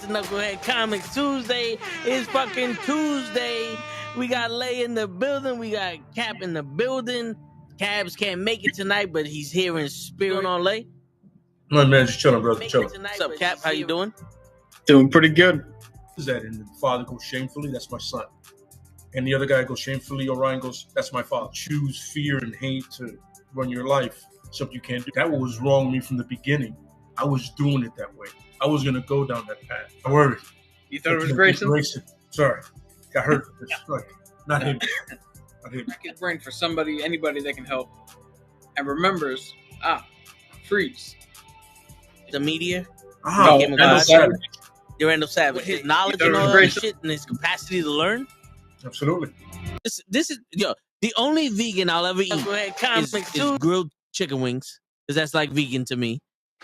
to Knucklehead Comics Tuesday. It's fucking Tuesday. We got Lay in the building. We got Cap in the building. Cabs can't make it tonight, but he's here in spirit. On Lay. My man, just chilling, brother. Chilling. What's up, Cap? How you doing? Doing pretty good. Is that and the father goes shamefully? That's my son. And the other guy goes shamefully. Orion goes, that's my father. Choose fear and hate to run your life. Something you can't do. That was wrong with me from the beginning. I was doing it that way. I was gonna go down that path. I worried. You thought it was Grayson? Sorry, got hurt. Like, not him. Not him. Back his brain for somebody, anybody that can help, and remembers. Freeze. The media. Randall Savage. Randall Savage. His knowledge and all that shit, and his capacity to learn. Absolutely. This is the only vegan I'll ever eat is grilled chicken wings, because that's like vegan to me.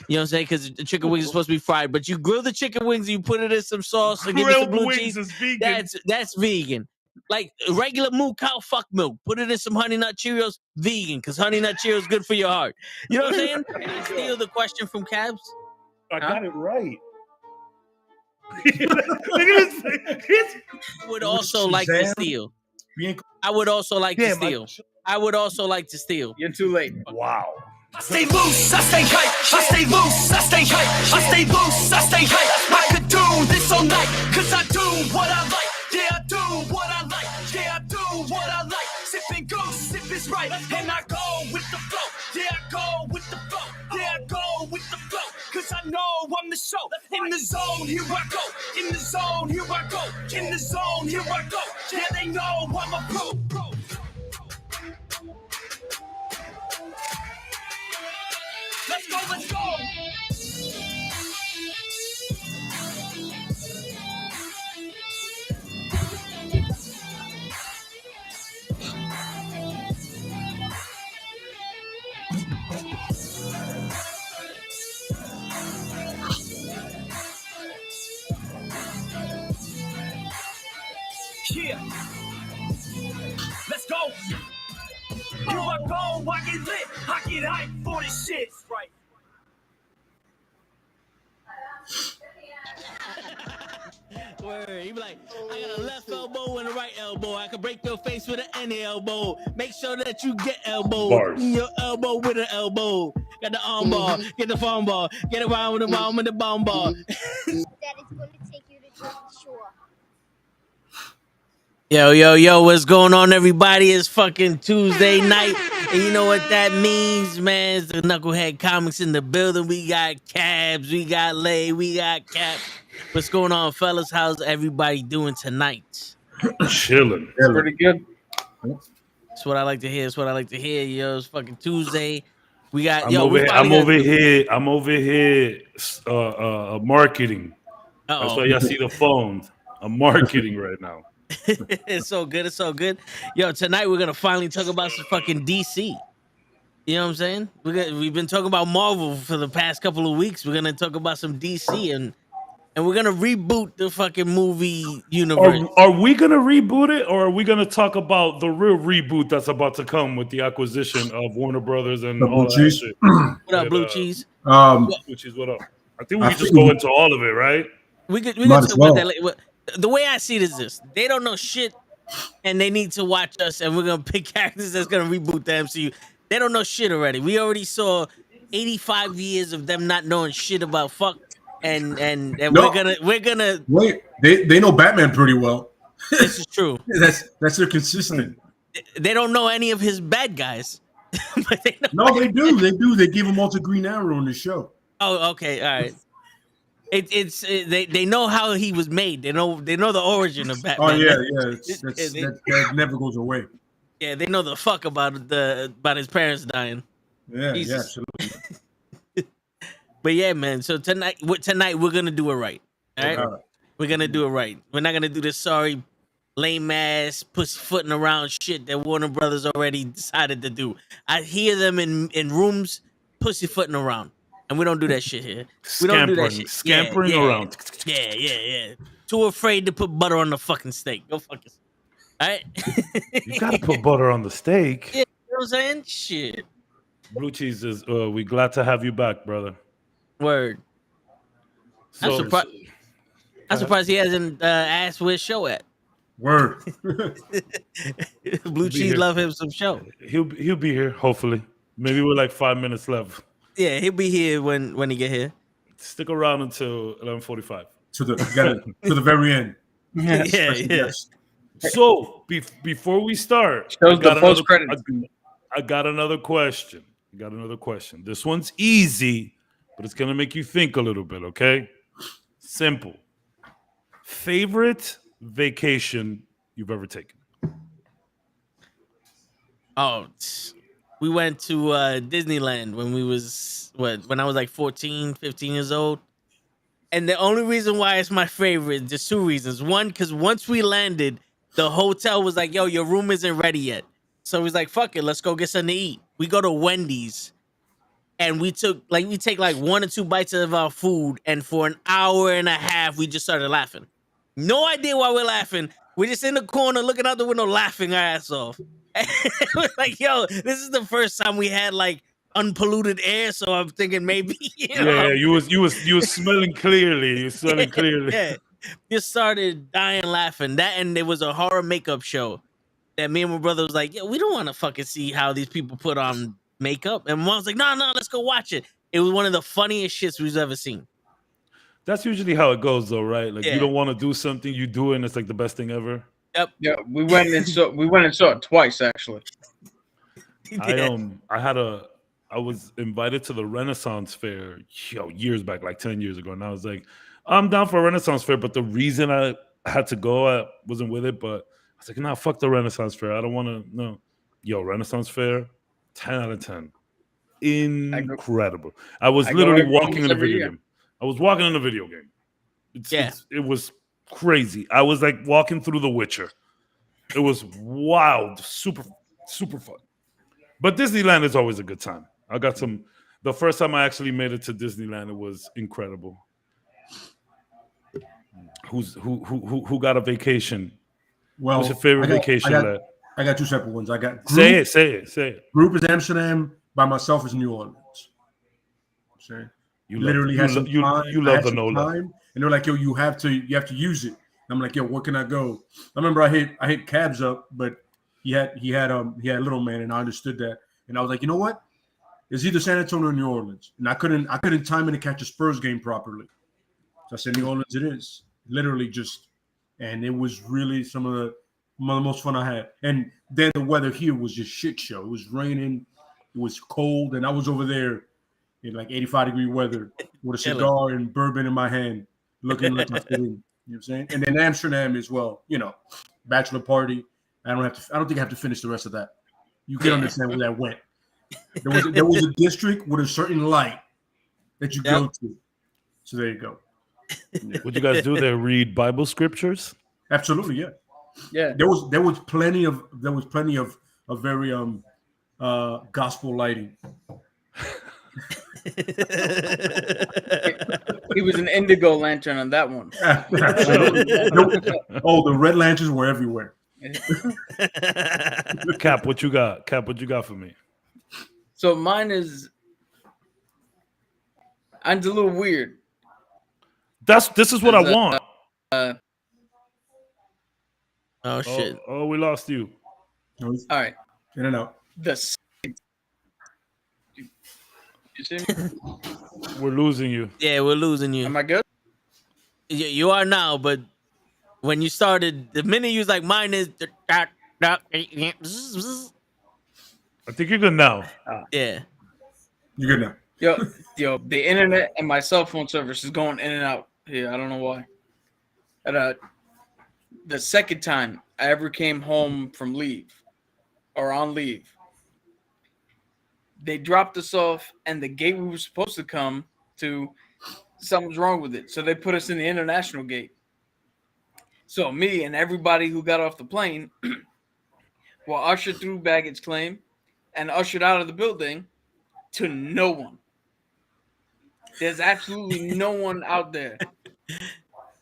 You know what I'm saying? Because the chicken wings are supposed to be fried, but you grill the chicken wings, and you put it in some sauce and give it some blue cheese. That's vegan. Like regular moo cow fuck milk. Put it in some Honey Nut Cheerios. Vegan, because Honey Nut Cheerios is good for your heart. You know what I'm saying? Can I steal the question from Cabs? I got it right. I would also like to steal. I would also like to steal. I would also like to steal. You're too late. Wow. I stay loose, I stay hype, I stay loose, I stay hype, I stay loose, I stay hype. I could do this all night, cause I do what I like. Yeah, I do what I like. Yeah, I do what I like. Sipping goose, sip is right, and I go with the flow. Yeah, I go with the flow. Yeah, I go with the flow, cause I know I'm the show. In the zone, here I go. In the zone, here I go. In the zone, here I go. Yeah, they know I'm a pro. Let's go, let's go! Yeah! Let's go! Here I go, I get lit, I get hype for this shit. Right. Word. He be like, I got a left elbow and a right elbow. I can break your face with an any elbow. Make sure that you get elbowed. Your elbow with an elbow. Got the arm ball, get the phone ball, get around with the bomb with the bomb ball. That is going to take you to Jersey Shore. Yo, what's going on, everybody? It's fucking Tuesday night. And you know what that means, man? It's the Knucklehead Comics in the building. We got Cabs, we got Lay, we got Cap. What's going on, fellas? How's everybody doing tonight? Chilling. Pretty good. That's what I like to hear. Yo, it's fucking Tuesday. We got I'm over here marketing. That's why y'all see the phones. I'm marketing right now. It's so good. Yo, tonight we're gonna finally talk about some fucking DC. You know what I'm saying? We've been talking about Marvel for the past couple of weeks. We're gonna talk about some DC and we're gonna reboot the fucking movie universe. Are we gonna reboot it, or are we gonna talk about the real reboot that's about to come with the acquisition of Warner Brothers and all that shit? What up, Blue Cheese? Blue Cheese, what up? I think we can just go into all of it, right? We could talk about that later. The way I see it is this: they don't know shit, and they need to watch us, and we're gonna pick characters that's gonna reboot the MCU. They don't know shit already. We already saw 85 years of them not knowing shit about fuck, and we're gonna wait. They know Batman pretty well. This is true. That's their consistent. They don't know any of his bad guys. But they do. They give them all to Green Arrow in the show. Oh, okay, all right. They know how he was made. They know the origin of Batman. Oh yeah. That never goes away. Yeah, they know the fuck about his parents dying. Yeah, Jesus. Yeah, absolutely. But yeah, man. So tonight we're gonna do it right. All right, we're gonna do it right. We're not gonna do this sorry, lame ass, pussyfooting around shit that Warner Brothers already decided to do. I hear them in rooms pussyfooting around. And we don't do that shit here. We don't do that shit. Scampering around. Yeah. Too afraid to put butter on the fucking steak. Go fuck yourself. All right? You gotta put butter on the steak. Yeah, you know what I'm saying? Shit. Blue Cheese is we glad to have you back, brother. Word. So, I'm surprised. I'm surprised he hasn't asked where show at. Word. Blue Cheese love him some show. He'll be here, hopefully. Maybe with like 5 minutes left. Yeah, he'll be here when he get here. Stick around until 11:45. To the very end. Yeah. Yes. So before we start, I got another question. This one's easy, but it's gonna make you think a little bit. Okay, simple. Favorite vacation you've ever taken? Oh, we went to Disneyland when I was like 14, 15 years old. And the only reason why it's my favorite, there's two reasons. One, because once we landed, the hotel was like, yo, your room isn't ready yet. So we was like, fuck it, let's go get something to eat. We go to Wendy's and we take like 1 or 2 bites of our food. And for an hour and a half, we just started laughing. No idea why we're laughing. We're just in the corner looking out the window, laughing our ass off. We're like, yo, this is the first time we had like unpolluted air, so I'm thinking maybe you was smelling clearly. Yeah, just started dying laughing. That, and there was a horror makeup show that me and my brother was like, yeah, we don't want to fucking see how these people put on makeup. And mom was like, no, let's go watch it. It was one of the funniest shits we've ever seen. That's usually how it goes, though, right? Like you don't want to do something, you do it, and it's like the best thing ever. Yep. Yeah, we went and saw it twice actually. I was invited to the Renaissance Fair years back, like 10 years ago. And I was like, I'm down for a Renaissance Fair. But the reason I had to go, I wasn't with it. But I was like, nah, fuck the Renaissance Fair. I don't want to, no. Yo, Renaissance Fair, 10 out of 10. Incredible. I was literally walking in a video game. I was walking in a video game. It was crazy. I was like walking through The Witcher. It was wild, super, super fun. But Disneyland is always a good time. The first time I actually made it to Disneyland, it was incredible. Who got a vacation? Well, what's your favorite vacation? I got 2 separate ones. I got group, say it. Group is Amsterdam. By myself is New Orleans. Okay. You love the NOLA. And they're like, yo, you have to use it. And I'm like, yo, where can I go? I remember I hit cabs up, but he had a little man, and I understood that. And I was like, you know what? It's either San Antonio or New Orleans. And I couldn't time it to catch a Spurs game properly. So I said, New Orleans it is. Literally and it was really some of the most fun I had. And then the weather here was just shit show. It was raining, it was cold, and I was over there in like 85-degree weather with a cigar and bourbon in my hand, looking like I fit in. You know what I'm saying? And then Amsterdam as well, bachelor party. I don't think I have to finish the rest of that. You can understand where that went. There was a district with a certain light that you go to. So there you go. Yeah. What you guys do there? Read Bible scriptures? Absolutely, yeah. Yeah. There was plenty of very gospel lighting. He was an indigo lantern on that one. The red lanterns were everywhere. Cap, what you got? For me? So mine's a little weird. This is what I want. Oh shit! Oh, we lost you. All right, in and out. You see me? We're losing you. Yeah, we're losing you. Am I good? You are now, but when you started, the minute you was like, mine is. I think you're good now. Yeah. You're good now. Yo, the internet and my cell phone service is going in and out here. I don't know why. The second time I ever came home from leave or on leave, they dropped us off, and the gate we were supposed to come to, something's wrong with it. So they put us in the international gate. So me and everybody who got off the plane were ushered through baggage claim and ushered out of the building to no one. There's absolutely no one out there.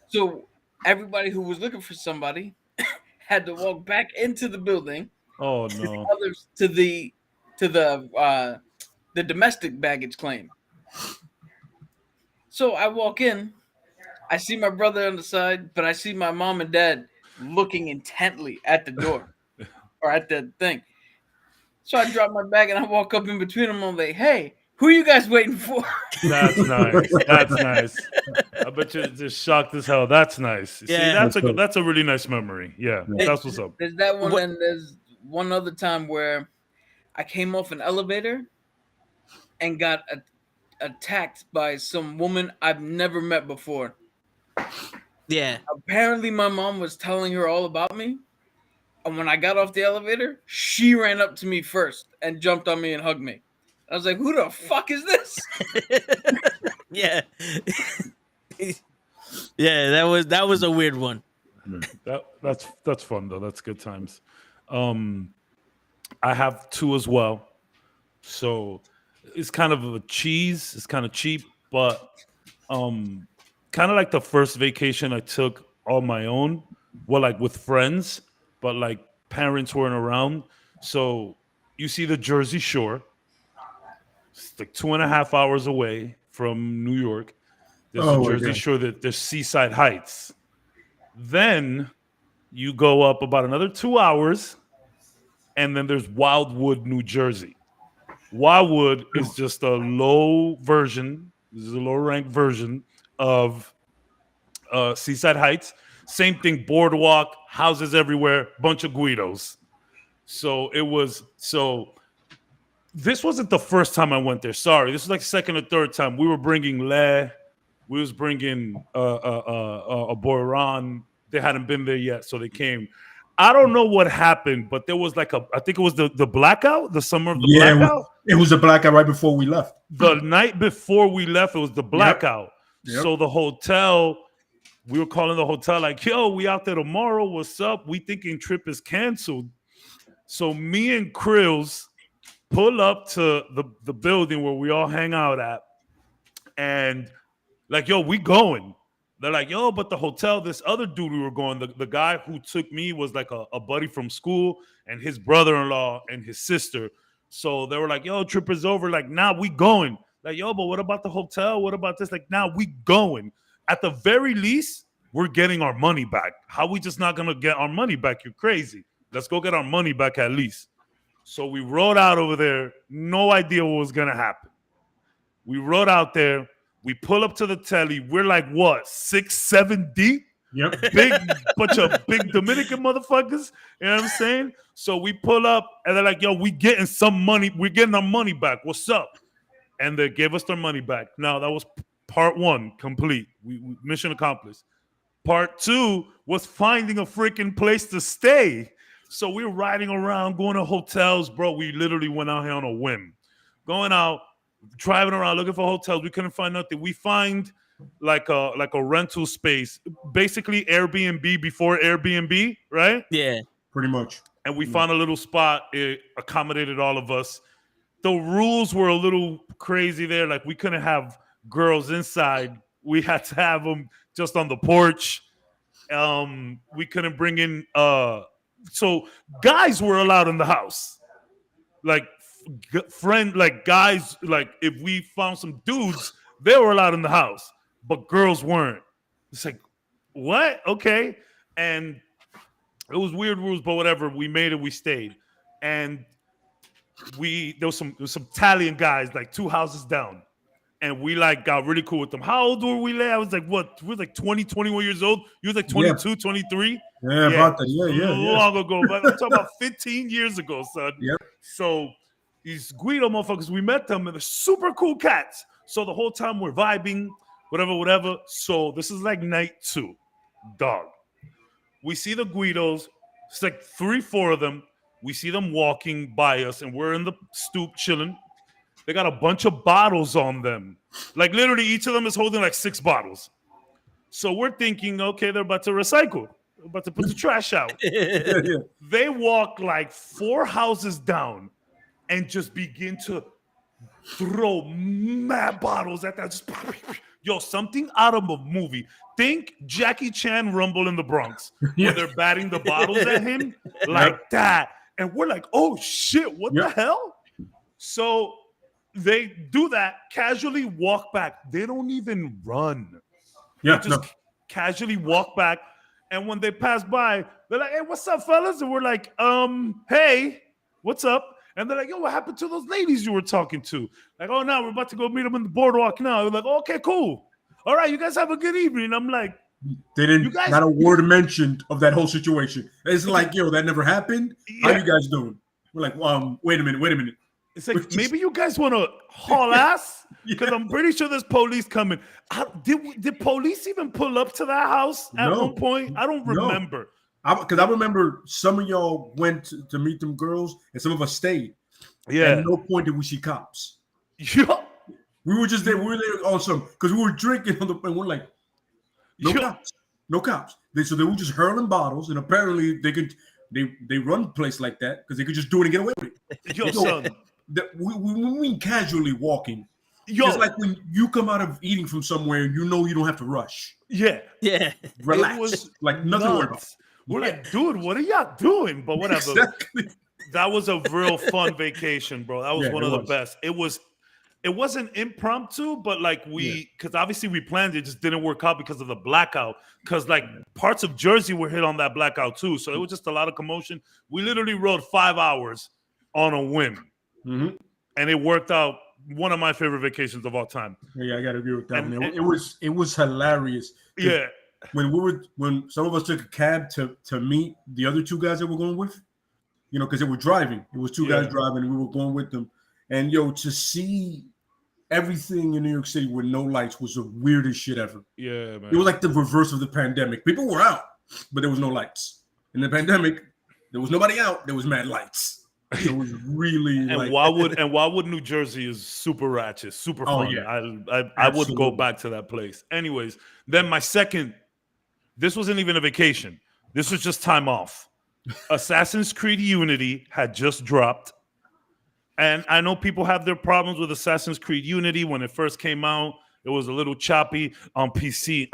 So everybody who was looking for somebody had to walk back into the building. Oh no! Others to the domestic baggage claim. So I walk in, I see my brother on the side, but I see my mom and dad looking intently at the door or at the thing. So I drop my bag and I walk up in between them. I'm like, "Hey, who are you guys waiting for?" That's nice. That's nice. I bet you're just shocked as hell. That's nice. Yeah. See, that's a really nice memory. Yeah, that's what's up. There's that one, What- and there's one other time where I came off an elevator and got attacked by some woman I've never met before. Yeah. Apparently, my mom was telling her all about me. And when I got off the elevator, she ran up to me first and jumped on me and hugged me. I was like, "Who the fuck is this?" Yeah. Yeah, that was a weird one. That's fun though. That's good times. I have two as well. So it's kind of a cheese. It's kind of cheap, but kind of like the first vacation I took on my own. Well, like with friends, but like parents weren't around. So you see the Jersey Shore. It's like 2.5 hours away from New York. There's the Jersey Shore. There's Seaside Heights. Then you go up about another 2 hours, and then there's Wildwood, New Jersey. Wildwood is just a low version. This is a low ranked version of Seaside Heights. Same thing, boardwalk, houses everywhere, bunch of Guidos. So this wasn't the first time I went there. Sorry, this was like second or third time. We were bringing Le, we was bringing a boy Ron. They hadn't been there yet, so they came. I don't know what happened, but there was like I think it was the blackout, the summer of the blackout. It was a blackout right before we left. The night before we left, it was the blackout. Yep. So the hotel, we were calling the hotel like, "Yo, we out there tomorrow. What's up? We thinking trip is canceled." So me and Krills pull up to the building where we all hang out at, and like, "Yo, we going." They're like, "Yo, but the hotel, this other dude we were going, the guy who took me was like a buddy from school and his brother-in-law and his sister." So they were like, "Yo, trip is over." Like, "Nah, we going." Like, "Yo, but what about the hotel? What about this?" Like, "Nah, we going." At the very least, we're getting our money back. How we just not gonna get our money back? You're crazy. Let's go get our money back at least. So we rode out over there. No idea what was gonna happen. We rode out there. We pull up to the telly. We're like, what, 6, 7 deep? Yep. Big bunch of big Dominican motherfuckers. You know what I'm saying? So we pull up and they're like, "Yo, we getting some money. We're getting our money back. What's up?" And they gave us their money back. Now that was part one complete. We mission accomplished. Part two was finding a freaking place to stay. So we were riding around, going to hotels, bro. We literally went out here on a whim. Going out, driving around, looking for hotels. We couldn't find nothing. We find like a rental space, basically Airbnb before Airbnb, right? Yeah, pretty much. And we found a little spot. It accommodated all of us. The rules were a little crazy there. Like, we couldn't have girls inside. We had to have them just on the porch. We couldn't bring in. So guys were allowed in the house. Like guys. Like, if we found some dudes, they were allowed in the house, but girls weren't. It's like, what? Okay. And it was weird rules, but whatever. We made it. We stayed, and there was some Italian guys like 2 houses down, and we like got really cool with them. How old were we? I was like, what? We were like 20, 21 years old. You was like 22, 23. Yeah, about that. Yeah. Long ago, but I'm talking about 15 years ago, son. Yep. So these Guido motherfuckers, we met them, and they're super cool cats. So the whole time we're vibing, whatever. So this is like night 2, dog. We see the Guidos. It's like 3, 4 of them. We see them walking by us, and we're in the stoop chilling. They got a bunch of bottles on them. Like, literally, each of them is holding like 6 bottles. So we're thinking, okay, they're about to recycle. They're about to put the trash out. They walk like 4 houses down and just begin to throw mad bottles at that. Just, yo, something out of a movie. Think Jackie Chan Rumble in the Bronx, where they're batting the bottles at him like that. And we're like, oh shit, what the hell? So they do that, casually walk back. They don't even run. casually walk back. And when they pass by, they're like, "Hey, what's up, fellas?" And we're like, "Hey, what's up?" And they're like, "Yo, what happened to those ladies you were talking to?" Like, "Oh, no, we're about to go meet them in the boardwalk now." We're like, "Okay, cool. All right, you guys have a good evening." I'm like, they didn't, not a word mentioned of that whole situation. It's like, yo, that never happened. How you guys doing? We're like, wait a minute. It's like, maybe you guys want to haul ass? Because I'm pretty sure there's police coming. Did police even pull up to that house at one point? I don't remember. Because I remember some of y'all went to meet them girls, and some of us stayed. Yeah. At no point did we see cops. Yeah. We were just there. We were there on some, because we were drinking on the, and we're like, no cops. So they were just hurling bottles, and apparently they run a place like that because they could just do it and get away with it. Yo, son. We mean casually walking. Yo. It's like when you come out of eating from somewhere, you know you don't have to rush. Yeah. Relax. It was like nothing to worry about. We're like, dude, what are y'all doing? But whatever. Exactly. That was a real fun vacation, bro. That was one of the best. It wasn't impromptu, but like because obviously we planned it, just didn't work out because of the blackout. Because like parts of Jersey were hit on that blackout too, so it was just a lot of commotion. We literally rode 5 hours on a whim, and it worked out. One of my favorite vacations of all time. Yeah, I gotta agree with that. It was hilarious. Yeah, when some of us took a cab to meet the other two guys that we're going with, because they were driving. It was two guys driving, and we were going with them. And to see everything in New York City with no lights was the weirdest shit ever. Yeah, man. It was like the reverse of the pandemic. People were out, but there was no lights. In the pandemic, there was nobody out. There was mad lights. It was really and Wildwood, New Jersey is super ratchet, super fun. Oh, yeah. I would go back to that place. Anyways, then my second, this wasn't even a vacation. This was just time off. Assassin's Creed Unity had just dropped. And I know people have their problems with Assassin's Creed Unity. When it first came out, it was a little choppy on PC.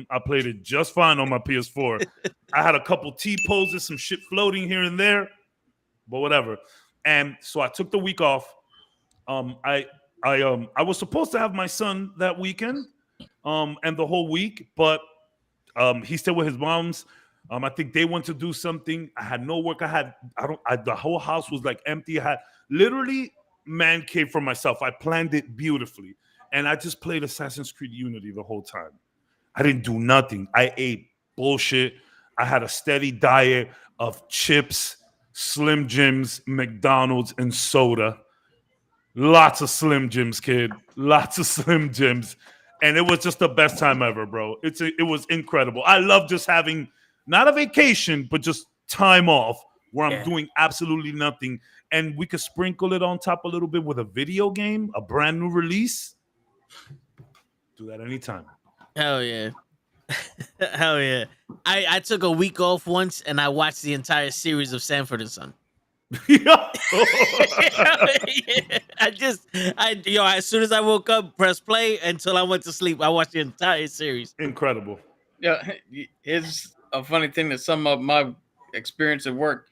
I played it just fine on my PS4. I had a couple T-poses, some shit floating here and there, but whatever. And so I took the week off. I was supposed to have my son that weekend, and the whole week, but he stayed with his mom's. I think they went to do something. I had no work. The whole house was like empty. I had literally man cave for myself. I planned it beautifully. And I just played Assassin's Creed Unity the whole time. I didn't do nothing. I ate bullshit. I had a steady diet of chips, Slim Jims, McDonald's, and soda. Lots of Slim Jims, kid. Lots of Slim Jims. And it was just the best time ever, bro. It was incredible. I love just having not a vacation, but just time off where I'm doing absolutely nothing. And we could sprinkle it on top a little bit with a video game, a brand new release. Do that anytime. Hell yeah. Hell yeah. I took a week off once and I watched the entire series of Sanford & Son. As soon as I woke up, press play until I went to sleep. I watched the entire series. Incredible. Yeah, it's a funny thing to sum up my experience at work.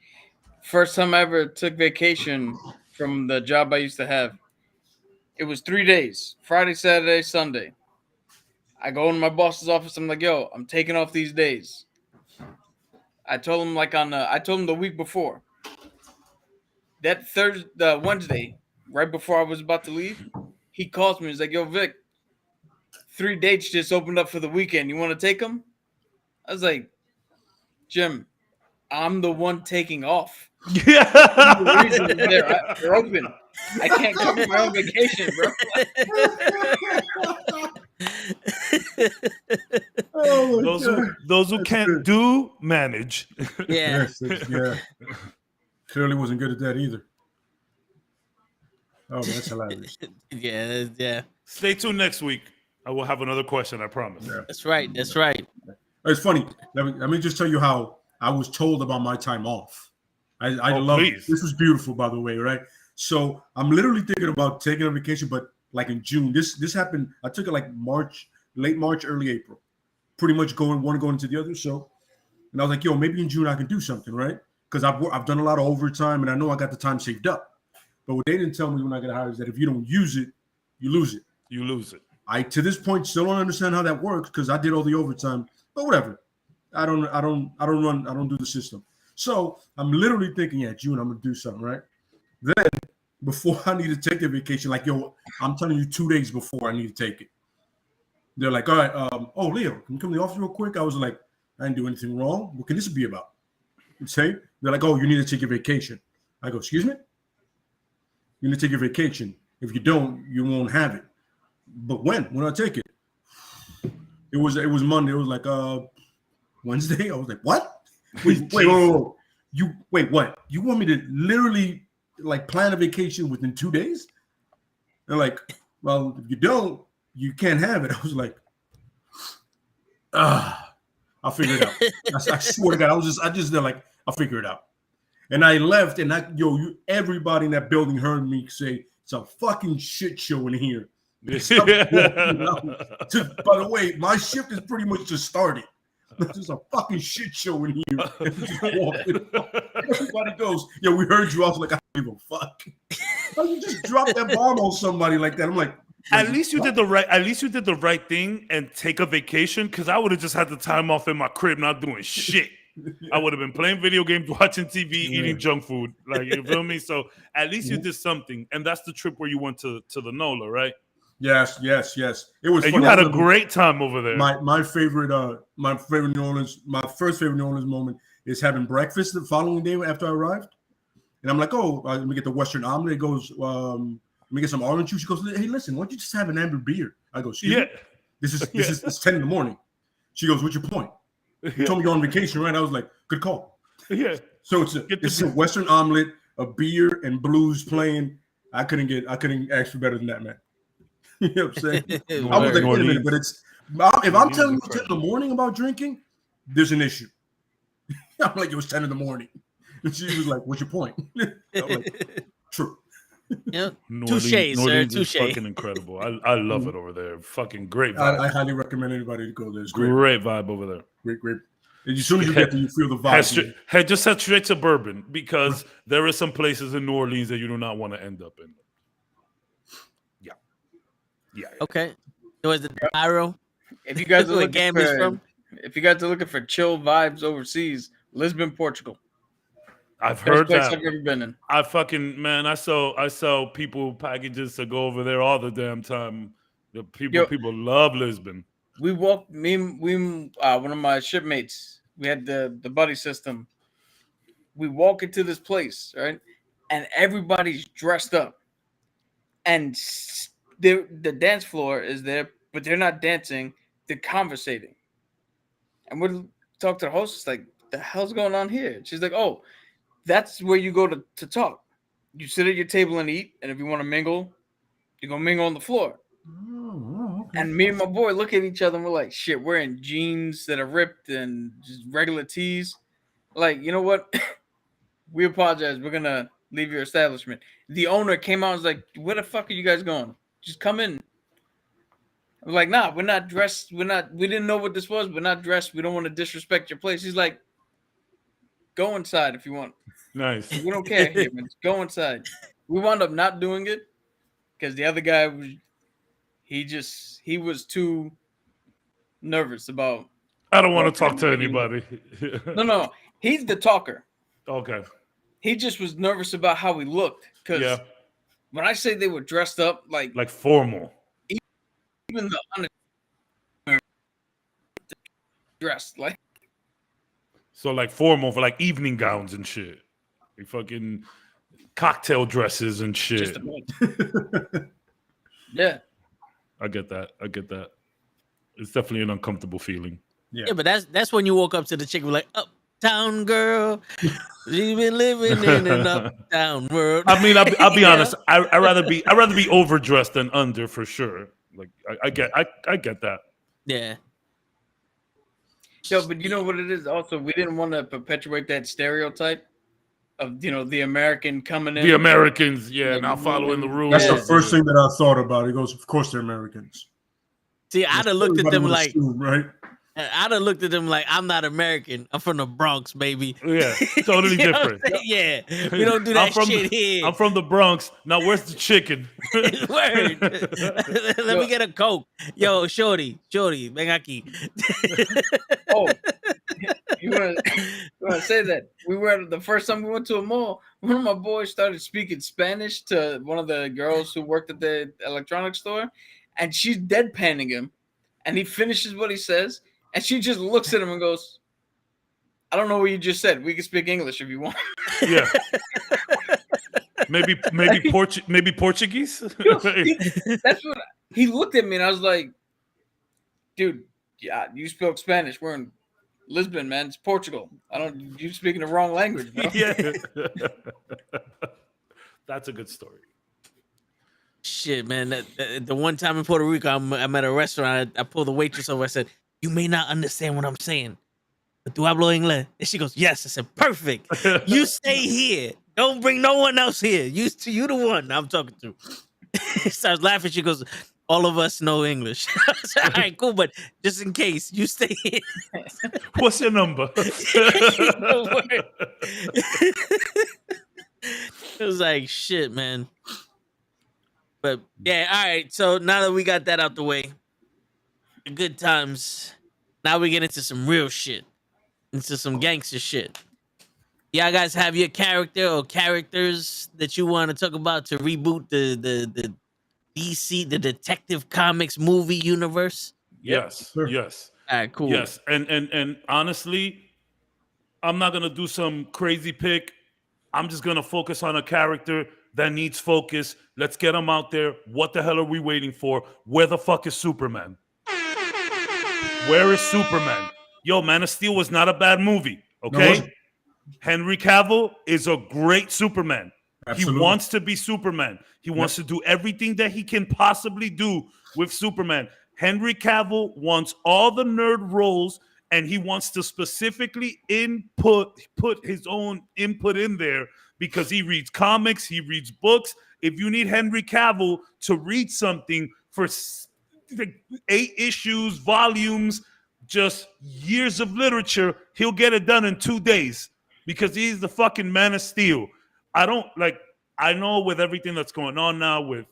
First time I ever took vacation from the job I used to have. It was 3 days, Friday, Saturday, Sunday. I go in my boss's office. I'm like, yo, I'm taking off these days. I told him I told him the week before. That Wednesday, right before I was about to leave, he calls me. He's like, yo, Vic, 3 dates just opened up for the weekend. You want to take them? I was like, Jim, I'm the one taking off. Yeah. The reason they're open. I can't cover my own vacation, bro. Those who can't do manage. Yeah. Yeah. Clearly wasn't good at that either. Oh, that's hilarious. Yeah. Stay tuned next week. I will have another question, I promise. Yeah. That's right. It's funny. Let me just tell you how I was told about my time off. I love it. This was beautiful, by the way, right? So I'm literally thinking about taking a vacation, but like in June. This happened. I took it like late March, early April. Pretty much one going into the other. So, and I was like, yo, maybe in June I can do something, right? Because I've done a lot of overtime and I know I got the time saved up. But what they didn't tell me when I got hired is that if you don't use it, you lose it. You lose it. I to this point still don't understand how that works because I did all the overtime, but whatever. I don't do the system. So I'm literally thinking, yeah, June, I'm gonna do something, right? Then before I need to take the vacation, like, yo, I'm telling you 2 days before I need to take it. They're like, all right, oh, Leo, can you come to the office real quick? I was like, I didn't do anything wrong. What can this be about? Say, they're like, oh, you need to take your vacation. I go, excuse me? You need to take your vacation. If you don't, you won't have it. But when I take it? It was Monday. It was like Wednesday. I was like, what? Wait, what? You want me to literally like plan a vacation within 2 days? They're like, well, if you don't, you can't have it. I was like, I'll figure it out. I swear to God, I just they're like, I'll figure it out. And I left, and everybody in that building heard me say, it's a fucking shit show in here. By the way, my shift is pretty much just started. There's a fucking shit show in here. Everybody goes, yo, we heard you. I was like, I don't give a fuck. How you just drop that bomb on somebody like that? I'm like, at least you did the right thing and take a vacation, because I would have just had the time off in my crib not doing shit. I would have been playing video games, watching TV, eating junk food. Like, you feel me? So at least you did something. And that's the trip where you went to the NOLA, right? Yes. It was and funny. You had a great time over there. My favorite New Orleans, my first favorite New Orleans moment is having breakfast the following day after I arrived. And I'm like, oh, let me get the Western omelet. It goes, let me get some orange juice. She goes, hey, listen, why don't you just have an amber beer? I go, excuse me? This is it's 10 in the morning. She goes, what's your point? You told me you're on vacation, right? I was like, good call. Yeah. So it's a Western omelet, a beer, and blues playing. I couldn't ask for better than that, man. You know what I'm saying? I was like, wait a minute, but if I'm telling you 10 in the morning about drinking, there's an issue. I'm like, it was 10 in the morning. And she was like, what's your point? I'm like, true. Yeah. Touche, sir. Touche. Fucking incredible. I love it over there. Fucking great vibe. I highly recommend anybody to go there. It's great vibe over there. Great. And as soon as you get there, you feel the vibe. Just head straight to Bourbon, because there are some places in New Orleans that you do not want to end up in. Yeah. Okay. So is it Pyro? If you guys are looking for chill vibes overseas, Lisbon, Portugal. I've heard that. I've ever been in. I sell people packages to go over there all the damn time. The people love Lisbon. We walked. One of my shipmates. We had the buddy system. We walk into this place, right, and everybody's dressed up, and the dance floor is there, but they're not dancing. They're conversating, and we'll talk to the hostess like, "The hell's going on here?" She's like, "Oh, that's where you go to talk. You sit at your table and eat, and if you want to mingle, you go mingle on the floor." Okay. And me and my boy look at each other and we're like, shit, we're in jeans that are ripped and just regular tees. Like, you know what? We apologize. We're going to leave your establishment. The owner came out and was like, where the fuck are you guys going? Just come in. I was like, nah, we're not dressed. We didn't know what this was. We're not dressed. We don't want to disrespect your place. He's like, go inside if you want. Nice. We don't care here, man. Just go inside. We wound up not doing it because the other guy was, he was too nervous about. I don't want to talk to anybody. No. He's the talker. Okay. He just was nervous about how he looked. Because when I say they were dressed up like formal. Even the dressed like. So like formal for like evening gowns and shit. Like fucking cocktail dresses and shit. Yeah. I get that. It's definitely an uncomfortable feeling. Yeah, but that's when you woke up to the chick like, uptown girl, she's been living in an uptown world. I mean, I'll be honest. I'd rather be overdressed than under for sure. Like I get that. Yeah. Yo, but you know what it is? Also, we didn't want to perpetuate that stereotype of, the American coming in. The Americans, not following the rules. That's the first thing that I thought about. He goes, of course they're Americans. See, I'd have looked at them like, right? I'd have looked at him like, I'm not American. I'm from the Bronx, baby. Yeah, totally You know different. what I'm saying? Yeah, we don't do that shit here. I'm from the Bronx. Now, where's the chicken? Word. Let me get a Coke. Yo, shorty, ven aquí. Oh, you want to say that? We were the first time we went to a mall. One of my boys started speaking Spanish to one of the girls who worked at the electronics store, and she's deadpanning him. And he finishes what he says, and she just looks at him and goes, "I don't know what you just said. We can speak English if you want." Yeah. maybe Portuguese. That's what he looked at me, and I was like, "Dude, yeah, you spoke Spanish. We're in Lisbon, man. It's Portugal. You speaking the wrong language, bro." Yeah. That's a good story. Shit, man. The one time in Puerto Rico, I'm at a restaurant. I pulled the waitress over. I said, "You may not understand what I'm saying, but do hablo inglés?" And she goes, "Yes." I said, "Perfect. You stay here. Don't bring no one else here. You the one I'm talking to." She starts laughing. She goes, "All of us know English." I said, "All right, cool, but just in case, you stay here." What's your number? It was like, shit, man. But yeah, all right. So now that we got that out the way, the good times. Now we get into some real shit, into some gangster shit. Y'all guys have your character or characters that you want to talk about to reboot the DC, the Detective Comics movie universe? Yes. Sure. Yes. All right, cool. Yes. And honestly, I'm not gonna do some crazy pick. I'm just gonna focus on a character that needs focus. Let's get him out there. What the hell are we waiting for? Where the fuck is Superman? Where is Superman? Yo, Man of Steel was not a bad movie, okay? No, Henry Cavill is a great Superman. Absolutely. He wants to be Superman. He wants to do everything that he can possibly do with Superman. Henry Cavill wants all the nerd roles, and he wants to specifically put his own input in there because he reads comics, he reads books. If you need Henry Cavill to read something for 8 issues, volumes, just years of literature, he'll get it done in 2 days because he's the fucking Man of Steel. I know with everything that's going on now with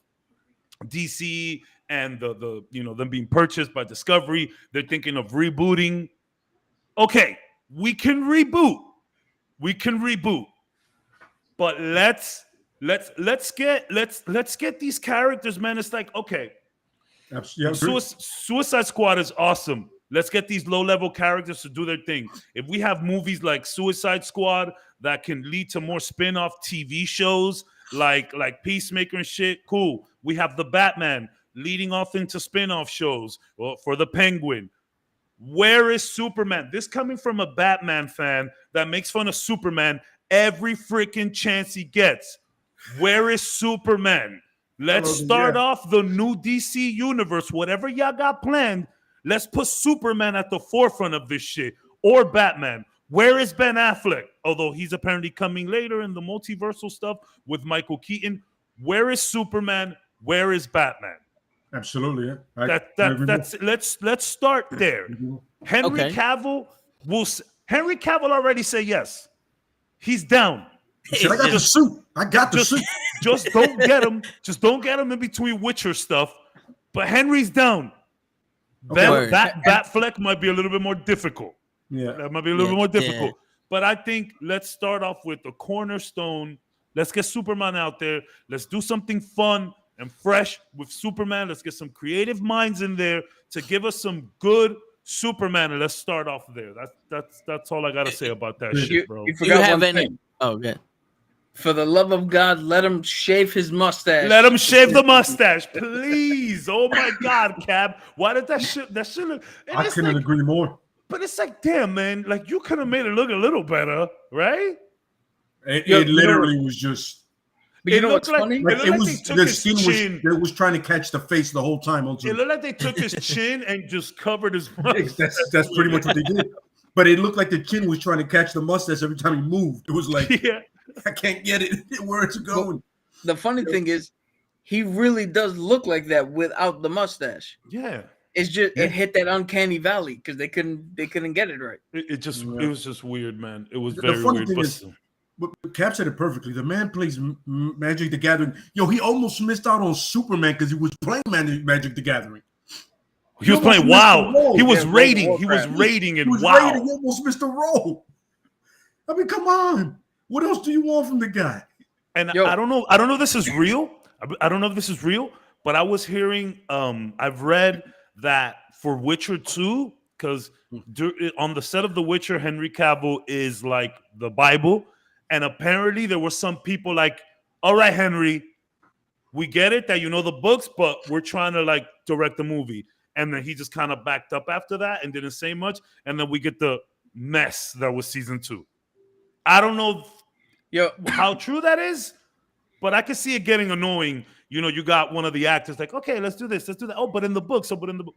DC and the them being purchased by Discovery, they're thinking of rebooting. Okay, we can reboot. But let's get these characters, man. It's like, okay, Suicide Squad is awesome. Let's get these low-level characters to do their thing. If we have movies like Suicide Squad that can lead to more spin-off TV shows like Peacemaker and shit, cool. We have the Batman leading off into spin-off shows for the Penguin. Where is Superman? This coming from a Batman fan that makes fun of Superman every freaking chance he gets. Where is Superman? Let's start off the new DC universe. Whatever y'all got planned, let's put Superman at the forefront of this shit. Or Batman. Where is Ben Affleck? Although he's apparently coming later in the multiversal stuff with Michael Keaton. Where is Superman? Where is Batman? Absolutely, yeah. Let's start there. Henry Cavill already say yes. He's down. He said, I got the suit. Just don't get him. Just don't get him in between Witcher stuff. But Henry's down. Batfleck might be a little bit more difficult. Yeah, that might be a little bit more difficult. But I think let's start off with the cornerstone. Let's get Superman out there. Let's do something fun and fresh with Superman. Let's get some creative minds in there to give us some good Superman, and let's start off there. That's all I gotta say about that shit, bro. You forgot one thing. Oh, good. For the love of God, let him shave his mustache. Let him shave the mustache, please. Oh my God, Cab. Why did that shit? I couldn't agree more. But it's like, damn, man. Like you could have made it look a little better, right? It literally was just. But you know what's funny? Like it was the skin was trying to catch the face the whole time. Also. It looked like they took his chin and just covered his mustache. That's pretty much what they did. But it looked like the chin was trying to catch the mustache every time he moved. It was like, I can't get it where it's going. The funny thing is, he really does look like that without the mustache. Yeah. It's just it hit that uncanny valley because they couldn't get it right. It was just weird, man. It was The very funny weird. thing is, but Cap said it perfectly. The man plays Magic the Gathering. Yo, he almost missed out on Superman because he was playing Magic the Gathering. He was playing WoW. He was raiding. He was raiding in WoW. He almost missed a role. I mean, come on. What else do you want from the guy? And I don't know if this is real. I don't know if this is real, but I was hearing, I've read that for Witcher 2, because on the set of The Witcher, Henry Cavill is like the Bible. And apparently there were some people like, all right, Henry, we get it that you know the books, but we're trying to like direct the movie. And then he just kind of backed up after that and didn't say much. And then we get the mess that was season 2. I don't know how true that is, but I can see it getting annoying. You know, you got one of the actors like, okay, let's do this, let's do that. Oh, but in the book,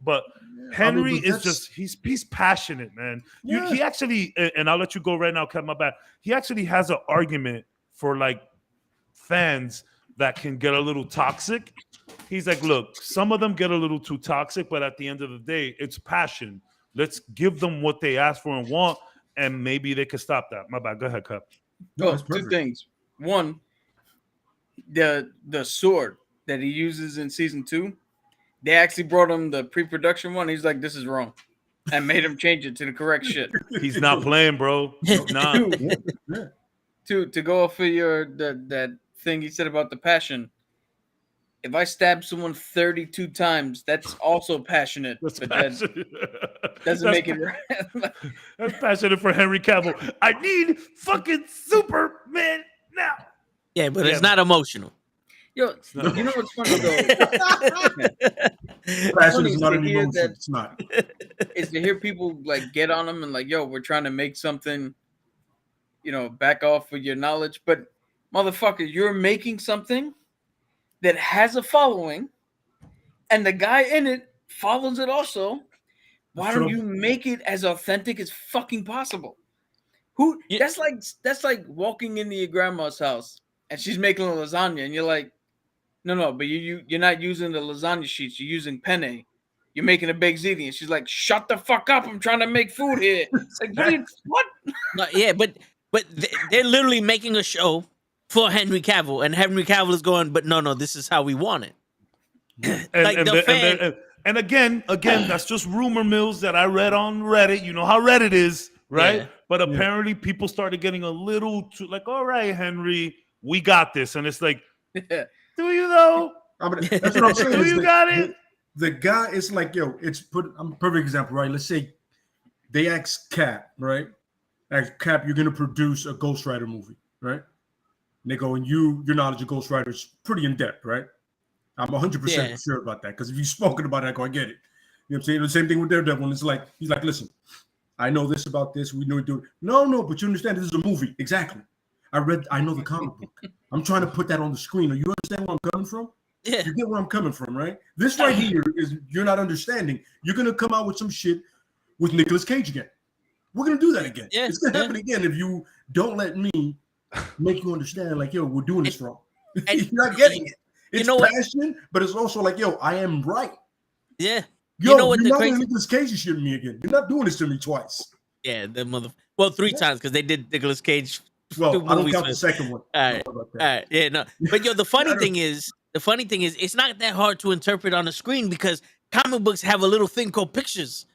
but Henry is just he's passionate, man. Yeah. He actually, and I'll let you go right now, cut my back. He actually has an argument for like fans that can get a little toxic. He's like, look, some of them get a little too toxic, but at the end of the day, it's passion. Let's give them what they ask for and want, and maybe they could stop that. My bad. Go ahead, Cup. No, two things. One, the sword that he uses in season 2, they actually brought him the pre-production one. He's like, this is wrong, and made him change it to the correct shit. He's not playing, bro. He's not. To go off of that thing he said about the passion. If I stab someone 32 times, that's also passionate. That's but passionate. That doesn't make it right. That's passionate for Henry Cavill. I need fucking Superman now. Yeah, but it's not emotional. Yo, you know what's funny though? Passion is not an emotion. It's not. Is to hear people like get on them and like, yo, we're trying to make something, you know, back off with your knowledge. But motherfucker, you're making something that has a following, and the guy in it follows it also. Why don't you make it as authentic as fucking possible? That's like walking into your grandma's house and she's making a lasagna, and you're like, no, but you're not using the lasagna sheets, you're using penne. You're making a baked ziti, and she's like, shut the fuck up, I'm trying to make food here. It's like, what? No, yeah, but they're literally making a show for Henry Cavill, and Henry Cavill is going, but no, this is how we want it. And again, that's just rumor mills that I read on Reddit. You know how Reddit is, right? Yeah. But apparently people started getting a little too like, all right, Henry, we got this. And it's like, do you though? I mean, that's what I'm saying. Do you got it? The guy is like, yo, I'm a perfect example, right? Let's say they ask Cap, right? Ask Cap, you're going to produce a Ghost Rider movie, right? And they go, and your knowledge of Ghost Rider is pretty in depth, right? I'm 100% sure about that, because if you've spoken about it, I go, I get it. You know what I'm saying? The same thing with Daredevil. And it's like, he's like, listen, I know this about this. We know do it. No, but you understand this is a movie. Exactly. I know the comic book. I'm trying to put that on the screen. You understand where I'm coming from? Yeah. You get where I'm coming from, right? This right here is you're not understanding. You're gonna come out with some shit with Nicolas Cage again. We're gonna do that again. Yeah, it's gonna happen again if you don't let me make you understand, like, yo, we're doing this wrong. You're not getting it. It's passion, but it's also like, yo, I am right. Yeah. Yo, you know what, you're not doing Nicolas Cage shit to me again. You're not doing this to me twice. Yeah, three times, because they did Nicolas Cage. Well, I don't count the second one. All right. Yeah, no. But yo, the funny thing is, it's not that hard to interpret on the screen, because comic books have a little thing called pictures.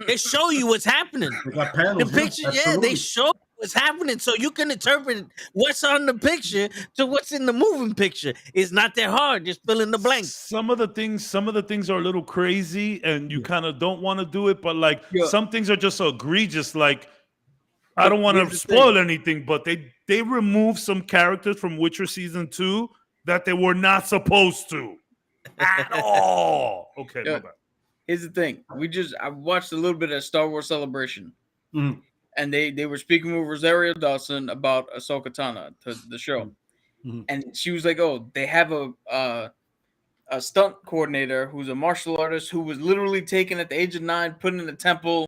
They show you what's happening. They got panels. The picture, they show what's happening, so you can interpret what's on the picture to what's in the moving picture. It's not that hard. Just fill in the blanks. Some of the things are a little crazy, and you kind of don't want to do it. But like some things are just so egregious. Like, I don't want to spoil anything, but they removed some characters from Witcher season 2 that they were not supposed to at all. Okay, my bad. Here's the thing. I watched a little bit of Star Wars Celebration. Mm-hmm. And they were speaking with Rosario Dawson about Ahsoka Tano, the show. Mm-hmm. And she was like, oh, they have a stunt coordinator who's a martial artist who was literally taken at the age of 9, put in the temple,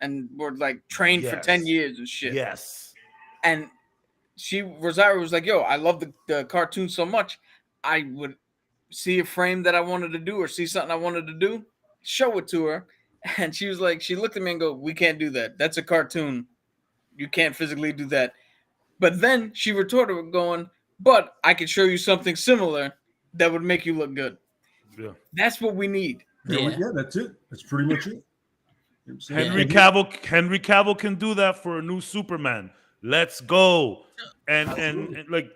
and were like trained for 10 years and shit. Yes. And Rosario was like, yo, I love the cartoon so much. I would see a frame that I wanted to do or see something I wanted to do. show it to her, and she was like, she looked at me and go, "We can't do that. That's a cartoon. You can't physically do that." But then she retorted with going, "But I could show you something similar that would make you look good." Yeah. That's what we need. Yeah, that's it. That's pretty much it. Henry Cavill can do that for a new Superman. Let's go. And like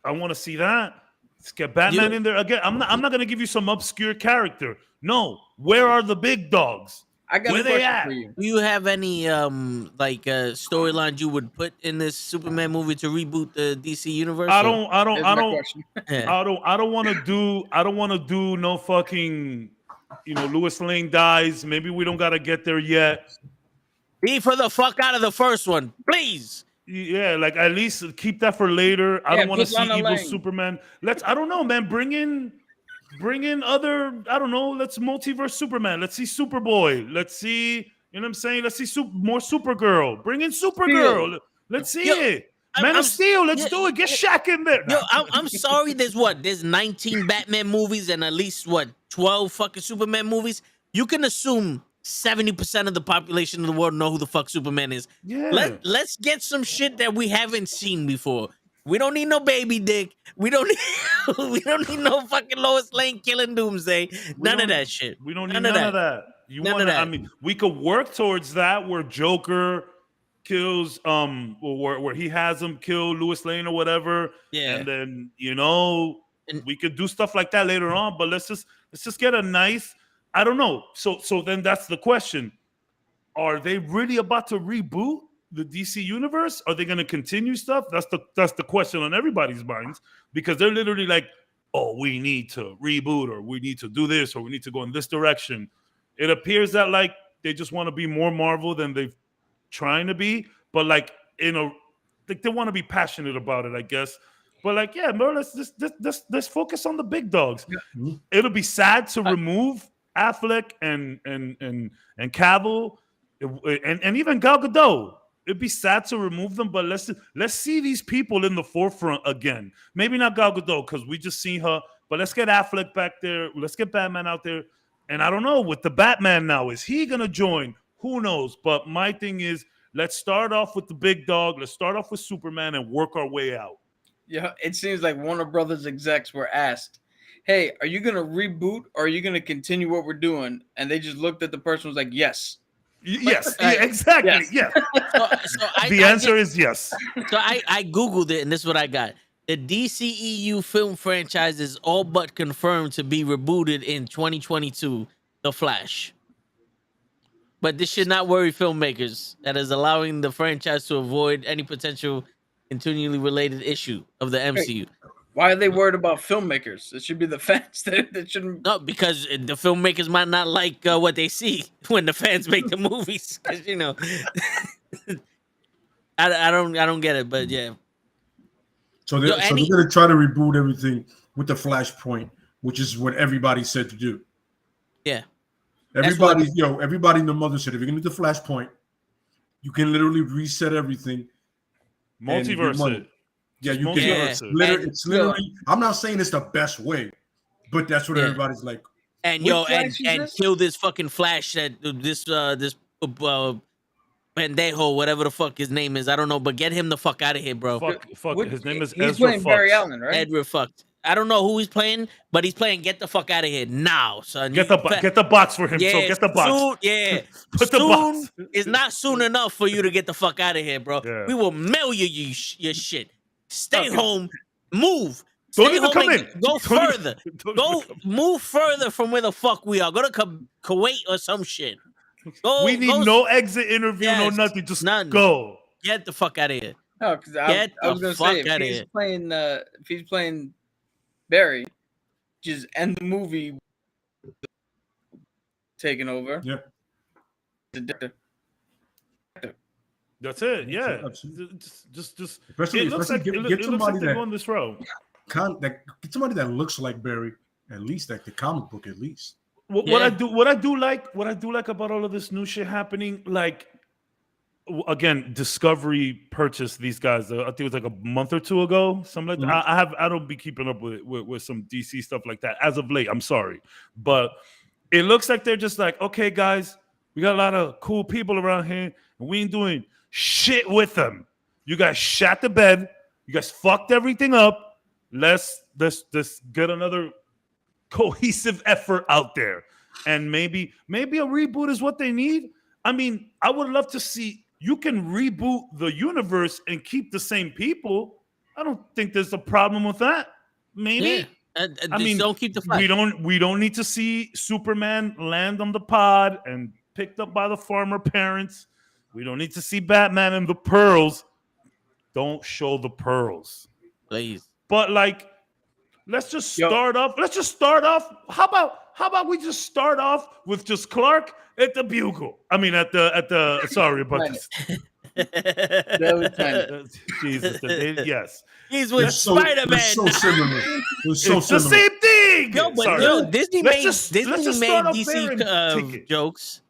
I want to see that. Let's get Batman in there again. I'm not gonna give you some obscure character. No, where are the big dogs? I got Where a they question at? for you. Do you have any storylines you would put in this Superman movie to reboot the DC universe? I Here's my question. I don't want to do no fucking, Lois Lane dies. Maybe we don't got to get there yet. Be for the fuck out of the first one, please. Yeah, like at least keep that for later. I don't want to see evil Superman. I don't know, man. Bring in other, I don't know, let's multiverse Superman. Let's see Superboy. Let's see, you know what I'm saying? Let's see more Supergirl. Bring in Supergirl. Let's see it. Man of Steel, let's do it. Get Shaq in there. Yo, I'm sorry, there's 19 Batman movies and at least 12 fucking Superman movies. You can assume 70% of the population of the world know who the fuck Superman is. Yeah. Let's get some shit that we haven't seen before. We don't need no baby dick. We don't need no fucking Lois Lane killing Doomsday. None of that shit. We don't need none of that. I mean, we could work towards that where Joker kills where he has him kill Lois Lane or whatever. Yeah. And then, we could do stuff like that later on, but let's just get a nice, I don't know. So then that's the question. Are they really about to reboot the DC universe? Are they going to continue stuff? That's the question on everybody's minds, because they're literally like, oh, we need to reboot, or we need to do this, or we need to go in this direction. It appears that like they just want to be more Marvel than they've trying to be, but like they want to be passionate about it, I guess. But like, yeah, bro, let's focus on the big dogs. Yeah. It'll be sad to remove Affleck and Cavill and even Gal Gadot. It'd be sad to remove them, but let's see these people in the forefront again. Maybe not Gal Gadot because we just see her, but let's get Affleck back there. Let's get Batman out there. And I don't know, with the Batman now, is he gonna join? Who knows? But my thing is, let's start off with the big dog. Let's start off with Superman and work our way out. Yeah, it seems like Warner Brothers execs were asked, "Hey, are you gonna reboot or are you gonna continue what we're doing?" And they just looked at the person and was like, "Yes." Yes, exactly. Yes. The answer is yes. So I Googled it, and this is what I got. The DCEU film franchise is all but confirmed to be rebooted in 2022, The Flash. But this should not worry filmmakers, that is allowing the franchise to avoid any potential continually related issue of the MCU. Why are they worried about filmmakers? It should be the fans that shouldn't. No, because the filmmakers might not like what they see when the fans make the movies. Because I don't get it, but yeah. So they're gonna try to reboot everything with the Flashpoint, which is what everybody said to do. Yeah. Everybody in the mother said, if you're gonna do the Flashpoint, you can literally reset everything. Multiverse it. Yeah, you can. It's literally. I'm not saying it's the best way, but that's what everybody's like. And kill this fucking Flash that this pendejo, whatever the fuck his name is, I don't know, but get him the fuck out of here, bro. Fuck. His name is He's Ezra playing Fucks. Barry Allen, right? Edward fucked. I don't know who he's playing, but he's playing. Get the fuck out of here now, son. Get the box for him. Yeah, so get the box. Put the box. It's not soon enough for you to get the fuck out of here, bro. Yeah. We will mail you your shit. Stay home. Move. Don't even come in. Go further. Move further from where the fuck we are. Go to Kuwait or some shit. We need no exit interview, no nothing. Just go. Get the fuck out of here. No, because I was gonna say if he's playing Barry, just end the movie taking over. Yeah. That's it. Yeah. Just especially, it looks like get somebody that on this road. Get somebody that looks like Barry, at least like the comic book, at least. What I do like about all of this new shit happening, like again, Discovery purchased these guys. I think it was like a month or two ago, something like that. I don't be keeping up with some DC stuff like that as of late. I'm sorry, but It looks like they're just like, okay, guys, we got a lot of cool people around here, and we ain't doing shit with them. You guys shat the bed. You guys fucked everything up. Let's get another cohesive effort out there. And maybe a reboot is what they need. I mean, I would love to see, you can reboot the universe and keep the same people. I don't think there's a problem with that. Maybe. Yeah. I mean, don't keep the fight. We don't need to see Superman land on the pod and picked up by the farmer parents. We don't need to see Batman and the pearls. Don't show the pearls, please. But like, let's just start off. How about we just start off with just Clark at the Bugle? I mean, at the. Sorry about this. Jesus, yes. He's with Spider-Man. It's so similar. It's the same thing. No, but Disney made DC jokes.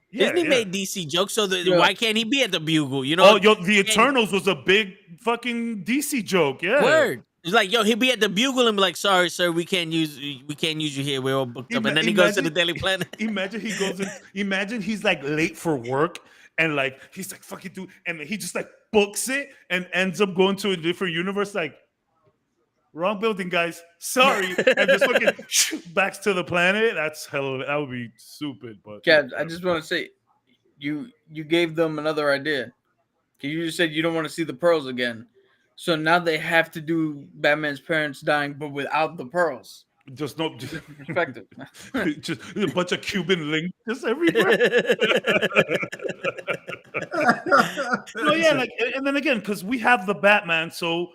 Yeah, Disney made DC jokes, so why can't he be at the Bugle? You know, the Eternals was a big fucking DC joke. Yeah, word. It's like, he'll be at the Bugle and be like, "Sorry, sir, we can't use you here. We're all booked up." And then he goes to the Daily Planet. Imagine he goes in. Imagine he's like late for work and like he's like fucking dude, and he just like books it and ends up going to a different universe. Like, wrong building, guys. Sorry, and just fucking backs to the planet. That's hell. That would be stupid. But Kev, I just want to say, you gave them another idea. You just said you don't want to see the pearls again, so now they have to do Batman's parents dying, but without the pearls. Just no perspective. Just a bunch of Cuban links just everywhere. No, yeah, like, and then again, because we have the Batman, so.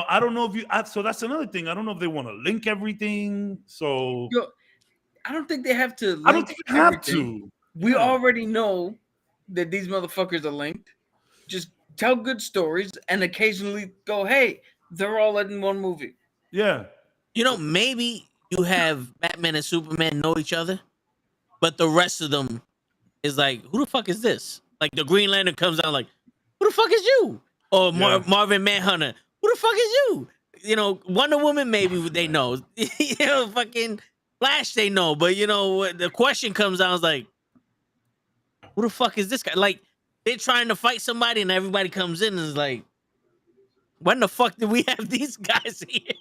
I don't know if so that's another thing. I don't know if they want to link everything. So I don't think they have to link I don't think they have everything. to. We already know that these motherfuckers are linked. Just tell good stories and occasionally go, hey, they're all in one movie. Yeah. Maybe you have Batman and Superman know each other, but the rest of them is like, who the fuck is this? Like the Green Lantern comes out like, who the fuck is you? Or Marvin Manhunter. Who the fuck is you? Wonder Woman, maybe they know. Fucking Flash, they know. But, the question comes out, is like, who the fuck is this guy? Like, they're trying to fight somebody and everybody comes in and is like, when the fuck did we have these guys here?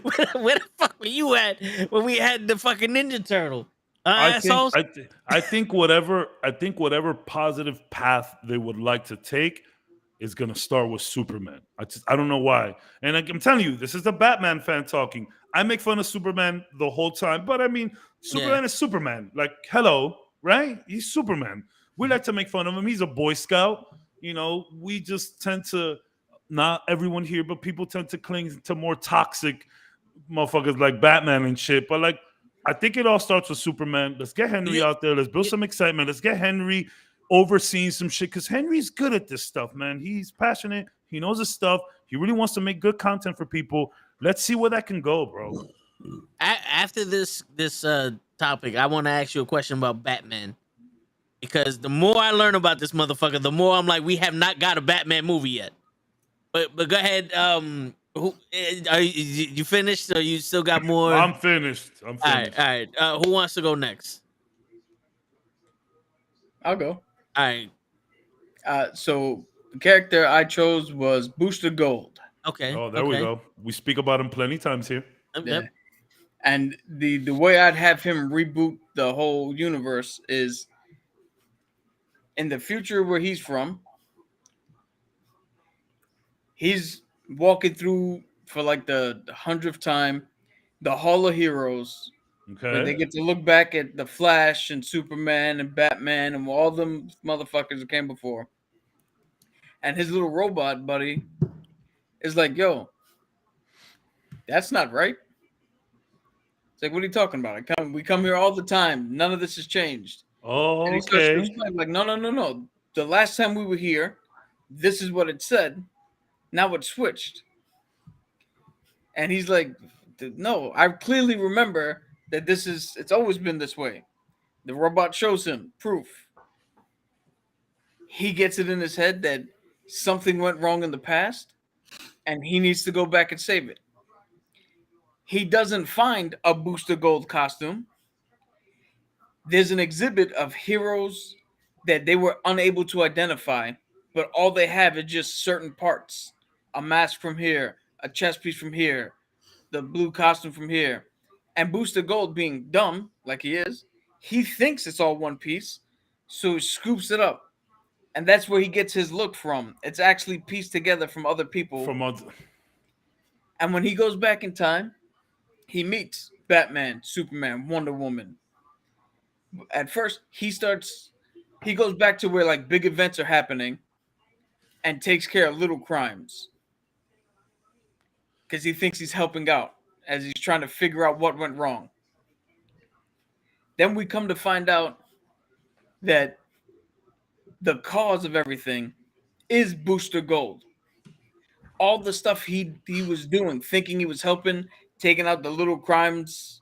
Where the fuck were you at when we had the fucking Ninja Turtle? I think whatever positive path they would like to take is going to start with Superman. I don't know why. And I'm telling you, this is the Batman fan talking. I make fun of Superman the whole time, but I mean, Superman is Superman. Like, hello, right? He's Superman. We like to make fun of him. He's a Boy Scout. We just tend to, not everyone here, but people tend to cling to more toxic motherfuckers like Batman and shit. But like, I think it all starts with Superman. Let's get Henry out there. Let's build some excitement. Let's get Henry overseeing some shit, because Henry's good at this stuff, man. He's passionate. He knows his stuff. He really wants to make good content for people. Let's see where that can go, bro. After this topic, I want to ask you a question about Batman, because the more I learn about this motherfucker, the more I'm like, we have not got a Batman movie yet. But go ahead. You finished, or you still got more? I'm finished. All right. Who wants to go next? I'll go. All right. So the character I chose was Booster Gold. Okay. Oh, there we go. We speak about him plenty times here. Yep. And the way I'd have him reboot the whole universe is in the future where he's from. He's walking through for like the 100th time the Hall of Heroes. Okay. Where they get to look back at the Flash and Superman and Batman and all them motherfuckers that came before. And his little robot buddy is like, yo, that's not right. It's like, what are you talking about? We come here all the time. None of this has changed. Oh, and he starts to explain, like, no. The last time we were here, this is what it said. Now it's switched. And he's like, no, I clearly remember that it's always been this way. The robot shows him proof. He gets it in his head that something went wrong in the past and he needs to go back and save it. He doesn't find a Booster Gold costume. there's an exhibit of heroes that they were unable to identify, but all they have is just certain parts. A mask from here, a chest piece from here, the blue costume from here. And Booster Gold, being dumb like he is, he thinks it's all one piece, so he scoops it up. And that's where he gets his look from. It's actually pieced together from other people. And when he goes back in time, he meets Batman, Superman, Wonder Woman. At first, he goes back to where like big events are happening and takes care of little crimes. Because he thinks he's helping out as he's trying to figure out what went wrong. Then we come to find out that the cause of everything is Booster Gold. All the stuff he was doing, thinking he was helping, taking out the little crimes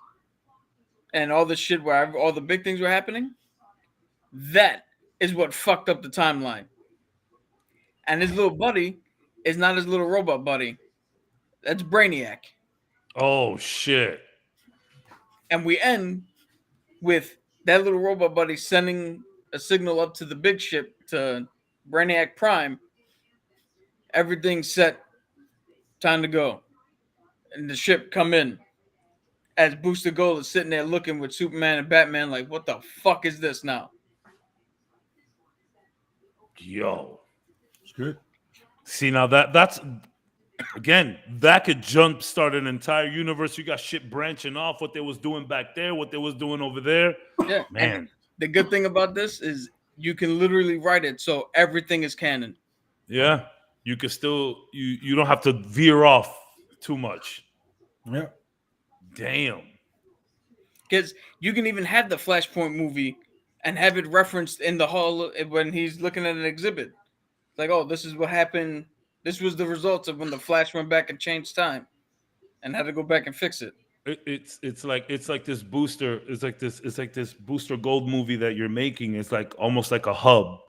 and all the shit where all the big things were happening, that is what fucked up the timeline. And his little buddy is not his little robot buddy. That's Brainiac. Oh, shit. And we end with that little robot buddy sending a signal up to the big ship, to Brainiac Prime. Everything's set. Time to go. And the ship come in. As Booster Gold is sitting there looking with Superman and Batman like, what the fuck is this now? Yo. It's good. See, now that's... Again, that could jumpstart an entire universe. You got shit branching off, what they was doing back there, what they was doing over there. Yeah, man. And the good thing about this is you can literally write it so everything is canon. Yeah, you can still you don't have to veer off too much. Yeah. Damn. Because you can even have the Flashpoint movie and have it referenced in the hall when he's looking at an exhibit. It's like, oh, this is what happened. This was the results of when the Flash went back and changed time, and had to go back and fix it. It's like this booster. It's like this Booster Gold movie that you're making. It's like almost like a hub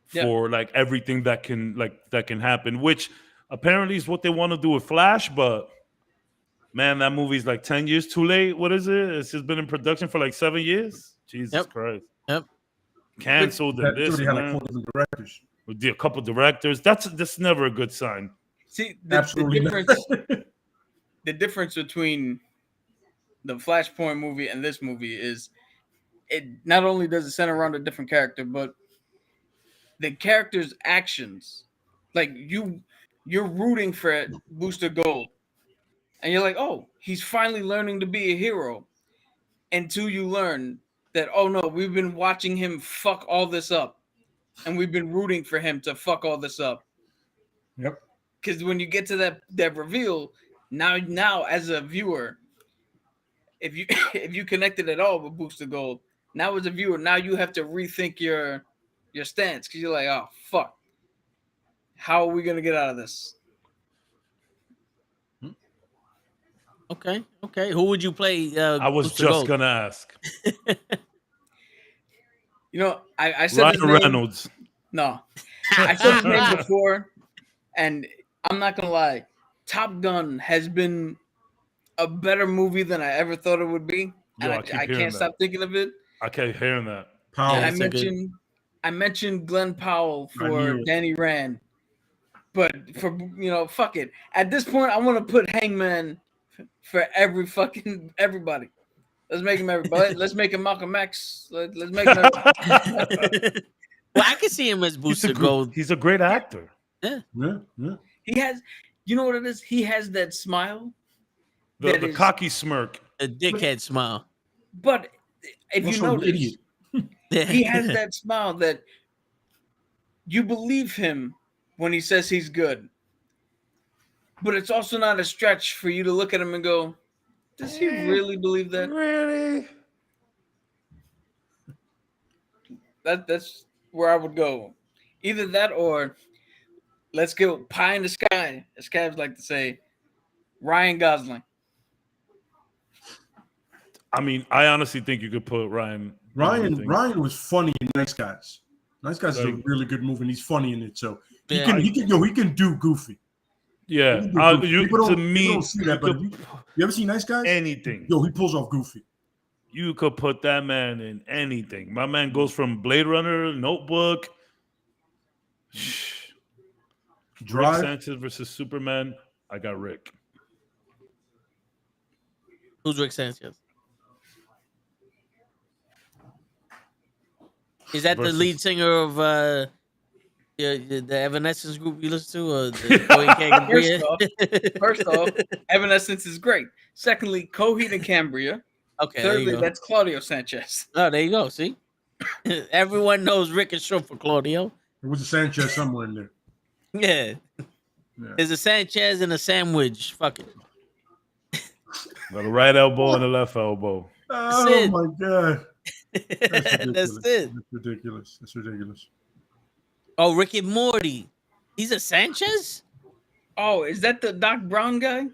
for like everything that can happen. Which apparently is what they want to do with Flash. But man, that movie's like 10 years too late. What is it? It's just been in production for like 7 years. Jesus Christ. Yep. Canceled and this. Had like 4 different directors. A couple directors. That's never a good sign. See, the difference between the Flashpoint movie and this movie is it not only does it center around a different character, but the character's actions. Like you're rooting for Booster Gold, and you're like, oh, he's finally learning to be a hero. Until you learn that, oh no, we've been watching him fuck all this up. And we've been rooting for him to fuck all this up. Yep. Because when you get to that reveal, now as a viewer, if you connected at all with Booster Gold, now as a viewer, now you have to rethink your stance because you're like, oh fuck, how are we gonna get out of this? Okay. Who would you play? I was Booster just Gold? gonna ask. You know, I said Ryan his name. Reynolds. No, I said his name before, and I'm not gonna lie. Top Gun has been a better movie than I ever thought it would be, and I can't stop thinking of it. I kept hearing that. And I mentioned Glenn Powell for Danny Rand, but for fuck it. At this point, I want to put Hangman for everybody. Let's make him everybody. Let's make him Malcolm X. Let's make him. Well, I can see him as Booster Gold. He's a great actor. Yeah. He has. You know what it is? He has that smile. The cocky smirk. A dickhead smile. But if you notice, he has that smile that you believe him when he says he's good. But it's also not a stretch for you to look at him and go, does he really believe that? Really? That's where I would go. Either that or let's go pie in the sky, as Cavs like to say, Ryan Gosling. I mean, I honestly think you could put Ryan. Ryan was funny in Nice Guys. Nice Guys is a really good movie, and he's funny in it. So he can do Goofy. Yeah, people don't see that, but you ever see Nice Guys? Anything. He pulls off Goofy. You could put that man in anything. My man goes from Blade Runner, Notebook, Drive. Rick Sanchez versus Superman. I got Rick. Who's Rick Sanchez? Is that the lead singer of the Evanescence group you listen to? Or the First off, Evanescence is great. Secondly, Coheed and Cambria. Okay. Thirdly, that's Claudio Sanchez. Oh, there you go. See, everyone knows Rick is short for Claudio. There was a Sanchez somewhere in there. Yeah. There's a Sanchez and a sandwich. Fuck it. Got a right elbow and a left elbow. Oh my god. That's it. That's ridiculous. That's ridiculous. Oh, Rick and Morty. He's a Sanchez? Oh, is that the Doc Brown guy?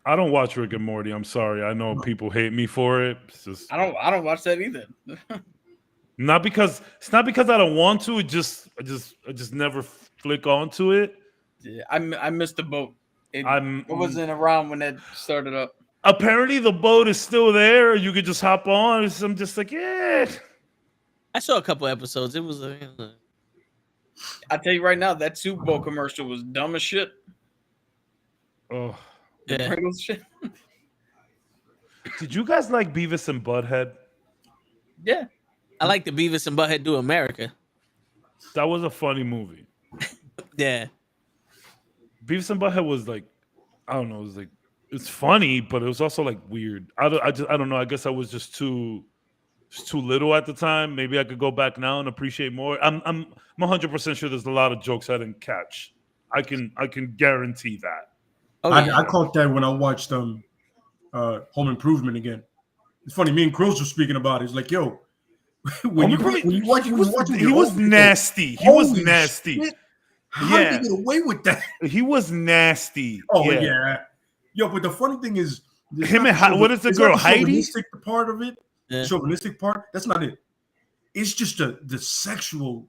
I don't watch Rick and Morty. I'm sorry. I know people hate me for it. It's just, I don't watch that either. not because I don't want to. I just never flick onto it. Yeah, I missed the boat. It I'm wasn't around when that started up. Apparently the boat is still there. You could just hop on. So I'm just like, yeah. I saw a couple episodes. It was I tell you right now, that Super Bowl commercial was dumb as shit. Oh, yeah. Pringles shit. Did you guys like Beavis and Butthead? Yeah. I like the Beavis and Butthead Do America. That was a funny movie. Yeah. Beavis and Butthead was like, I don't know, it was like, it's funny, but it was also like weird. I don't know. I guess I was just too little at the time. Maybe I could go back now and appreciate more. I'm 100% sure there's a lot of jokes I didn't catch. I can guarantee that. Oh, yeah. I caught that when I watched Home Improvement again. It's funny. Me and Crows were speaking about it. It's like, yo, when you watch, he was nasty. He was nasty. Shit. How did he get away with that? He was nasty. Oh yeah. Yo, but the funny thing is, him and what is the girl? Heidi? The part of it, Yeah. chauvinistic part. That's not it. It's just the sexual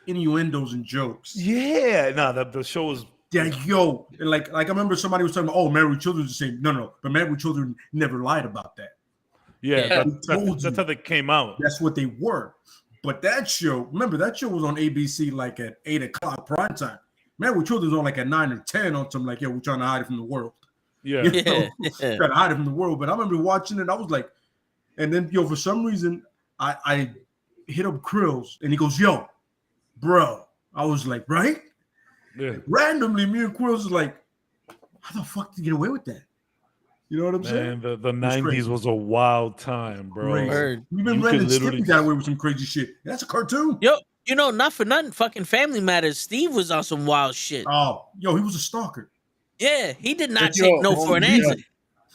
innuendos and jokes. Yeah, no, the show was. Yeah, yo, and like I remember somebody was talking about, oh, Married Children is the same. No, but Married Children never lied about that. Yeah, that's how they came out. That's what they were. But that show, remember, that show was on ABC like at 8 o'clock prime time. Married Children was on like at 9 or 10 on something like, yo, we're trying to hide it from the world. Yeah. You know? Trying to hide it from the world. But I remember watching it, I was like, and then, yo, for some reason, I hit up Krills, and he goes, yo, bro. I was like, right? Yeah. Randomly, me and Krills was like, how the fuck did you get away with that? You know what I'm saying? Man, the 90s was a wild time, bro. Even Ren and Stimpy got away with some crazy shit. That's a cartoon. Yo, you know, not for nothing, fucking Family Matters. Steve was on some wild shit. Oh, yo, he was a stalker. Yeah, he did not take no for an answer.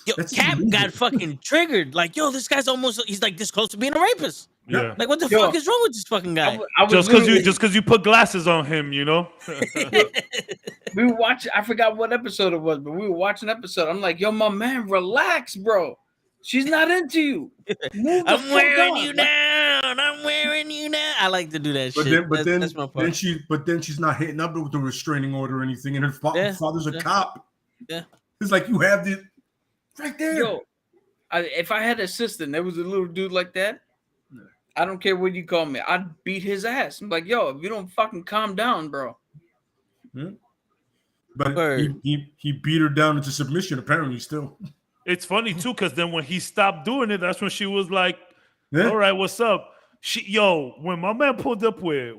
Yo, That's Cap illegal. got fucking triggered. Like, yo, this guy's he's like this close to being a rapist. Yeah. Like, what the fuck is wrong with this fucking guy? Just because you put glasses on him, you know. We were watching. I forgot what episode it was, but we were watching an episode. I'm like, yo, my man, relax, bro. She's not into you. I'm wearing you down. I'm wearing you down. I like to do that shit. That's my part. Then she's not hitting up with the restraining order or anything, and her father's a cop. Yeah, it's like you have the right there. Yo, if I had a sister and there was a little dude like that, I don't care what you call me. I'd beat his ass. I'm like, yo, if you don't fucking calm down, bro. But he beat her down into submission, apparently, still. It's funny, too, because then when he stopped doing it, that's when she was like, all right, what's up? When my man pulled up with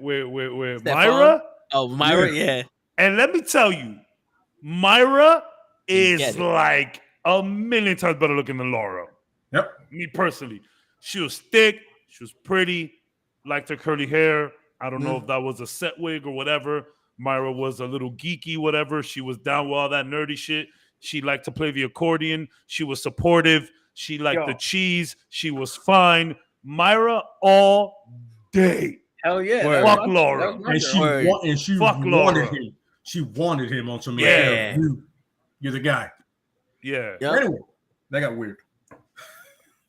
Myra. Oh, Myra, yeah. And let me tell you, Myra is like a million times better looking than Laura. Yep. Me personally. She was thick. She was pretty. Liked her curly hair. I don't know if that was a set wig or whatever. Myra was a little geeky, whatever. She was down with all that nerdy shit. She liked to play the accordion. She was supportive. She liked the cheese. She was fine. Myra all day. Hell yeah. Fuck Laura. And she wanted him. She wanted him on some you're the guy. Yeah. Anyway, that got weird.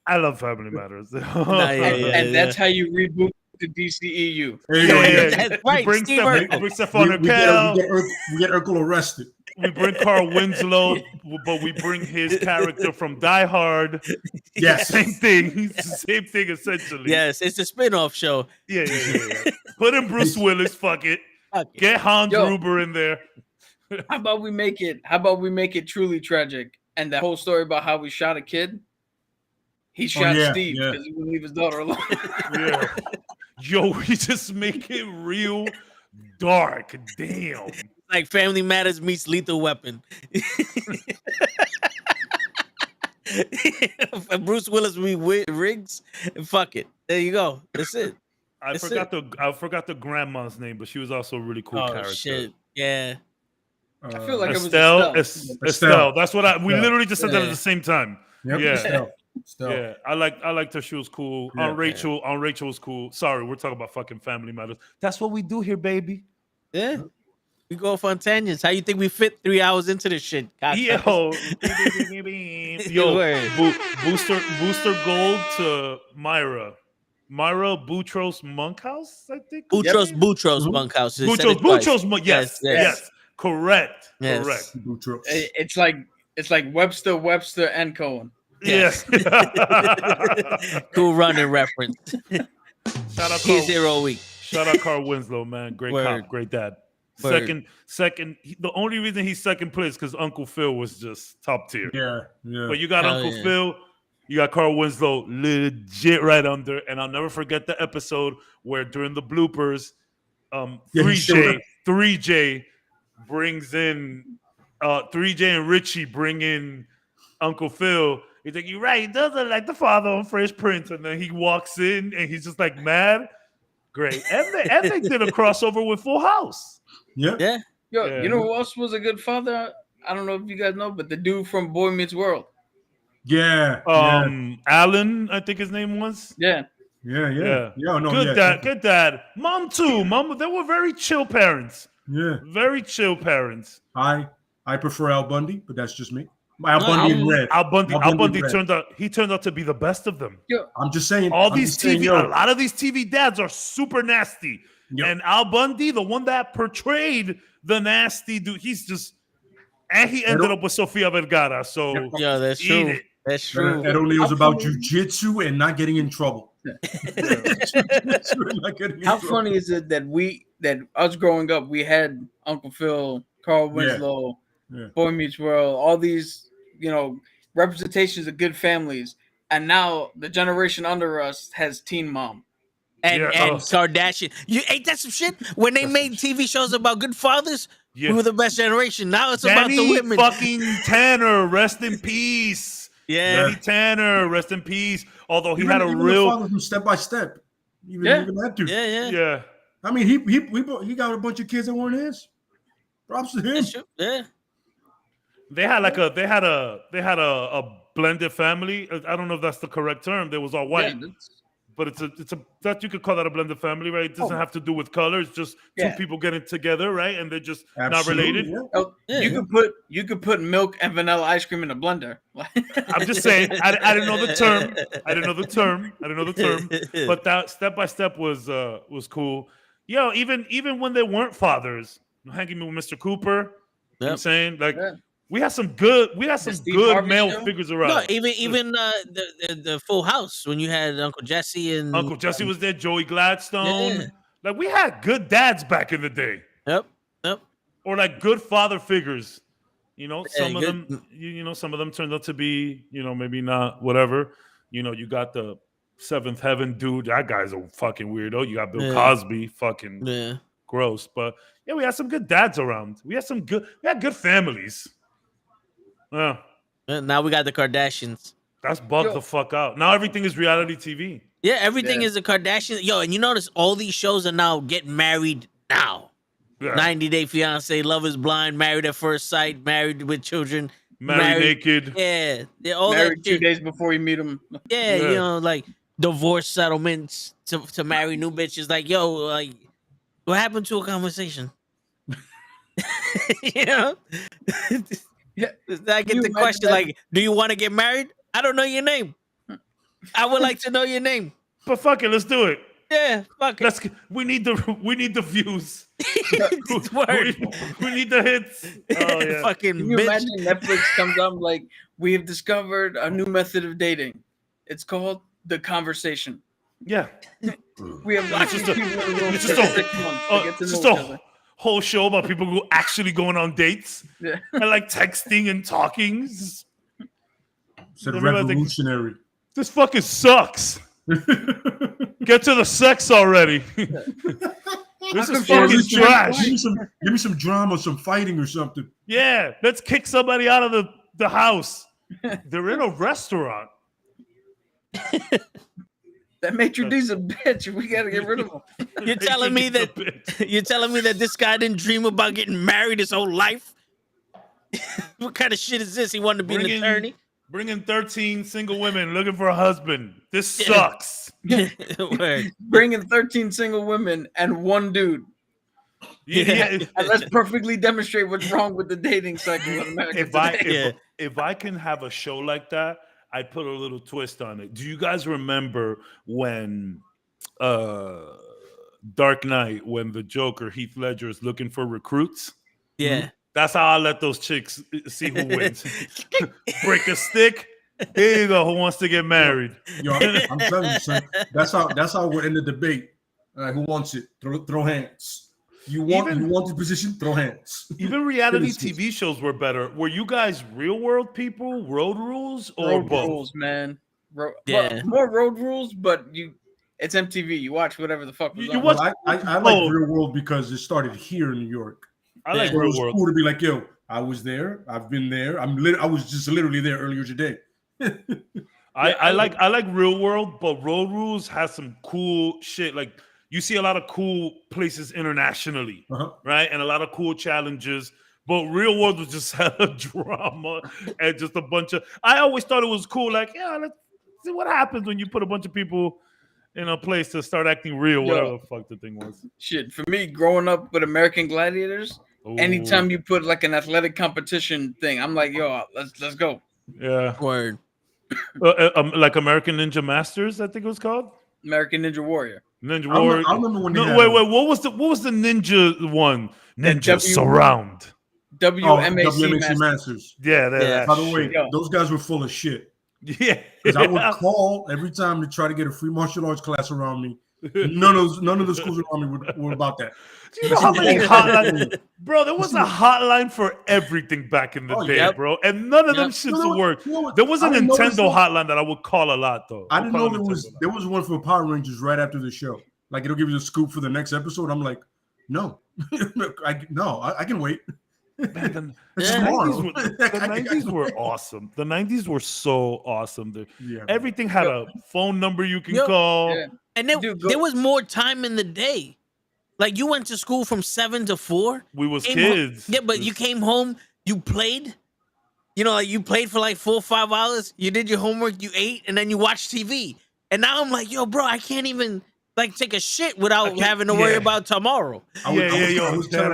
I love Family Matters. And that's how you reboot the DCEU. That's right. Bring Steve stuff on her cow. We get Urkel arrested. We bring Carl Winslow, but we bring his character from Die Hard. Yes. Same thing. It's the same thing essentially. Yes, it's a spin-off show. Yeah. Put in Bruce Willis. Fuck it. Fuck it. Get Hans Yo. Gruber in there. How about we make it truly tragic? And that whole story about how we shot a kid. He shot Steve because he wouldn't leave his daughter alone. Yeah. Yo, we just make it real dark. Damn. Like Family Matters meets Lethal Weapon. Bruce Willis meets Riggs. Fuck it. There you go. That's it. I forgot the grandma's name, but she was also a really cool character. Oh shit. Yeah. I feel like Estelle. it was Estelle. That's what we literally just said that at the same time. Yep. Yeah. Estelle. Yeah, I liked her. She was cool. Yeah. Rachel was cool. Sorry, we're talking about fucking Family Matters. That's what we do here, baby. Yeah. We go off on tangents. How you think we fit 3 hours into this shit? Yo, booster gold to Myra Boutros Monkhouse, I think. Boutros Monkhouse. Boutros. Yes. Correct. Boutros. It's like Webster and Cohen. Yes. Cool running reference. Shout out His hero week. Shout out Carl Winslow, man. Great cop, great dad. Word. Second. The only reason he's second place because Uncle Phil was just top tier. Yeah. But you got Uncle Phil, you got Carl Winslow, legit right under. And I'll never forget the episode where during the bloopers, 3J brings in 3J and Richie bring in Uncle Phil. He's like, "You're right. He does look like the father on Fresh Prince." And then he walks in and he's just like mad. Great. And they did a crossover with Full House. Yeah. Yo, you know who else was a good father? I don't know if you guys know, but the dude from Boy Meets World. Yeah. Alan, I think his name was. Yeah. No, Good dad. Mom too. Mom, they were very chill parents. Yeah. Very chill parents. I prefer Al Bundy, but that's just me. Al Bundy in red. Al Bundy turned out to be the best of them. Yo, I'm just saying. A lot of these TV dads are super nasty. Yep. And Al Bundy, the one that portrayed the nasty dude, he ended up with Sofia Vergara. So yeah, that's true. That's true. Ed O'Neill's about jujitsu and not getting in trouble. How funny is it that us growing up, we had Uncle Phil, Carl Winslow, Boy Meets World, all these, representations of good families, and now the generation under us has Teen Mom. And Kardashian. Ain't that some shit? When they made TV shows about good fathers, we were the best generation. Now it's about the women. Fucking Tanner, rest in peace. Yeah. Danny Tanner, rest in peace. Although he even, had a even real the father from Step by Step. Even that dude. Yeah. I mean, he got a bunch of kids that weren't his. Props to him. Yeah. They had a blended family. I don't know if that's the correct term. They was all white. Yeah, but it's a that you could call that a blended family, right? It doesn't have to do with color. It's just two people getting together, right? And they're just not related. Yeah. You could put milk and vanilla ice cream in a blender. I'm just saying. I didn't know the term. I didn't know the term. But that Step by Step was cool. Yo, even when they weren't fathers, hanging with Mr. Cooper. You know what I'm saying? Like we had some good male figures around. No, even the Full House when you had Uncle Jesse and Uncle Jesse was there, Joey Gladstone. Yeah. Like we had good dads back in the day. Yep. Or like good father figures. Some of them turned out to be, maybe not whatever. You got the Seventh Heaven dude. That guy's a fucking weirdo. You got Bill Cosby, fucking gross. But yeah, we had some good dads around. We had good families. Yeah. Now we got the Kardashians. That's bugged the fuck out. Now everything is reality TV. Yeah, everything is a Kardashian. Yo, and you notice all these shows are now getting married now. Yeah. 90 Day Fiance, Love is Blind, Married at First Sight, Married with Children. Married Naked. Yeah. They're all married 2 days before you meet them. Yeah, like divorce settlements to marry new bitches. Like, yo, like, what happened to a conversation? I get the question like, do you want to get married? I don't know your name. I would like to know your name. But fuck it, let's do it. Yeah, fuck it. We need the views. Word. we need the hits. Oh yeah. Fucking Can you bitch. imagine Netflix comes up like, we have discovered a new method of dating. It's called the conversation. Yeah. We have lots of people in the room It's for just 6 months to get to just know a each other. whole show about people who actually going on dates Yeah. and like texting and talking. Said Everybody's like, revolutionary. this fucking sucks. Get to the sex already. This is fucking trash. Give me some drama, some fighting or something. Yeah, let's kick somebody out of the house. They're in a restaurant. That maitre d's a bitch. We gotta get rid of him. You're telling me that this guy didn't dream about getting married his whole life? What kind of shit is this? He wanted to be an attorney? Bringing 13 single women looking for a husband. This sucks. Word. Bringing 13 single women and one dude. Yeah. And let's perfectly demonstrate what's wrong with the dating cycle in America today. If I can have a show like that, I'd put a little twist on it. Do you guys remember when Dark Knight, when the Joker, Heath Ledger, is looking for recruits? Yeah. That's how I let those chicks see who wins. Break a stick. Here you go. Who wants to get married? Yo, I'm telling you, son. That's how we're in the debate. Who wants it? Throw hands. You want the position? Throw hands. Even reality TV shows were better. Were you guys real world people, road rules, or Road both? rules, man. Yeah. More road rules, but it's MTV. You watch whatever the fuck was on. Well, I like real world because it started here in New York. I like So it real was world. cool to be like, yo, I was there. I've been there. I was just literally there earlier today. I like real world, but road rules has some cool shit. Like you see a lot of cool places internationally, right? And a lot of cool challenges. But real world was just hella drama and just a bunch of. I always thought it was cool. Like, yeah, let's see what happens when you put a bunch of people in a place to start acting real. Whatever the fuck the thing was. Shit, for me, growing up with American Gladiators, anytime you put like an athletic competition thing, I'm like, yo, let's go. Yeah. Word. Like American Ninja Masters, I think it was called. American Ninja Warrior. Ninja Warrior. I remember when wait. What was the ninja one? Ninja Surround. WMAC Masters. Yeah. By the way, those guys were full of shit. Yeah. Because I would call every time to try to get a free martial arts class around me. None of the schools around me were about that. Do you know how many hotlines? Bro, there was a hotline for everything back in the day, bro. And none of them shits worked. There was a Nintendo hotline that I would call a lot, though. I didn't know there was one for Power Rangers right after the show. Like, it'll give you the scoop for the next episode. I'm like, no. I can wait. Man, the 90s were awesome. The 90s were so awesome. Everything had a phone number you can call. Yeah. And there was more time in the day. Like you went to school from 7 to 4. We was kids. Yeah, but you came home, you played. You know, like you played for like 4 or 5 hours. You did your homework, you ate, and then you watched TV. And now I'm like, yo, bro, I can't even like take a shit without having to worry about tomorrow. I was telling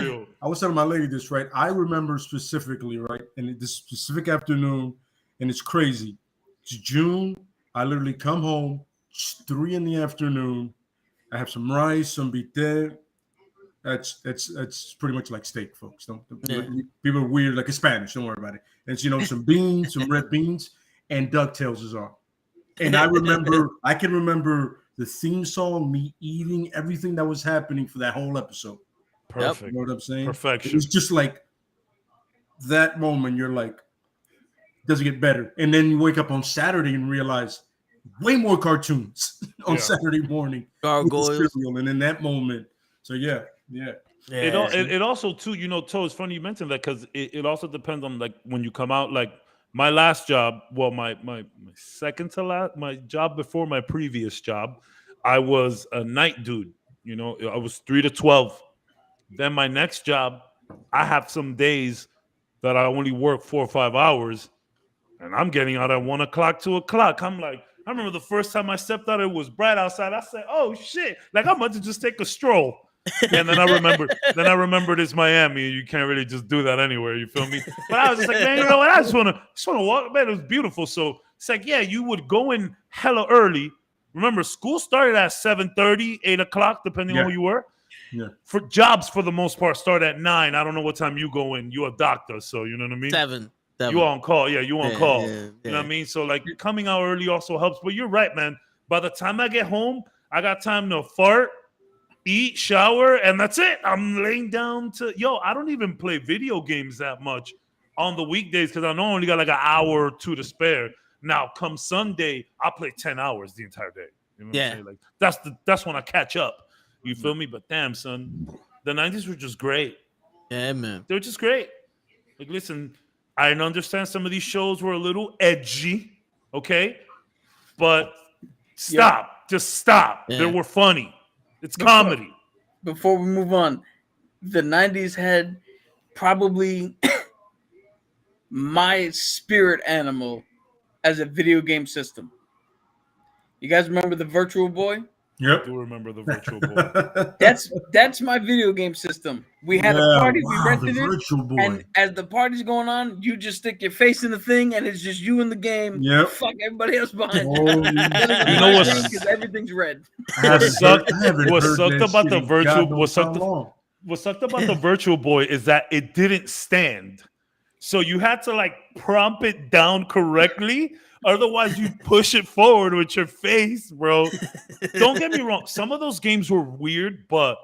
real. I was telling my lady this, right? I remember specifically, right? And this specific afternoon, and it's crazy. It's June. I literally come home, it's 3 in the afternoon. I have some rice, some bite. That's pretty much like steak, folks. People are weird, like it's Spanish. Don't worry about it. And some beans, some red beans, and DuckTales is on. And I can remember the theme song, me eating everything that was happening for that whole episode. Perfect. You know what I'm saying? Perfection. It was just like that moment. You're like, does it get better? And then you wake up on Saturday and realize way more cartoons on Saturday morning. Gargoyles. And in that moment, so yeah. It also too, Toe, it's funny you mentioned that because it also depends on like when you come out. Like my last job, well, my second to last, my job before my previous job, I was a night dude. I was 3 to 12. Then my next job, I have some days that I only work 4 or 5 hours, and I'm getting out at 1 o'clock, 2 o'clock. I'm like, I remember the first time I stepped out, it was bright outside. I said, "Oh shit!" Like I'm about to just take a stroll. And then I remembered it's Miami. You can't really just do that anywhere. You feel me? But I was just like, man, you know what? I just want to walk. Man, it was beautiful. So it's like, yeah, you would go in hella early, Remember, school started at 7:30, 8 o'clock, depending on who you were. Yeah. For jobs, for the most part, start at 9. I don't know what time you go in. You're a doctor, so you know what I mean? 7. You on call. Yeah, you on call. Yeah. You know what I mean? So, like, coming out early also helps. But you're right, man. By the time I get home, I got time to fart, eat, shower, and that's it. I'm laying down to... I don't even play video games that much on the weekdays because I know I only got like an hour or two to spare. Now, come Sunday, I'll play 10 hours the entire day. You know what I'm saying? Like, that's when I catch up. You feel me? But damn, son, the 90s were just great. Yeah, man. They were just great. Like, listen, I understand some of these shows were a little edgy, okay? But stop. Yeah. Just stop. Yeah. They were funny. It's comedy. Before we move on, the 90s had probably my spirit animal as a video game system. You guys remember the Virtual Boy? Yep. I do remember the Virtual Boy. That's my video game system. We had a party, we rented it, and as the party's going on, you just stick your face in the thing, and it's just you in the game. Yep. Fuck everybody else behind you. You know what's because everything's red. What sucked about the Virtual Boy is that it didn't stand. So you had to like prompt it down correctly. Otherwise, you push it forward with your face, bro. Don't get me wrong. Some of those games were weird, but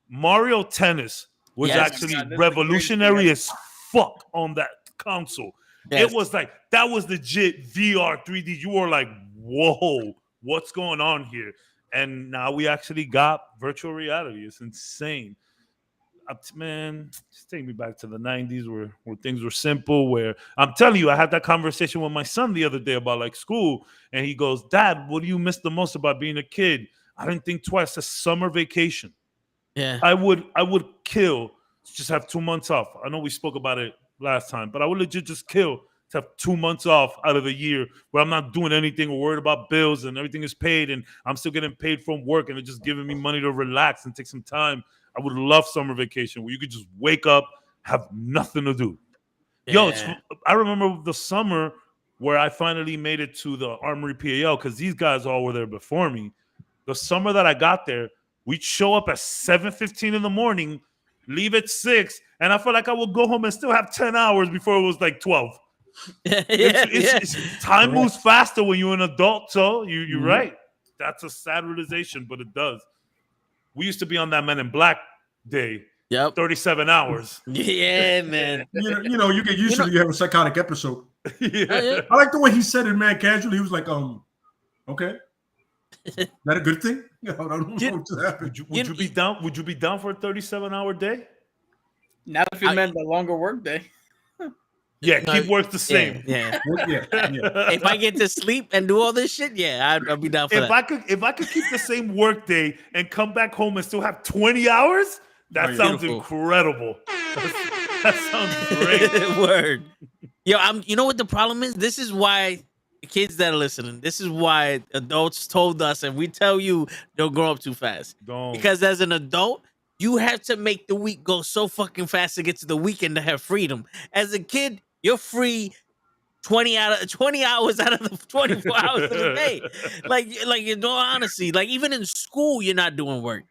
Mario Tennis was actually revolutionary as fuck on that console. Yes. It was like, that was legit VR 3D. You were like, whoa, what's going on here? And now we actually got virtual reality. It's insane. Man, just take me back to the 90s where things were simple, where I'm telling you, I had that conversation with my son the other day about like school, and he goes, Dad, what do you miss the most about being a kid? I didn't think twice. A summer vacation. Yeah. I would kill to just have 2 months off. I know we spoke about it last time, but I would legit just kill to have 2 months off out of the year where I'm not doing anything or worried about bills and everything is paid and I'm still getting paid from work and they're just giving me money to relax and take some time. I would love summer vacation where you could just wake up, have nothing to do. Yeah. I remember the summer where I finally made it to the Armory PAL because these guys all were there before me. The summer that I got there, we'd show up at 7:15 in the morning, leave at 6, and I felt like I would go home and still have 10 hours before it was like 12. Time moves faster when you're an adult, so you're right. That's a sad realization, but it does. We used to be on that Men in Black day. Yep. 37 hours. Yeah, man. You know, you get used to it. You have a psychotic episode. Yeah. I like the way he said it, man, casually. He was like, okay. Is that a good thing? I don't know what just happened. Would you be down for a 37-hour day? Not if it meant a longer work day. Yeah, keep work the same. Yeah. If I get to sleep and do all this shit, I'll be down for that. If I could keep the same work day and come back home and still have 20 hours, that sounds incredible. That sounds great. Word. You know what the problem is? This is why the kids that are listening, this is why adults told us, and we tell you, don't grow up too fast. Don't. Because as an adult, you have to make the week go so fucking fast to get to the weekend to have freedom. As a kid, you're free 20 hours out of the 24 hours of the day. Like in all honesty, like even in school, you're not doing work.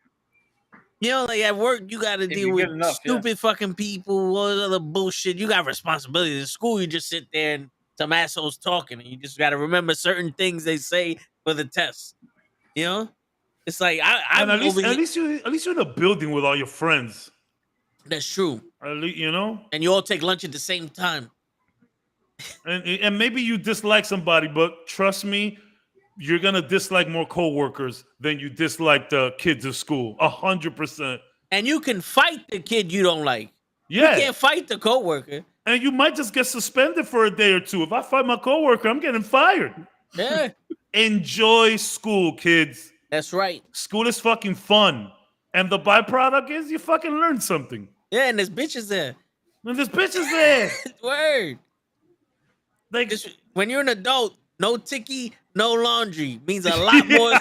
You know, like at work, you got to deal with stupid fucking people, all other bullshit. You got responsibilities. In school, you just sit there and some assholes talking, and you just got to remember certain things they say for the test. You know, it's like at least you're in a building with all your friends. That's true. At least, you know, and you all take lunch at the same time. And maybe you dislike somebody, but trust me, you're gonna dislike more coworkers than you dislike the kids at school. 100%. And you can fight the kid you don't like. Yeah, you can't fight the coworker. And you might just get suspended for a day or two. If I fight my coworker, I'm getting fired. Yeah. Enjoy school, kids. That's right. School is fucking fun, and the byproduct is you fucking learn something. Yeah, and there's bitches there. Word. Like when you're an adult, no ticky, no laundry means a lot more.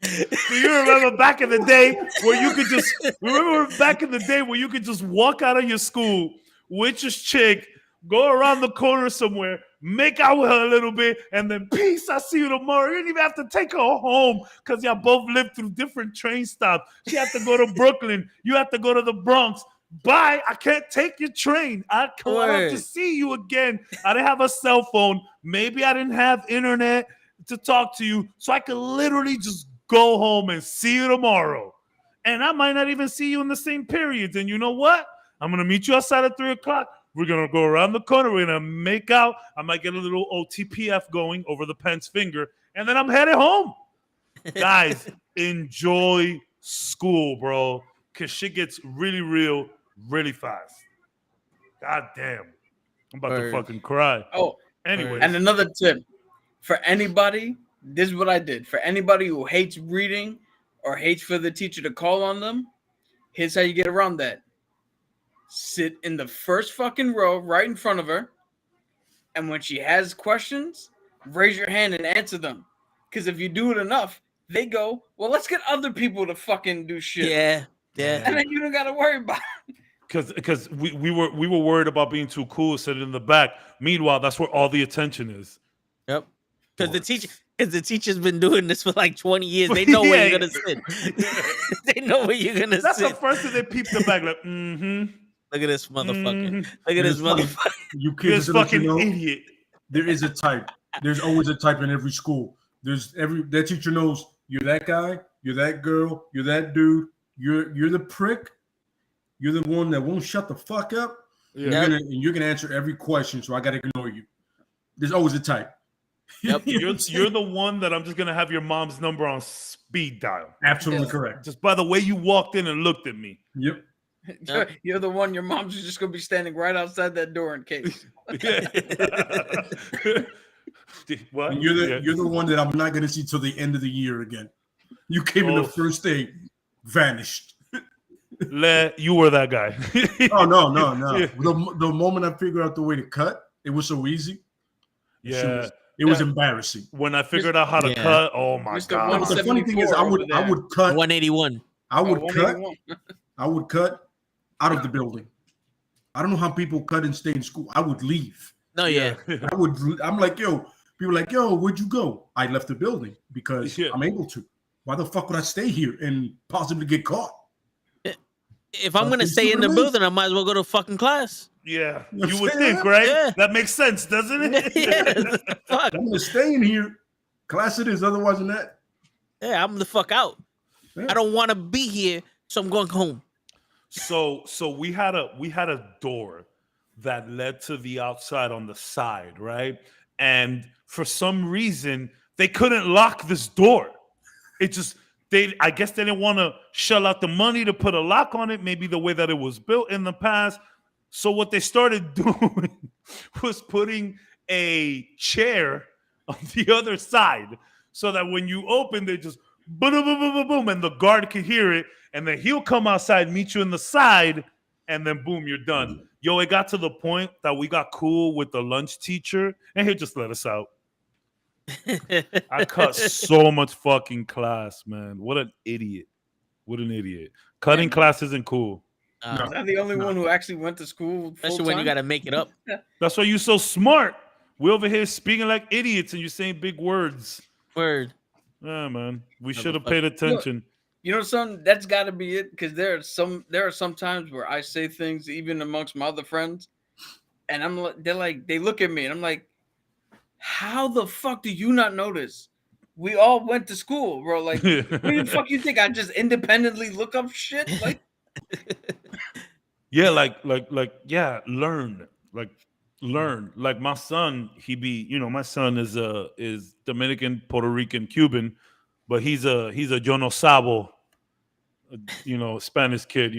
Do you remember back in the day where you could just walk out of your school with your chick, go around the corner somewhere, make out with her a little bit, and then peace, I'll see you tomorrow. You didn't even have to take her home because y'all both lived through different train stops. She had to go to Brooklyn. You have to go to the Bronx. Bye, I can't take your train. I have to see you again. I didn't have a cell phone. Maybe I didn't have internet to talk to you, so I could literally just go home and see you tomorrow. And I might not even see you in the same periods. And you know what? I'm going to meet you outside at 3 o'clock. We're going to go around the corner. We're going to make out. I might get a little OTPF going over the pen's finger. And then I'm headed home. Guys, enjoy school, bro. Because shit gets really real really fast. God damn. I'm about to fucking cry. Oh, anyway. And another tip. For anybody, this is what I did. For anybody who hates reading or hates for the teacher to call on them, here's how you get around that. Sit in the first fucking row right in front of her. And when she has questions, raise your hand and answer them. Because if you do it enough, they go, well, let's get other people to fucking do shit. Yeah. And then you don't got to worry about it. Because we were worried about being too cool, sitting in the back. Meanwhile, that's where all the attention is. Yep. Because the teacher's been doing this for like 20 years. They know where you're gonna sit. They know where you're gonna sit. That's the first thing they peep the back. Like, Look at this motherfucker. Look at this motherfucker. You kids, this fucking idiot. There is a type. There's always a type in every school. That teacher knows you're that guy, you're that girl, you're that dude, you're the prick, you're the one that won't shut the fuck up. Yeah. You're gonna answer every question, so I gotta ignore you. There's always a type. Yep, you're the one that I'm just gonna have your mom's number on speed dial. Absolutely correct. Just by the way you walked in and looked at me. Yep. You're the one. Your mom's just gonna be standing right outside that door in case. What? And you're the one that I'm not gonna see till the end of the year again. You came in the first day, vanished. You were that guy. Oh no. Yeah. The moment I figured out the way to cut, it was so easy. Yeah. It was embarrassing. When I figured out how to cut, oh my god! But the funny thing is, I would cut 181. I would cut out of the building. I don't know how people cut and stay in school. I would leave. No, yeah. I'm like, yo. People are like, yo, where'd you go? I left the building because I'm able to. Why the fuck would I stay here and possibly get caught? If I'm gonna stay in the building, I might as well go to fucking class. Yeah, you would think, right? Yeah. That makes sense, doesn't it? Yeah, I'm gonna stay in here. Class it is. Otherwise than that, yeah, I'm the fuck out. Yeah. I don't want to be here, so I'm going home. So we had a door that led to the outside on the side, right? And for some reason, they couldn't lock this door. I guess they didn't want to shell out the money to put a lock on it, maybe the way that it was built in the past. So what they started doing was putting a chair on the other side so that when you open, they just boom, boom, boom, boom, boom, and the guard can hear it. And then he'll come outside, meet you in the side, and then boom, you're done. Yo, it got to the point that we got cool with the lunch teacher, and he'll just let us out. I cut so much fucking class, man. What an idiot. Cutting class isn't cool. I'm not the only one who actually went to school. Especially when you got to make it up. That's why you're so smart. We're over here speaking like idiots and you're saying big words. Word. Yeah, man. We should have paid attention. You know, son, that's got to be it. Because there are some times where I say things even amongst my other friends, and they look at me and I'm like, how the fuck do you not notice? We all went to school, bro. Like, what the fuck you think? I just independently look up shit? Like, yeah, learn. Like my son, my son is Dominican, Puerto Rican, Cuban, but he's a yo no sabo, Spanish kid.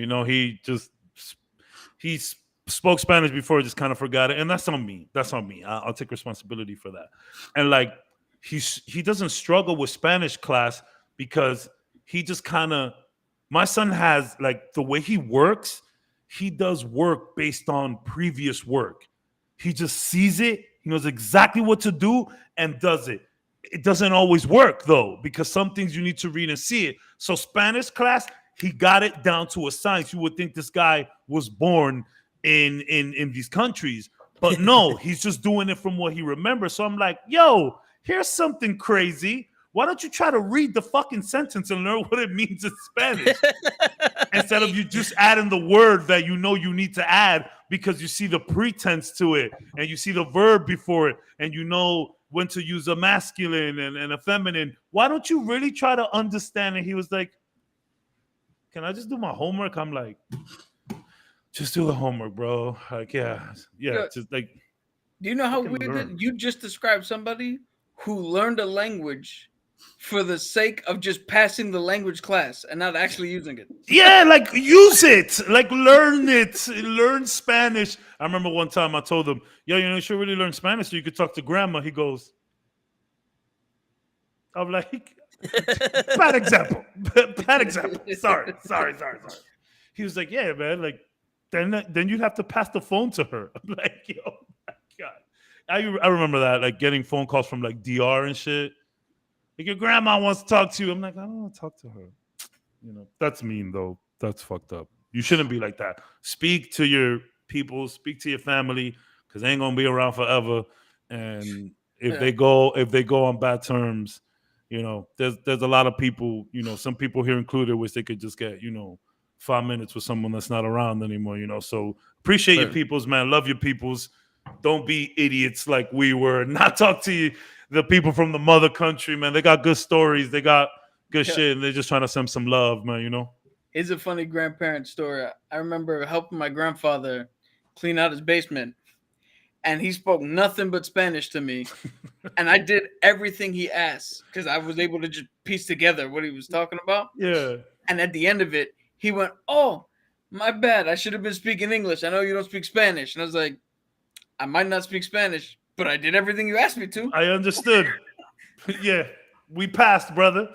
He spoke Spanish before, just kind of forgot it, and that's on me. I'll take responsibility for that. And like he doesn't struggle with Spanish class because he just kind of. My son has, like, the way he works, he does work based on previous work. He just sees it, he knows exactly what to do, and does it. It doesn't always work, though, because some things you need to read and see it. So Spanish class, he got it down to a science. You would think this guy was born in these countries. But no, he's just doing it from what he remembers. So I'm like, yo, here's something crazy. Why don't you try to read the fucking sentence and learn what it means in Spanish? Instead of you just adding the word that you know you need to add because you see the pretense to it and you see the verb before it and you know when to use a masculine and a feminine. Why don't you really try to understand it? He was like, can I just do my homework? I'm like, just do the homework, bro. Like, yeah, just like. Do you know how weird that you just described somebody who learned a language for the sake of just passing the language class and not actually using it? Yeah, like use it, like learn it, learn Spanish. I remember one time I told him, yo, you should really learn Spanish so you could talk to grandma. He goes, I'm like, bad example. Bad example. Sorry. He was like, yeah, man, like, then you'd have to pass the phone to her. I'm like, yo, my God. I remember that, like getting phone calls from like DR and shit. Like your grandma wants to talk to you. I'm like, I don't want to talk to her. That's mean though. That's fucked up. You shouldn't be like that. Speak to your people, speak to your family, because they ain't gonna be around forever. And if they go on bad terms, there's a lot of people, some people here included, wish they could just get, 5 minutes with someone that's not around anymore, So appreciate your peoples, man. Love your peoples. Don't be idiots like we were. Not talk to you, the people from the mother country, man. They got good stories. They got good shit, and they're just trying to send some love, man, It's a funny grandparent story. I remember helping my grandfather clean out his basement, and he spoke nothing but Spanish to me. And I did everything he asked because I was able to just piece together what he was talking about. Yeah. And at the end of it, he went, "Oh, my bad. I should have been speaking English. I know you don't speak Spanish." And I was like, I might not speak Spanish, but I did everything you asked me to. I understood. Yeah. We passed, brother.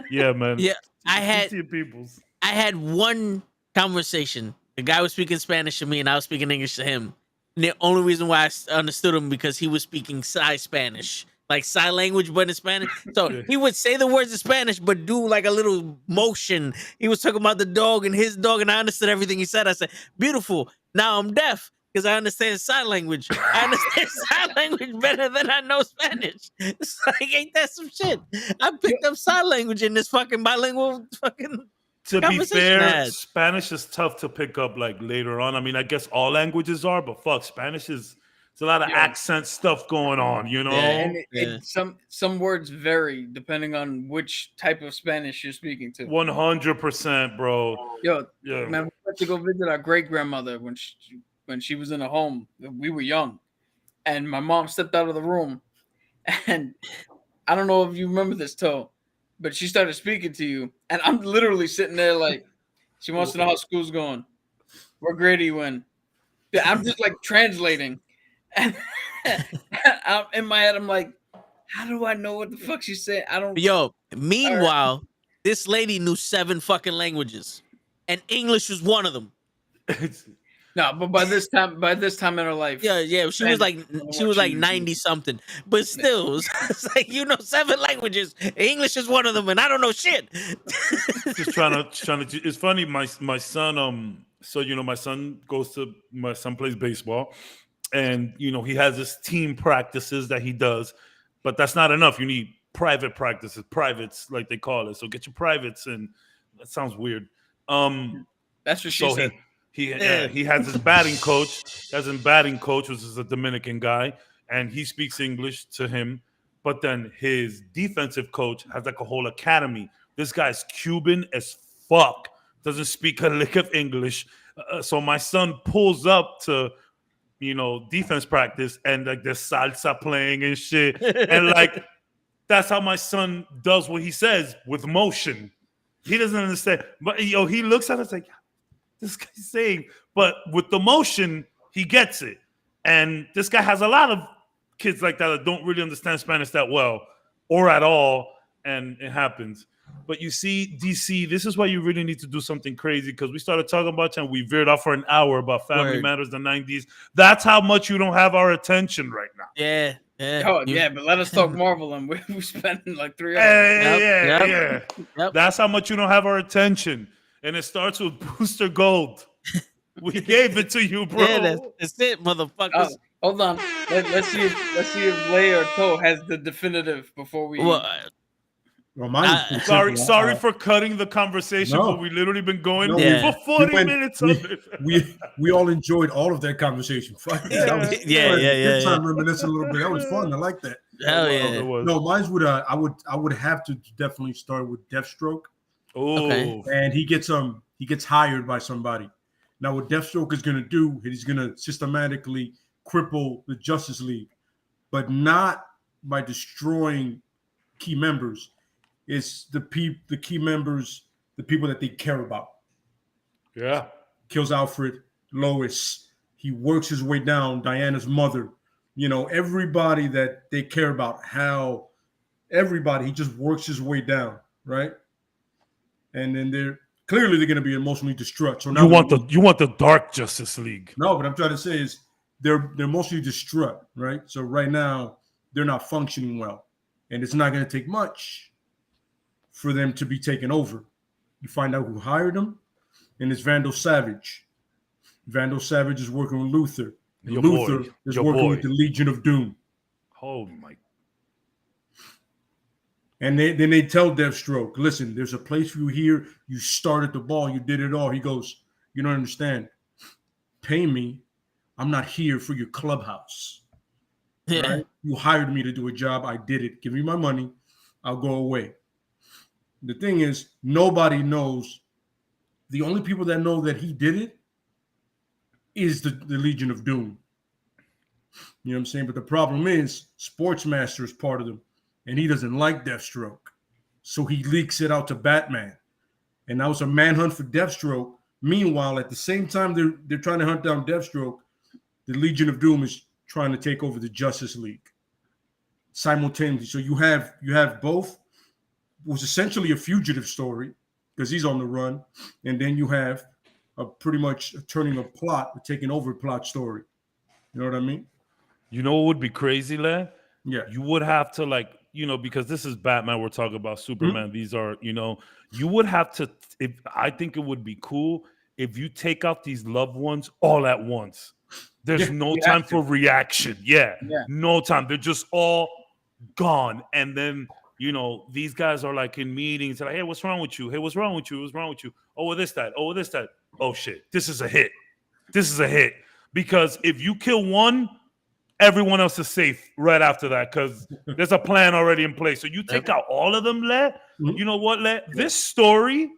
Yeah, man. Yeah. I had one conversation. The guy was speaking Spanish to me and I was speaking English to him. And the only reason why I understood him because he was speaking Psy Spanish, like sign language, but in Spanish. So he would say the words in Spanish, but do like a little motion. He was talking about the dog and his dog, and I understood everything he said. I said, beautiful. Now I'm deaf because I understand sign language. I understand sign language better than I know Spanish. It's like, ain't that some shit? I picked up sign language in this fucking bilingual fucking. To be fair, Spanish is tough to pick up like later on. I mean, I guess all languages are, but fuck, Spanish is. It's a lot of accent stuff going on, Yeah, and some words vary depending on which type of Spanish you're speaking to. 100%, bro. Man, we went to go visit our great grandmother when she was in a home. We were young, and my mom stepped out of the room, and I don't know if you remember this, Toe, but she started speaking to you, and I'm literally sitting there like, she wants to know how school's going. What grade are you in? I'm just like translating. And in my head, I'm like, how do I know what the fuck she said? I don't. Yo, meanwhile, this lady knew 7 fucking languages, and English was one of them. No, but by this time in her life, she was like 90 something, but still, it's like 7 languages. English is one of them, and I don't know shit. Just trying to. It's funny. My son. So my son plays baseball. And, he has his team practices that he does, but that's not enough. You need private practices, privates, like they call it. So get your privates, and that sounds weird. That's what she said. He has his batting coach. Which is a Dominican guy, and he speaks English to him. But then his defensive coach has like a whole academy. This guy's Cuban as fuck. Doesn't speak a lick of English. So my son pulls up to defense practice, and like there's salsa playing and shit. And like, that's how my son does what he says with motion. He doesn't understand. But he looks at us like, this guy's saying, but with the motion, he gets it. And this guy has a lot of kids like that don't really understand Spanish that well or at all. And it happens. But you see, DC, this is why you really need to do something crazy, because we started talking about you and we veered off for an hour about Family Matters, the 90s. That's how much you don't have our attention right now. Yeah. But let us talk Marvel, and we're spending like 3 hours. Yep. That's how much you don't have our attention. And it starts with Booster Gold. We gave it to you, bro. Yeah, that's it, motherfuckers. Hold on. Let's see if Lay or Toe has the definitive before we. Well, Well, mine is Sorry for cutting the conversation, No. but we literally been going Yeah. for 40 minutes on this. we all enjoyed all of that conversation. Yeah. Good time reminiscing a little bit. That was fun. I like that. Hell yeah. No, mine's would I would have to definitely start with Deathstroke. Oh, Okay. And he gets hired by somebody. Now, what Deathstroke is going to do, he's going to systematically cripple the Justice League, but not by destroying key members. It's the key members, the people that they care about. yeah. Kills Alfred, Lois. He works his way down, Diana's mother. You know, everybody that they care about. He just works his way down, right? And then they're going to be emotionally distraught. So now You want the Dark Justice League. No, what I'm trying to say is they're mostly distraught, right? So right now they're not functioning well, and it's not going to take much for them to be taken over. You find out who hired them, and it's Vandal Savage. Vandal Savage is working with Luther. And Luther is working with the Legion of Doom. Oh my! And then they tell Deathstroke, listen, there's a place for you here. You started the ball. You did it all. He goes, you don't understand. Pay me. I'm not here for your clubhouse. Yeah. Right? You hired me to do a job. I did it. Give me my money. I'll go away. The thing is, nobody knows. The only people that know that he did it is the Legion of Doom. You know what I'm saying? But the problem is, Sportsmaster is part of them, and he doesn't like Deathstroke. So he leaks it out to Batman. And that was a manhunt for Deathstroke. Meanwhile, at the same time they're trying to hunt down Deathstroke, the Legion of Doom is trying to take over the Justice League simultaneously. So you have both. It was essentially a fugitive story because he's on the run, and then you have a pretty much turning a plot, a taking over plot story. You know what I mean? You know what would be crazy, Len? Yeah. You would have to because this is Batman. We're talking about Superman. These are, you would have to. I think it would be cool if you take out these loved ones all at once. There's no time for reaction. Yeah, no time. They're just all gone, and then these guys are like in meetings. Like, hey, what's wrong with you? Hey, what's wrong with you? What's wrong with you? Oh, this, that. Oh, this, that. Oh, shit. This is a hit. This is a hit. Because if you kill one, everyone else is safe right after that because there's a plan already in place. So you take out all of them, you know what, this story,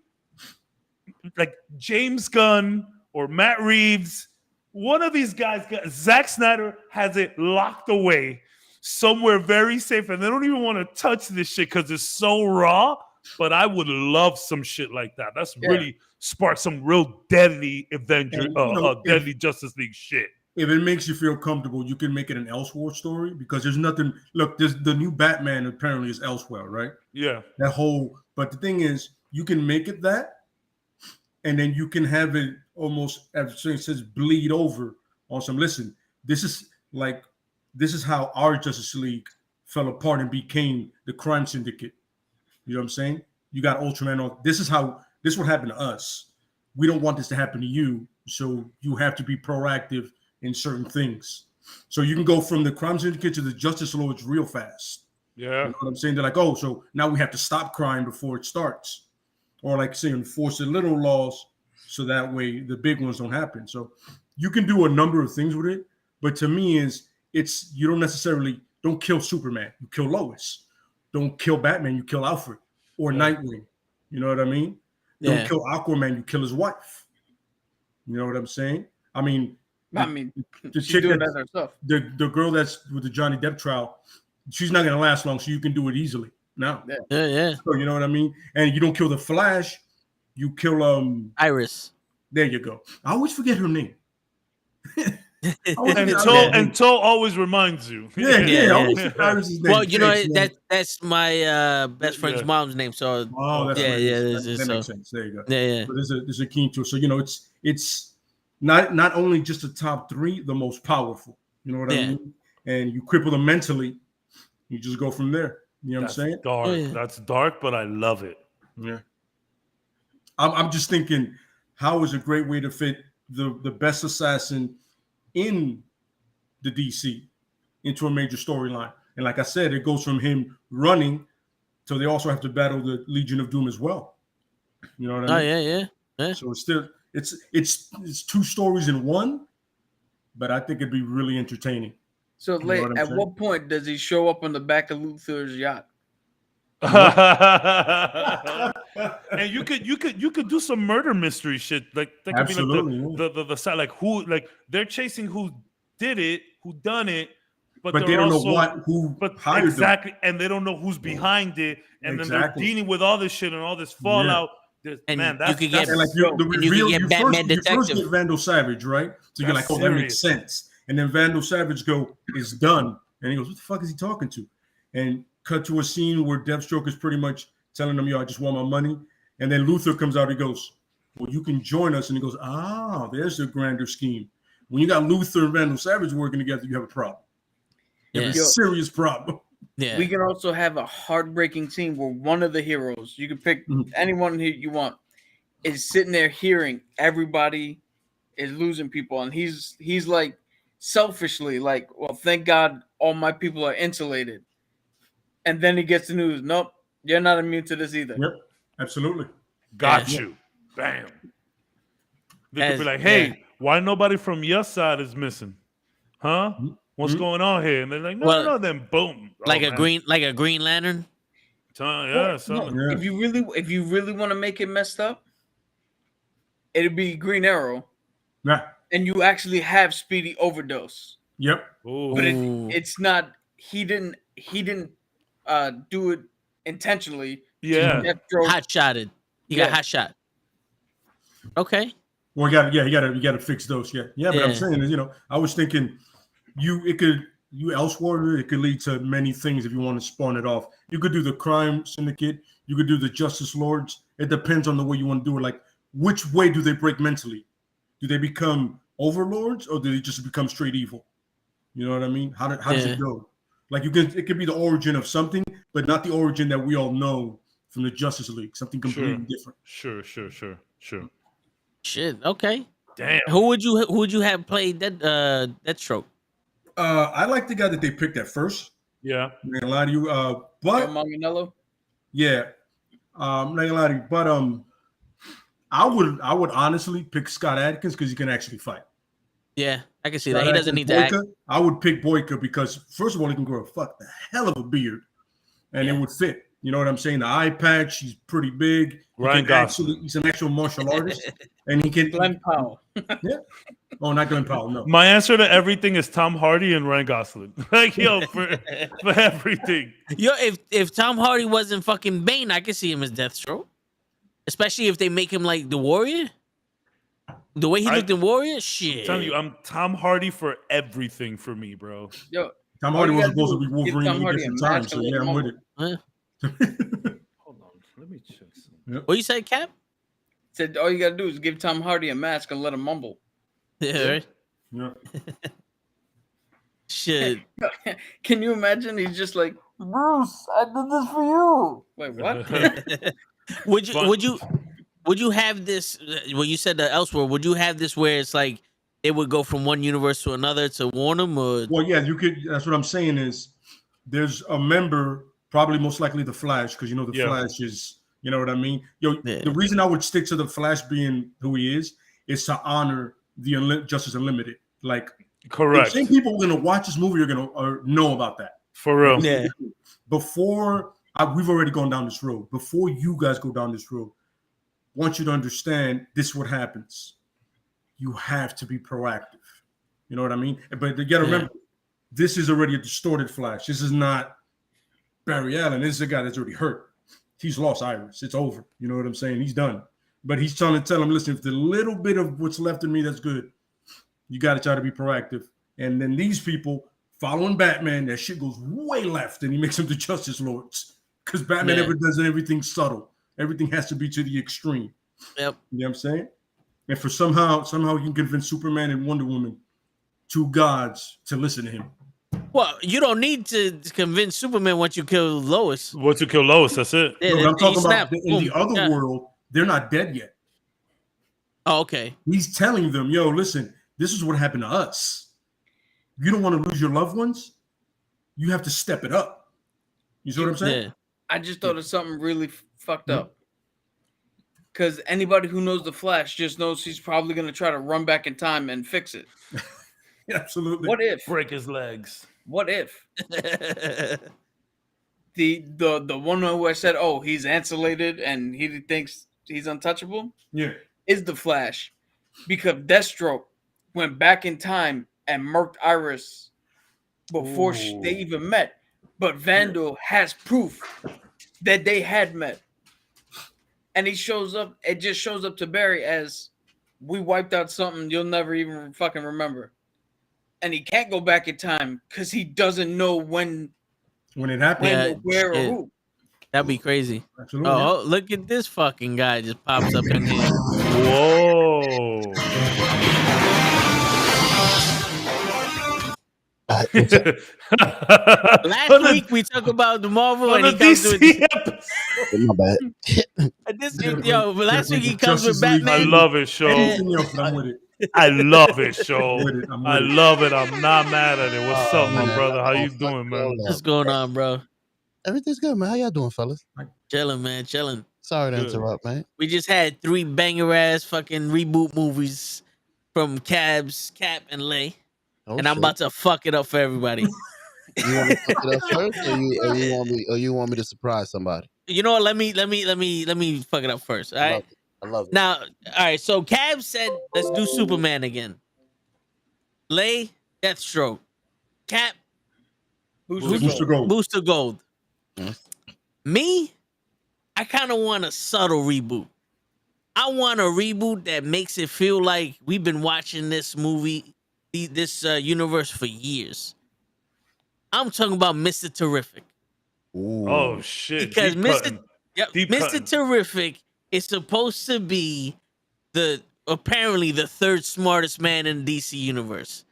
like James Gunn or Matt Reeves, one of these guys, Zack Snyder, has it locked away somewhere very safe, and they don't even want to touch this shit because it's so raw. But I would love some shit like that. That's really sparked some real deadly deadly Justice League shit. If it makes you feel comfortable, you can make it an Elseworld story because there's nothing. Look, there's the new Batman apparently is Elseworld, right? Yeah. But the thing is, you can make it that, and then you can have it almost, as it says, bleed over on some. Listen, this is how our Justice League fell apart and became the crime syndicate. You know what I'm saying? You got Ultraman on. This is what happened to us. We don't want this to happen to you, so you have to be proactive in certain things. So you can go from the crime syndicate to the Justice Lords real fast. Yeah. You know what I'm saying? They're like, oh, so now we have to stop crime before it starts. Or like say enforce the little laws so that way the big ones don't happen. So you can do a number of things with it. But to me it's you don't kill Superman, you kill Lois. Don't kill Batman, you kill Alfred or Nightwing. You know what I mean? Don't kill Aquaman, you kill his wife. You know what I'm saying? I mean, the chick doing that herself. The girl that's with the Johnny Depp trial, she's not gonna last long, so you can do it easily now. Yeah. So you know what I mean? And you don't kill the Flash, you kill Iris. There you go. I always forget her name. Until always reminds you. Yeah. Well, that's my best friend's mom's name. So that makes sense. There you go. Yeah. So there's a key to it. So it's not only just the top three, the most powerful. You know what I mean? And you cripple them mentally. You just go from there. You know what I'm saying? Dark. Yeah. That's dark, but I love it. Yeah. I'm just thinking, how is a great way to fit the best assassin in the DC into a major storyline. And like I said, it goes from him running to they also have to battle the Legion of Doom as well. You know what I mean? Yeah. So it's still it's two stories in one, but I think it'd be really entertaining. So, You know what I'm at saying? what point does he show up on the back of Luthor's yacht? And you could do some murder mystery shit like that could Absolutely, be like the side, like who, like they're chasing who did it, who done it, but they don't also, know who hired exactly them. and they don't know who's behind it, and then Exactly. they're dealing with all this shit and all this fallout. And Man, you could get And like the reveal, you you Batman first Detective. get Vandal Savage, right? So you're like, That's oh, that makes serious. sense. And then Vandal Savage is done. And he goes, what the fuck is he talking to? And cut to a scene where Deathstroke is pretty much telling him, yo, I just want my money. And then Luthor comes out, he goes, well, you can join us. And he goes, there's the grander scheme. When you got Luthor and Vandal Savage working together, you have a problem. You have a serious problem. Yeah. We can also have a heartbreaking scene where one of the heroes, you can pick anyone who you want, is sitting there hearing everybody is losing people, and he's like selfishly like, well, thank God all my people are insulated. And then he gets the news, nope, you're not immune to this either. Yep, absolutely. Got you. Bam. They could be like, hey, why nobody from your side is missing? Huh? What's going on here? And they're like, no, then boom. Like a Green Lantern. If you really want to make it messed up, it'd be Green Arrow. Yeah. And you actually have Speedy overdose. Yep. But it's not. He didn't do it intentionally. Yeah. Hot shotted. He got hot shot. Okay. Well, you gotta fix those. Yeah. But I'm saying is, I was thinking you elsewhere, it could lead to many things if you want to spawn it off. You could do the crime syndicate. You could do the Justice Lords. It depends on the way you want to do it. Like, which way do they break mentally? Do they become overlords or do they just become straight evil? You know what I mean? How does it go? Like, it could be the origin of something, but not the origin that we all know from the Justice League. Something completely different. Sure. Shit. Okay. Damn. Who would you have played Deathstroke? I like the guy that they picked at first. Yeah. I'm not gonna lie to you. But Manganiello? Yeah. I'm not gonna lie to you. But I would honestly pick Scott Adkins because he can actually fight. Yeah, I can see Scott that. He doesn't need to act. I would pick Boyka because first of all, he can grow the hell of a beard, and it would fit. You know what I'm saying? The eye patch, he's pretty big. He's an actual martial artist, and he can. Glenn Powell. Yeah. Oh, not Glenn Powell. No. My answer to everything is Tom Hardy and Ryan Gosling. Like, for everything. Yo, if Tom Hardy wasn't fucking Bane, I could see him as Deathstroke. Especially if they make him like the Warrior. The way he looked in Warrior, shit. I'm telling you, I'm Tom Hardy for everything for me, bro. Yo, Tom Hardy was supposed to be Wolverine at different times, so yeah, I'm with it. Hold on, let me check something. What you say, Cap? Said all you gotta do is give Tom Hardy a mask and let him mumble. Yeah, right? Yeah. Shit. Can you imagine? He's just like, Bruce, I did this for you. Wait, what? Would you have this? Well, you said that elsewhere. Would you have this where it's like it would go from one universe to another to warn them? Or well, yeah, you could. That's what I'm saying is there's a member, probably most likely the Flash, because the Flash is, you know what I mean. The reason I would stick to the Flash being who he is to honor the Justice Unlimited. Like, correct. The same people who are gonna watch this movie are gonna know about that. For real. Yeah. Before we've already gone down this road. Before you guys go down this road, I want you to understand this is what happens. You have to be proactive. You know what I mean? But you got to remember, this is already a distorted Flash. This is not Barry Allen. This is a guy that's already hurt. He's lost Iris. It's over. You know what I'm saying? He's done. But he's trying to tell him, listen, if the little bit of what's left in me that's good, you got to try to be proactive. And then these people following Batman, that shit goes way left, and he makes them the Justice Lords. Because Batman never does everything subtle. Everything has to be to the extreme. Yep. You know what I'm saying? And for somehow you can convince Superman and Wonder Woman, two gods, to listen to him. Well, you don't need to convince Superman once you kill Lois. Once you kill Lois, that's it. Yeah, no, I'm talking about in the other world, they're not dead yet. Oh, okay. He's telling them, yo, listen, this is what happened to us. you don't want to lose your loved ones, you have to step it up. You see what I'm saying? Yeah. I just thought of something really fucked up. Because anybody who knows the Flash just knows he's probably going to try to run back in time and fix it. Absolutely. What if? Break his legs. What if? the one who I said, oh, he's insulated and he thinks he's untouchable, is the Flash, because Deathstroke went back in time and murked Iris before they even met. But Vandal has proof that they had met, and he shows up. It just shows up to Barry as, we wiped out something you'll never even fucking remember, and he can't go back in time because he doesn't know when it happened, Yeah, where, or who. That'd be crazy. Absolutely. Oh, look at this fucking guy just pops up in here. Whoa. Last week we talked about the Marvel and he comes with My bad. last week he comes with I Batman. love it, show. Anything else, I'm with it. I love it, show. I'm with it. I love it. I'm not mad at it. What's up, my brother? How you doing, man? What's going on, bro? Everything's good, man. How y'all doing, fellas? Chilling, man. Chilling. Sorry to Good. interrupt, man. We just had 3 banger ass fucking reboot movies from Cap, and Lay, Oh, and I'm shit. about to fuck it up for everybody. You want me to fuck it up first, or you want me to surprise somebody? You know what? Let me fuck it up first. All right. I love it. Now, all right. So Cab said, "Let's do Superman again." Lay, Deathstroke. Cap, Booster Gold. Booster Gold. Yes. Me, I kind of want a subtle reboot. I want a reboot that makes it feel like we've been watching this movie, this universe for years. I'm talking about Mr. Terrific. Ooh. Oh shit! Because Deep Mr. cutting. Yep, Deep Mr. cutting. Terrific is supposed to be apparently the 3rd smartest man in the DC universe.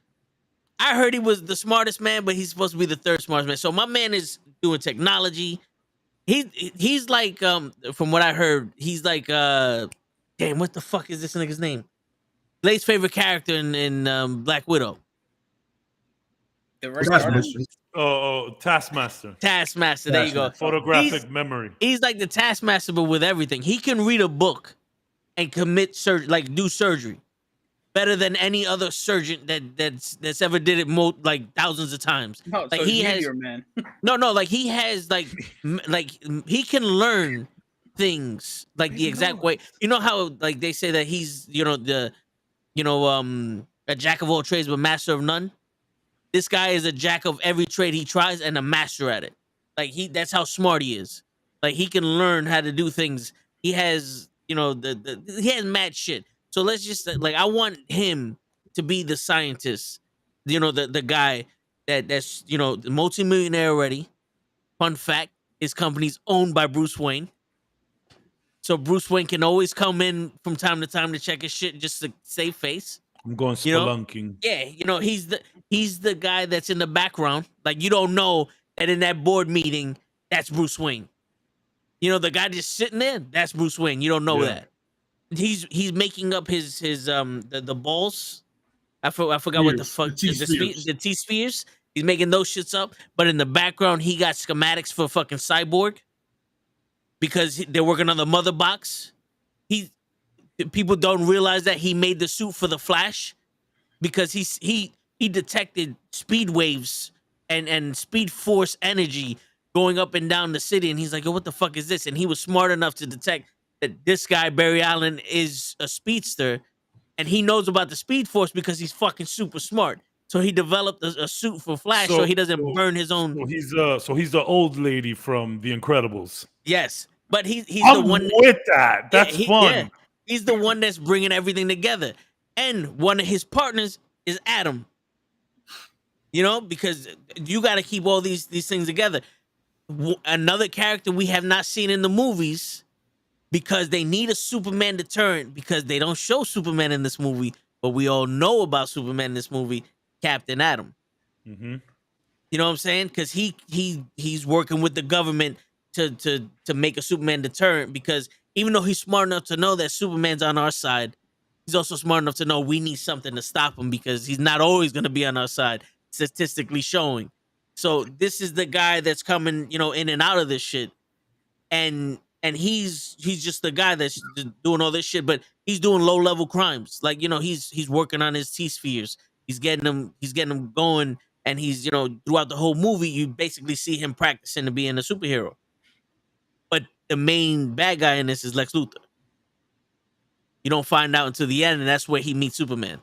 I heard he was the smartest man, but he's supposed to be the 3rd smartest man. So my man is doing technology. He's like from what I heard, he's like damn, what the fuck is this nigga's name? Blake's favorite character in Black Widow. The rest artist. Taskmaster. Taskmaster, there you go. Photographic memory. He's like the Taskmaster, but with everything. He can read a book and commit surgery, like do surgery, better than any other surgeon that's ever did it like thousands of times. No, Like so he has, Meteor Man. no, like he has like he can learn things like the exact way. You know how like they say that he's a jack of all trades but master of none. This guy is a jack of every trade he tries and a master at it. Like that's how smart he is. Like he can learn how to do things. He has, he has mad shit. So let's just like, I want him to be the scientist, the guy that's, the multimillionaire already. Fun fact, his company's owned by Bruce Wayne. So Bruce Wayne can always come in from time to time to check his shit just to save face. I'm going spelunking. Yeah, he's the guy that's in the background. Like you don't know that in that board meeting, that's Bruce Wayne. The guy just sitting there, that's Bruce Wayne. You don't know that. He's making up his the balls. I forgot what the fuck the T-spheres. He's making those shits up, but in the background he got schematics for fucking Cyborg because they're working on the mother box. People don't realize that he made the suit for the Flash because he detected speed waves and speed force energy going up and down the city, and he's like, "Oh, what the fuck is this?" And he was smart enough to detect that this guy Barry Allen is a speedster, and he knows about the speed force because he's fucking super smart. So he developed a suit for Flash so he doesn't burn his own. So he's the old lady from The Incredibles. Yes, but he's I'm the one with that. That's fun. Yeah. He's the one that's bringing everything together. And one of his partners is Adam. Because you got to keep all these things together. Another character we have not seen in the movies because they need a Superman deterrent because they don't show Superman in this movie, but we all know about Superman in this movie, Captain Adam. Mm-hmm. You know what I'm saying? Because he's working with the government to make a Superman deterrent because even though he's smart enough to know that Superman's on our side, he's also smart enough to know we need something to stop him because he's not always going to be on our side. statistically showing. So this is the guy that's coming, in and out of this shit, and he's just the guy that's doing all this shit, but he's doing low level crimes. Like he's working on his T spheres. He's getting them going, and he's throughout the whole movie you basically see him practicing to being a superhero. But the main bad guy in this is Lex Luthor. You don't find out until the end, and that's where he meets Superman.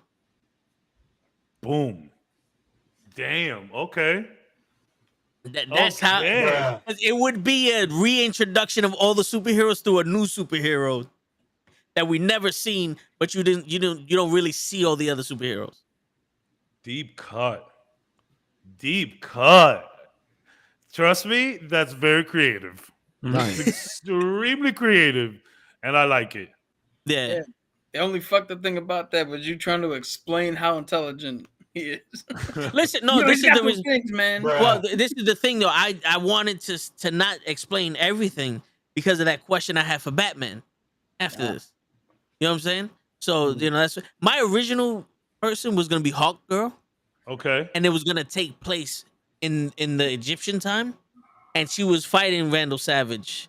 Boom. Damn. Okay. That's how it would be a reintroduction of all the superheroes through a new superhero that we never seen, but you don't really see all the other superheroes. Deep cut. Trust me, that's very creative. Nice. It's extremely creative, and I like it. Yeah. The only fucked up thing about that was you trying to explain how intelligent he is. Listen, no, this is the reason, things, man. Well, this is the thing, though. I wanted to not explain everything because of that question I had for Batman after this. You know what I'm saying? So that's my original person was gonna be Hawk Girl. Okay. And it was gonna take place in the Egyptian time, and she was fighting Randall Savage,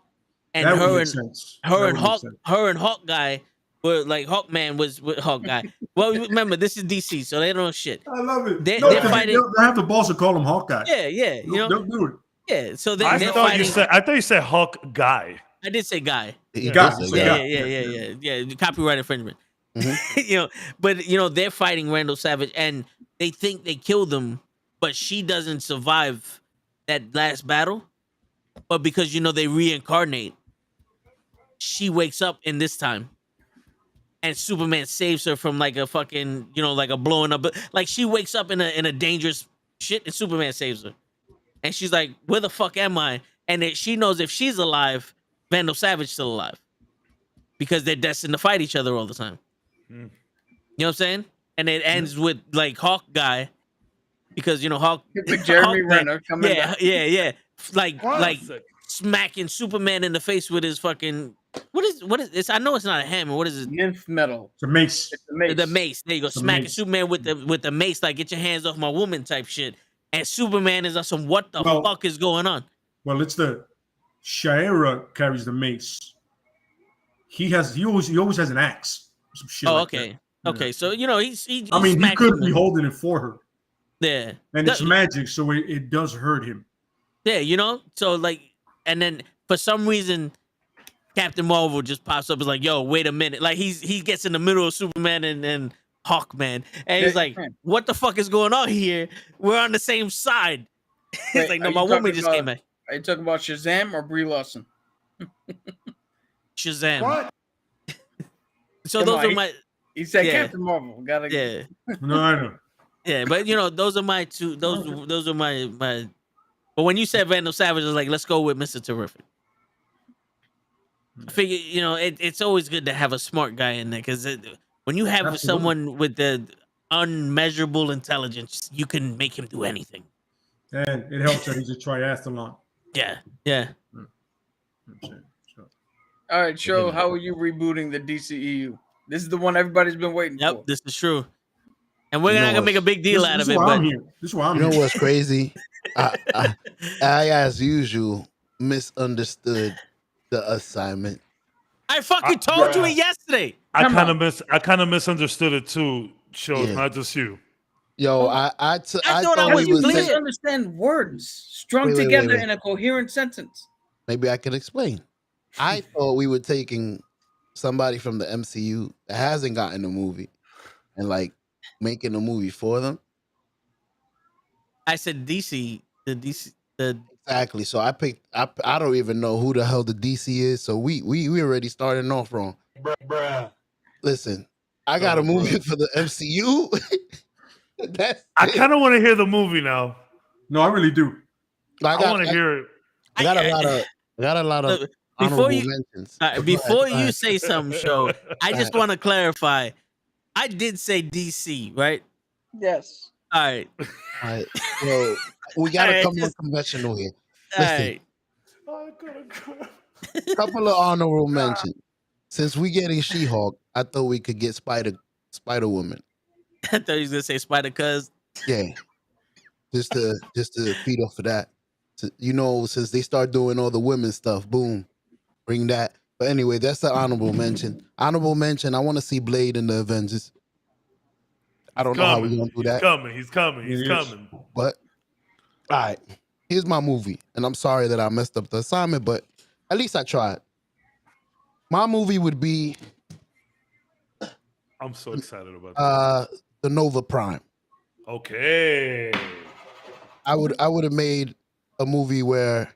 and That would her make and sense. her That and would make Hawk sense. her and Hawk guy were like Hawkman was with Hawk guy. Well, remember this is DC, so they don't know shit. I love it. They're 'cause fighting. They have the balls to call him Hawkeye. Yeah, They'll do it. yeah. So I they're thought fighting. I thought you said Hawk guy. I did say guy. He Got did it. say Yeah. Yeah. Copyright infringement. Mhm. But they're fighting Randall Savage, and they think they killed him, but she doesn't survive that last battle. But because they reincarnate, she wakes up in this time, and Superman saves her from like a fucking like a blowing up. Like she wakes up in a dangerous shit, and Superman saves her, and she's like, "Where the fuck am I?" And she knows if she's alive, Vandal Savage still alive, because they're destined to fight each other all the time. You know what I'm saying? And it ends with like Hawk guy, because Hawk. With Jeremy Hawk Renner coming back. Yeah. Like Classic. smacking Superman in the face with his fucking what is this? I know it's not a hammer. What is it? Nymph metal. It's a mace. It's the mace. The mace. There you go. The Smacking mace. Superman with the mace, like get your hands off my woman type shit. And Superman is on some what the Well- fuck is going on? Well, it's the Shaira carries the mace. He always has an axe. Some shit Oh, like okay. that. Okay, Yeah. so he I mean, he smacks could him. be holding it for her, Yeah. and it's magic, so it does hurt him. Yeah, so like, and then for some reason, Captain Marvel just pops up and is like, "Yo, wait a minute!" Like he gets in the middle of Superman and Hawkman, and he's like, "What the fuck is going on here? We're on the same side." He's Wait, like, are "No, you my woman talking just about- came back." Are you talking about Shazam or Brie Larson? Shazam. What? So Come those on, are my He said Yeah. Captain Marvel. Gotta yeah. No, I know. Yeah, but those are my two. Those are my. But when you said Vandal Savage, I was like, let's go with Mr. Terrific. I figure it's always good to have a smart guy in there, because when you have Absolutely. someone with the unmeasurable intelligence, you can make him do anything. And it helps that he's a triathlon. Yeah. All right, Show, how are you rebooting the DCEU? This is the one everybody's been waiting Yep, for. this is true. And we're You know not gonna make a what's- big deal out This of is it, why but I'm here. This is why I'm You know here. what's crazy? I, as usual, misunderstood the assignment. I fucking told you it yesterday. I Come kind of misunderstood it too. Shows, Yeah. not just you. Yo, I thought I thought was we was bleeding. taking- Understand words strung Wait, wait, together wait. in a coherent sentence. Maybe I can explain. I thought we were taking somebody from the MCU that hasn't gotten a movie and like making a movie for them. I said DC. The Exactly. So I picked. I don't even know who the hell the DC is. So we already starting off wrong. Listen, I got a movie for the MCU. That's I it. kind of want to hear the movie now. No, I really do. I want to hear it. I got a lot of before honorable you mentions. before Go you ahead. say something, Show, I Go just ahead. want to clarify. I did say DC, right? Yes. All right. All right. Yo, we got to Alright, come just- unconventional here. All Listen. right. Couple of honorable mentions. Since we getting She-Hulk, I thought we could get Spider Woman. I thought he was gonna say Spider Cuz. Yeah. just to feed off of that. Since they start doing all the women stuff, boom, bring that. But anyway, that's the honorable mention. Honorable mention. I want to see Blade in the Avengers. I don't know how we're gonna do that. He's coming. But all right, here's my movie, and I'm sorry that I messed up the assignment, but at least I tried. My movie would be. I'm so excited about that. The Nova Prime. Okay. I would have made a movie where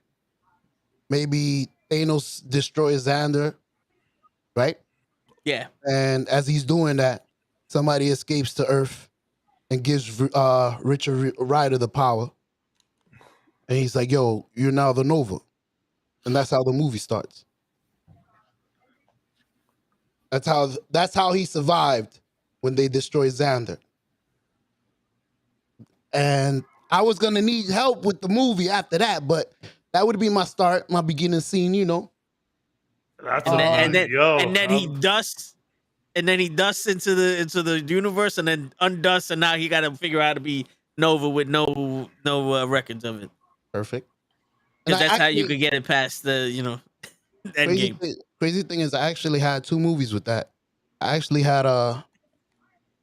maybe Thanos destroys Xander, right? Yeah. And as he's doing that, somebody escapes to Earth and gives Richard Rider the power. And he's like, yo, you're now the Nova. And that's how the movie starts. That's how he survived when they destroyed Xander. And I was gonna need help with the movie after that, but that would be my start, my beginning scene, you know. And then he dusts into the universe and then undusts, and now he got to figure out how to be Nova with no records of it. Perfect. Because that's how you could get it past the end game. Crazy thing is, I actually had 2 movies with that. I actually had I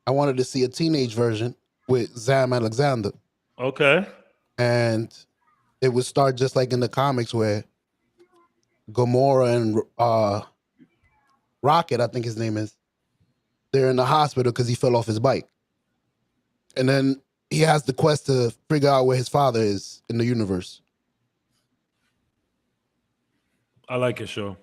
wanted to see a teenage version with Zam Alexander. Okay. And it would start just like in the comics where Gamora and Rocket, I think his name is, they're in the hospital because he fell off his bike. And then he has the quest to figure out where his father is in the universe. I like it, show.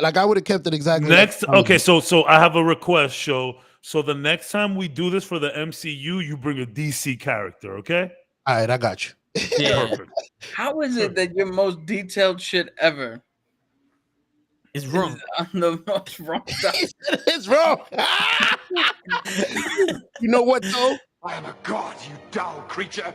Like I would have kept it exactly. Next, okay, so I have a request, show. So the next time we do this for the MCU, you bring a DC character, okay? All right, I got you. Yeah. Perfect. How is it that your most detailed shit ever is wrong? On the most wrong side? It's wrong. You know what though? I am a god, you dull creature.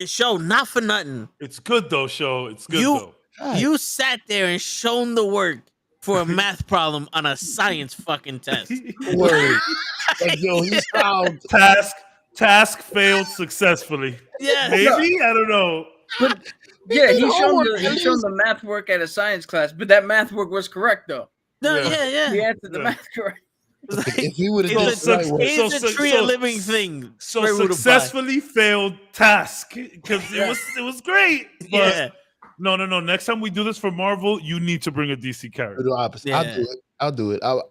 Show, not for nothing. It's good though, show. It's good though. You sat there and shown the work for a math problem on a science fucking test. Word. Like, yo, he's proud. Task failed successfely. Yeah. Maybe? I don't know. But yeah, he shown the math work at a science class, but that math work was correct though. No, yeah. He answered the math correct. If he would have it's a tree a living thing. So successfully failed task because it was great. But yeah. No. Next time we do this for Marvel, you need to bring a DC character. Do the opposite. Yeah. I'll do it. I'll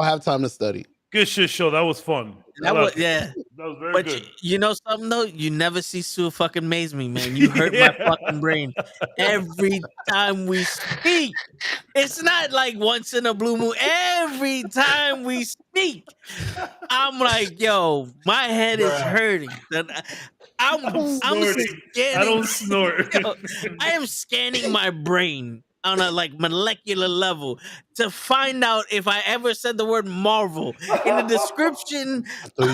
have time to study. Good shit, show. That was fun. That was very good. You know something though? You never see Sue fucking maze me, man. You hurt my fucking brain every time we speak. It's not like once in a blue moon. Every time we speak, I'm like, yo, my head is hurting. I'm scanning. I don't snort. Yo, I am scanning my brain on a molecular level to find out if I ever said the word Marvel in the description. I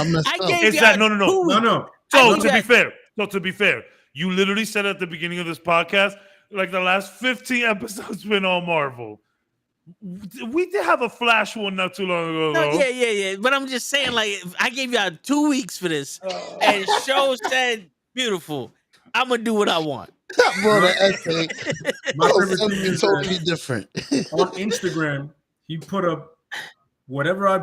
messed up. It's that no. So to be fair, you literally said at the beginning of this podcast, like the last 15 episodes been all Marvel. We did have a Flash one not too long ago. No, yeah. But I'm just saying, I gave y'all 2 weeks for this, and show said beautiful. I'm gonna do what I want. Bro, the essay. My favorite Something thing is totally different. on Instagram, he put up whatever I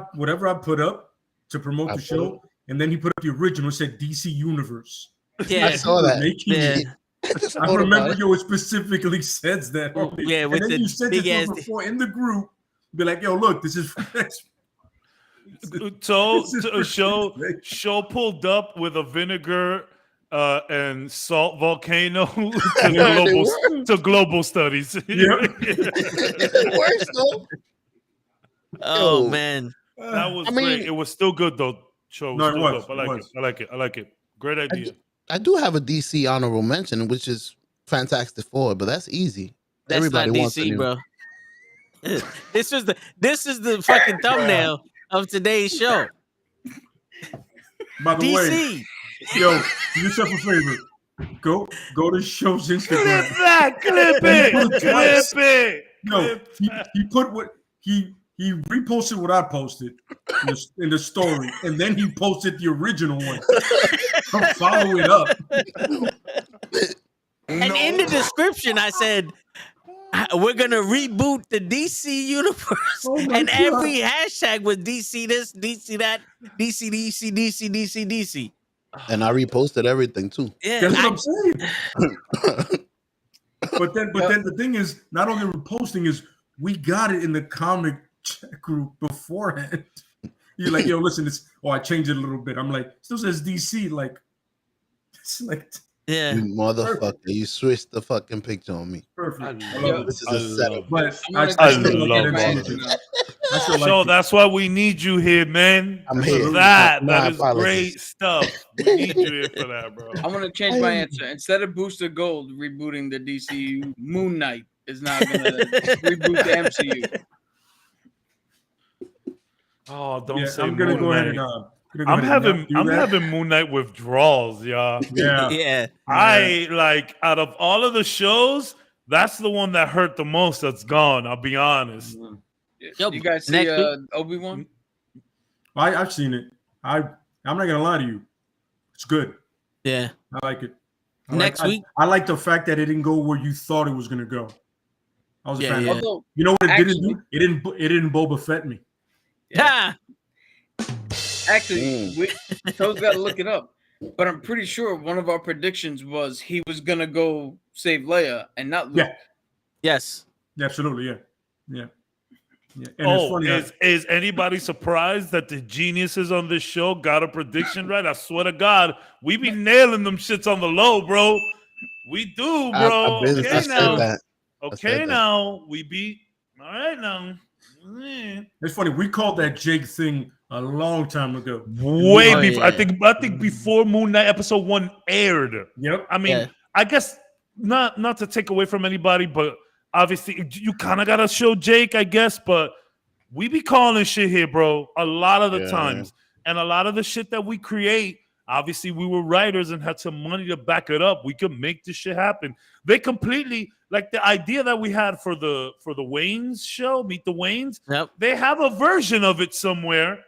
put up to promote the show, and then he put up the original. It said DC Universe. Yeah, I saw that. I remember it specifically says that. Yeah, with and then the you sent big it ass to before in the group. Be like, yo, look, this is. So show pulled up with a vinegar and salt volcano to global studies. It works though. Oh man, that was great. It was still good though. Show No, it was. I like it. Great idea. I do have a DC honorable mention, which is Fantastic Four, but that's easy. That's Everybody not wants DC, bro. This is the fucking thumbnail of today's show. By the way, DC. yo, do yourself a favor. Go to show's Instagram. Clip it. No, he put what he he reposted what I posted in the story, and then he posted the original one. Follow it up. And in the description, I said, we're going to reboot the DC universe. And every hashtag was DC this, DC that, DC, DC, DC, DC, DC. And I reposted everything too. Yeah. That's what I'm saying. But then the thing is, not only reposting is, we got it in the comic chat group beforehand. You're like, yo, listen, I changed it a little bit. I'm like, still says DC, like, it's like, yeah, you motherfucker, you switched the fucking picture on me. Perfect. This is a setup. But I love it. So that's why we need you here, man. I'm here. That My is apologies. great stuff. We need you here for that, bro. I'm gonna change my answer. Instead of Booster Gold rebooting the DCU, Moon Knight is not gonna reboot the MCU. Oh, don't say I'm gonna Moon go ahead Knight. and I'm having Moon Knight withdrawals, y'all. Yeah. I like out of all of the shows, that's the one that hurt the most. That's gone. I'll be honest. Yo, You guys see Obi-Wan? I've seen it. I'm not gonna lie to you. It's good. Yeah. I like it. Next week. I like the fact that it didn't go where you thought it was gonna go. I was a fan. Yeah. Although, You know what it didn't actually- do? It didn't Boba Fett me. Yeah. Actually, Toad's got to look it up. But I'm pretty sure one of our predictions was he was gonna go save Leia and not Luke. Yeah. Yes. Absolutely, yeah. And it's funny is anybody surprised that the geniuses on this show got a prediction right? I swear to God, we be nailing them shits on the low, bro. We do, bro. Okay, now we be all right now. It's funny. We called that Jake thing a long time ago. Way before. Yeah. I think before Moon Knight episode 1 aired. Yep. I mean, I guess not to take away from anybody, but obviously you kind of gotta show Jake, I guess. But we be calling shit here, bro, a lot of the times, and a lot of the shit that we create. Obviously, we were writers and had some money to back it up. We could make this shit happen. They completely like the idea that we had for the Wayans show, Meet the Wayans. Yep. They have a version of it somewhere,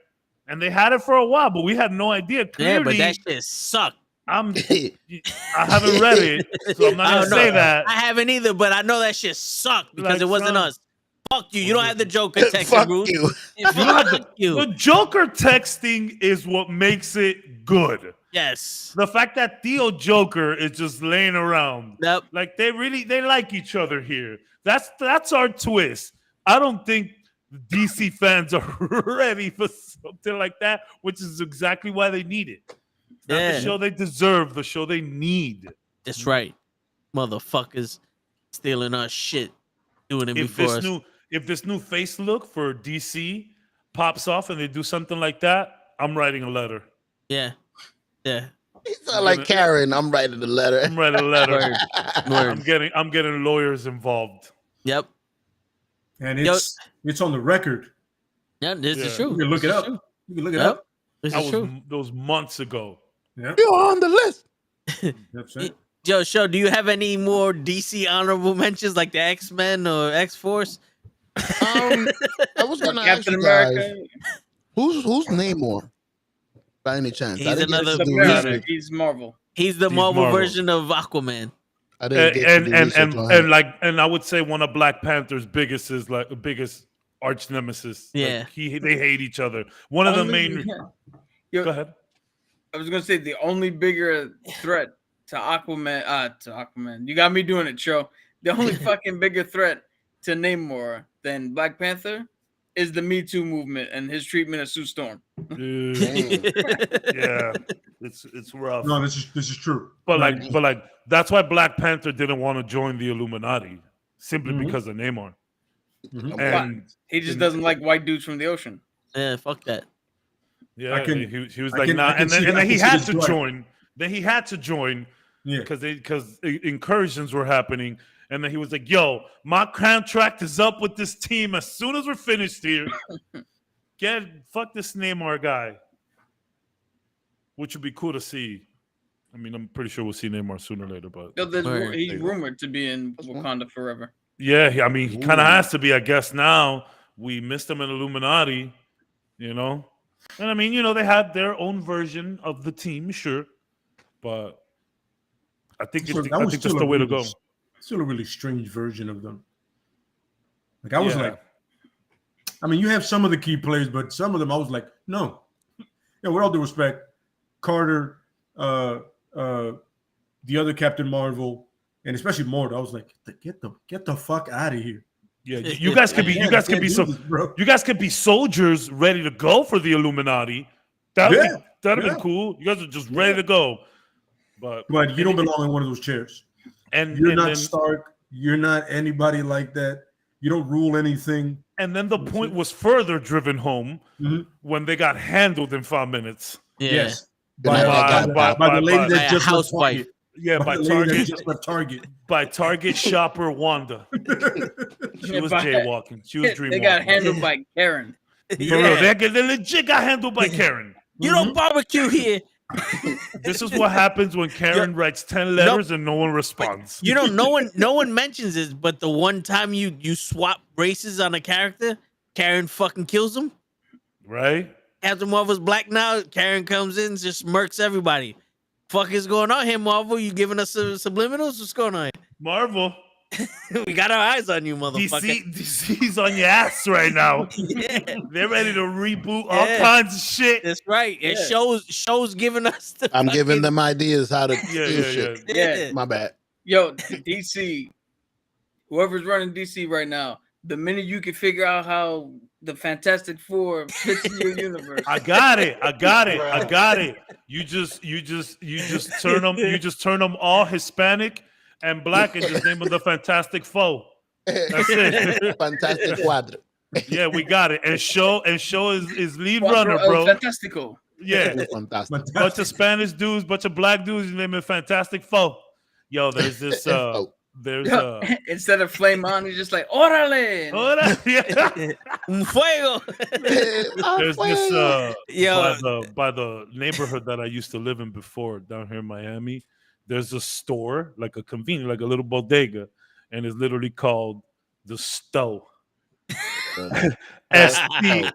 and they had it for a while, but we had no idea. Clearly, but that shit sucked. I haven't read it, so I'm not gonna say that. I haven't either, but I know that shit sucked because it wasn't us. Fuck you. You don't have the Joker texting, Fuck Bruce. you. The Joker texting is what makes it good. Yes. The fact that Theo Joker is just laying around. Yep. Like they like each other here. That's our twist. I don't think DC fans are ready for something like that, which is exactly why they need it. It's not the show they deserve, the show they need. That's right. Motherfuckers stealing our shit. Doing it before us. If this new face look for DC pops off and they do something like that, I'm writing a letter. Yeah. It's not like Karen. I'm writing the letter. I'm writing a letter. Word. I'm getting lawyers involved. Yep. And it's on the record. Yeah, this is true. You can look it up. You can look it up. This is true. Those months ago. Yeah. You're on the list. That's it. Joe, do you have any more DC honorable mentions like the X-Men or X-Force? I was gonna ask Captain you guys, America. who's Namor? By any chance? He's I didn't get another- to do America. research. He's Marvel. He's the Marvel version of Aquaman. I didn't get to do research on him. And I would say one of Black Panther's biggest arch nemesis. Yeah. Like they hate each other. One of the main. Go ahead. I was gonna say the only bigger threat to Aquaman. You got me doing it, Joe. The only fucking bigger threat to Namor than Black Panther is the Me Too movement and his treatment of Sue Storm. Yeah, it's rough. No, this is true. But like that's why Black Panther didn't want to join the Illuminati simply because of Namor. Mm-hmm. And he just doesn't like white dudes from the ocean. Yeah, fuck that. Yeah, he was like, nah, and then he had to join. Then he had to join because incursions were happening. And then he was like, yo, my contract is up with this team as soon as we're finished here. Fuck this Namor guy. Which would be cool to see. I mean, I'm pretty sure we'll see Namor sooner or later, but he's rumored to be in Wakanda forever. Yeah, I mean, he kind of has to be, I guess, now We missed them in Illuminati, you know. And I mean, you know, they had their own version of the team, sure, but I think So I think that's the way to go. Still a really strange version of them. Like I was Yeah. like, I mean, you have some of the key players, but some of them I was like, no. Yeah, with all due respect, Carter, the other Captain Marvel, and especially Mordo, I was like, get the fuck out of here. Yeah, you guys could be you guys could be soldiers ready to go for the Illuminati. That'd have been cool. You guys are just ready to go. But you don't belong in one of those chairs. And you're not Stark. You're not anybody like that. You don't rule anything. And then the point was further driven home when they got handled in 5 minutes. Yeah. Yes. By the lady that just housewife. Yeah, by Target. By Target shopper Wanda. She was jaywalking. She was dreamwalking. They got handled by Karen. For real, they legit got handled by Karen. You don't barbecue here. This is what happens when Karen writes 10 letters and no one responds. You know, no one mentions this, but the one time you swap races on a character, Karen fucking kills him. Right? Captain Marvel's black now. Karen comes in, just murks everybody. Fuck is going on here, Marvel? You giving us some subliminals? What's going on here? Marvel. We got our eyes on you, motherfucker. DC's on your ass right now. Yeah. They're ready to reboot all kinds of shit. That's right. And shows giving us I'm giving them ideas how to do shit. Yeah. My bad. Yo, DC, whoever's running DC right now, the minute you can figure out how the Fantastic Four fits in your universe. I got it. You just turn them all Hispanic and black and just name them the Fantastic Four. That's it. Fantastic Quadro. Yeah, we got it. And show is lead runner, bro. Fantastico. Yeah. Fantastic. Bunch of Spanish dudes, bunch of black dudes, you name it Fantastic Four. Yo, there's this instead of flame on, he's just like orale. Un fuego. There's this by the neighborhood that I used to live in before down here in Miami. There's a store, like a convenience, like a little bodega, and it's literally called the Sto.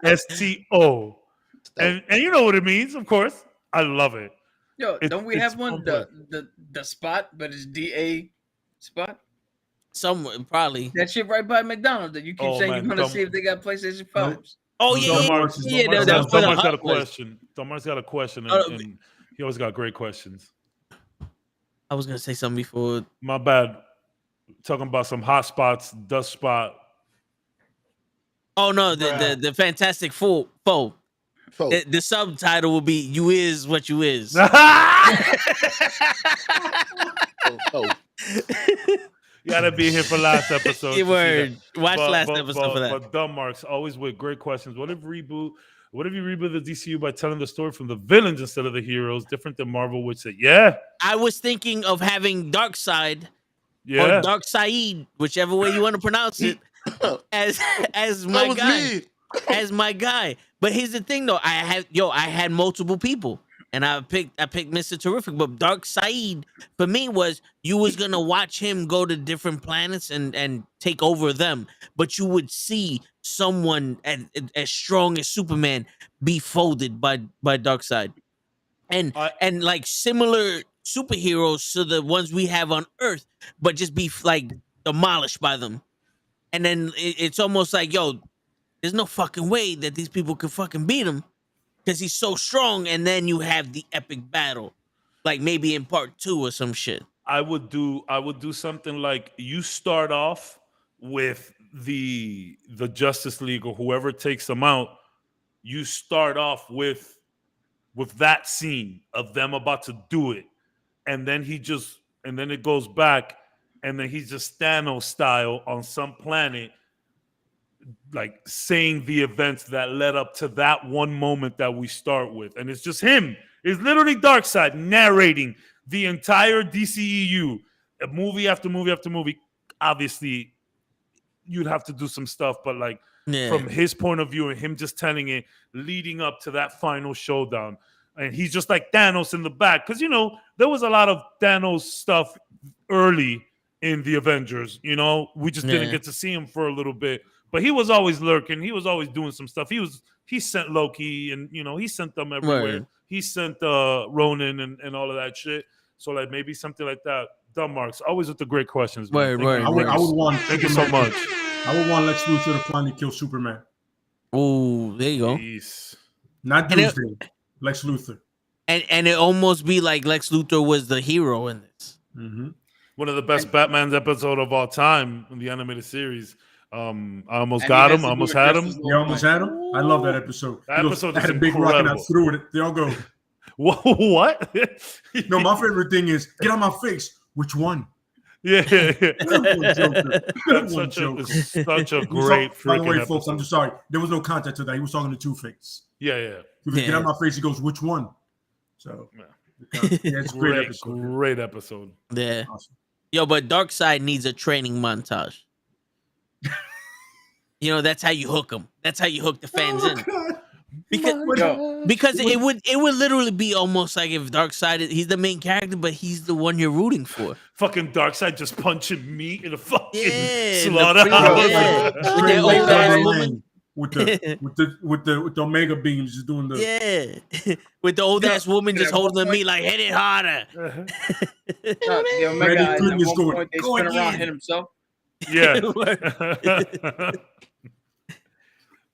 STO. And you know what it means, of course. I love it. Yo, don't we have one the spot, but it's DA spot? Somewhere probably. That shit right by McDonald's that you keep saying you're gonna see if they got PlayStation phones. Oh yeah. Tomar's got a question. Tomar's got a question, and he always got great questions. I was gonna say something before. My bad. Talking about some hot spots, dust spot. Oh no, the Fantastic Four. The subtitle will be "You is what you is." You gotta be here for last episode. Word. Watch last episode for that. But dumb marks always with great questions. What if you reboot the DCU by telling the story from the villains instead of the heroes? Different than Marvel, which said, I was thinking of having Darkseid or Darkseid, whichever way you want to pronounce it, as my guy. As my guy. But here's the thing though, I had multiple people. And I picked Mr. Terrific, but Darkseid for me was you was gonna watch him go to different planets and take over them, but you would see someone as strong as Superman be folded by Darkseid, and like similar superheroes to the ones we have on Earth, but just be like demolished by them, and then it's almost like there's no fucking way that these people could fucking beat him. Because he's so strong, and then you have the epic battle, like maybe in part 2 or some shit. I would do something like you start off with the Justice League or whoever takes them out. You start off with that scene of them about to do it, and then it goes back, and then he's just Thanos style on some planet, like saying the events that led up to that one moment that we start with. And it's just him. It's literally Darkseid narrating the entire DCEU, movie after movie after movie. Obviously, you'd have to do some stuff, but from his point of view and him just telling it, leading up to that final showdown. And he's just like Thanos in the back. Because, there was a lot of Thanos stuff early in the Avengers. You know, we just didn't get to see him for a little bit, but he was always lurking. He was always doing some stuff. He sent Loki, and you know, he sent them everywhere. Right. He sent Ronan and all of that shit. So like maybe something like that. Dumb Marks, always with the great questions. Man. Word. I would want. Thank you so much. I would want Lex Luthor to finally kill Superman. Oh, there you go. Jeez. Not Doomsday. Lex Luthor. And it almost be like Lex Luthor was the hero in this. Mm-hmm. One of the best Batman's episode of all time in the animated series. I almost And got he him. has I to almost do had Justice him. You almost had him? I love that episode. That episode I had a big rock and I threw it. They all go. What? No, my favorite thing is, get on my face. Which one? Yeah. That's such a great By the way, freaking folks, I'm just sorry. There was no context to that. He was talking to Two-Face. Yeah. He goes, get on my face. He goes, which one? So, it's a great episode. Great episode. Yeah. Awesome. Yo, but Darkseid needs a training montage. You know, that's how you hook them. That's how you hook the fans in. Because it would literally be almost like if Darkseid, he's the main character, but he's the one you're rooting for. Fucking Darkseid just punching meat in a fucking slaughterhouse. With the Omega beams, just doing the with the old ass woman just holding the meat like hit it harder. The Omega at one point they spin around, hit himself. Yeah.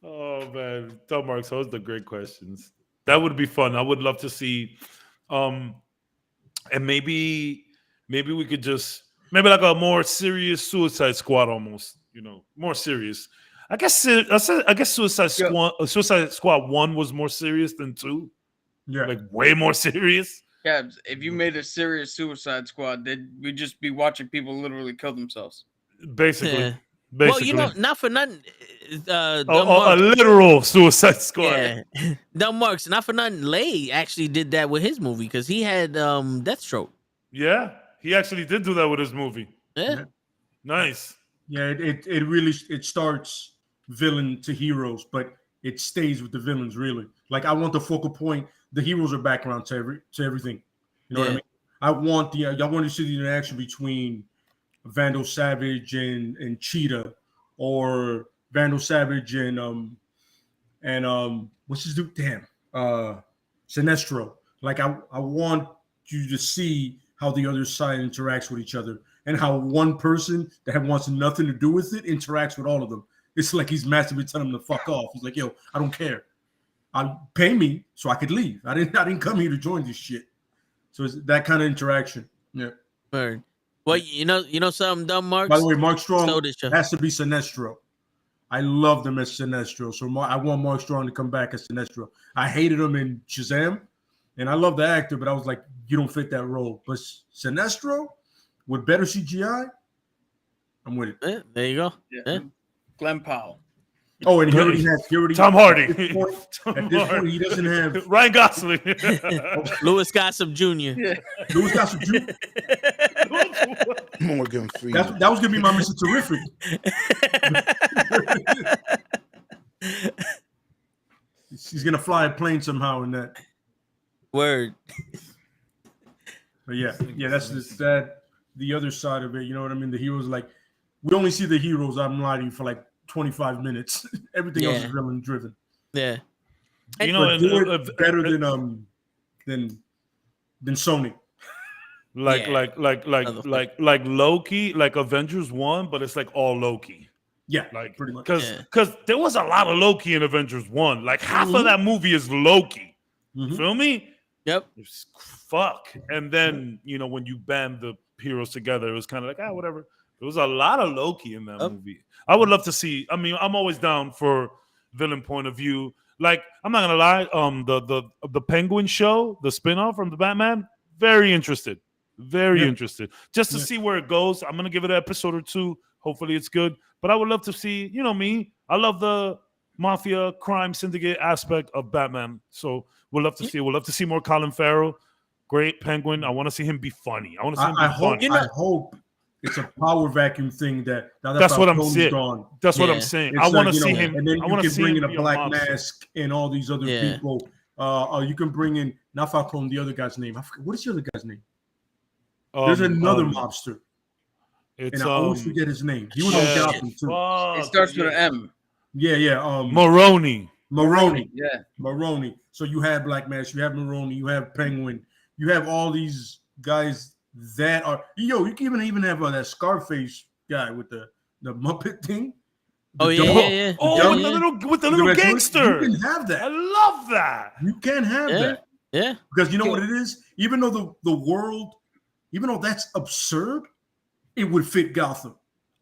Oh man, Dumb Marks, those are the great questions. That would be fun. I would love to see, and maybe we could just like a more serious Suicide Squad, almost. You know, more serious. I guess Suicide Squad 1 was more serious than 2. Yeah, like way more serious. Yeah, if you made a serious Suicide Squad, we'd just be watching people literally kill themselves. Basically. Yeah. Well, you know, not for nothing. A literal Suicide Squad. Yeah. Dumb Marks, not for nothing. Lay actually did that with his movie because he had Deathstroke. Yeah, he actually did do that with his movie. Yeah. Nice. Yeah, it really starts villain to heroes, but it stays with the villains really. Like I want the focal point. The heroes are background to everything. You know what I mean? I want to see the interaction between Vandal Savage and Cheetah, or Vandal Savage and what's his dude? Damn, Sinestro. Like I want you to see how the other side interacts with each other, and how one person that wants nothing to do with it interacts with all of them. It's like he's massively telling them to fuck off. He's like, yo, I don't care. I'll pay me so I could leave. I didn't come here to join this shit. So it's that kind of interaction. Yeah. Bird. Well, you know something, Dumb Marks? By the way, Mark Strong has to be Sinestro. I loved him as Sinestro. So I want Mark Strong to come back as Sinestro. I hated him in Shazam, and I love the actor, but I was like, you don't fit that role. But Sinestro with better CGI, I'm with it. Yeah, there you go. Yeah. Glenn Powell. Oh, and he already has Tom Hardy. At this point, he doesn't have Ryan Gosling. Louis Gossett Jr. Yeah. Louis Gossett Jr. Morgan Freeman. That was gonna be my Mr. Terrific. He's gonna fly a plane somehow in that. Word. But yeah, that's the other side of it. You know what I mean? The heroes, like, we only see the heroes. I'm lying for like 25 minutes. Everything else is villain driven. Yeah. You know, do it better than Sony. Like Loki, like Avengers 1, but it's like all Loki. Yeah, like pretty much. Because there was a lot of Loki in Avengers 1. Like half of that movie is Loki. Feel me? Yep. Fuck. And then, you know, when you band the heroes together, it was kind of like, whatever. There was a lot of Loki in that movie. I would love to see. I mean, I'm always down for villain point of view. Like, I'm not gonna lie. The Penguin show, the spinoff from the Batman, very interested. Very interested. Just to see where it goes. I'm gonna give it an episode or two. Hopefully it's good. But I would love to see, you know me. I love the mafia crime syndicate aspect of Batman. So we'll love to see. We'll love to see more Colin Farrell. Great Penguin. I want to see him be funny. I want to see him be funny. I hope it's a power vacuum thing that's what I'm saying. Gone. That's what I'm saying. I want to see him. And then I you can bring in a Black monster. Mask and all these other people. You can bring in, not Falcone, the other guy's name. I forget, what is the other guy's name? There's another mobster. It's and I always forget his name. He was on Gotham too. It starts with an M. Yeah. Maroni. Yeah. Maroni. So you have Black Mask, you have Maroni, you have Penguin, you have all these guys that are. You can even have that Scarface guy with the Muppet thing. Oh yeah. With the little gangster. You can have that. I love that. You can have that. Yeah. Because you know what it is? Even though the world, even though that's absurd, it would fit Gotham.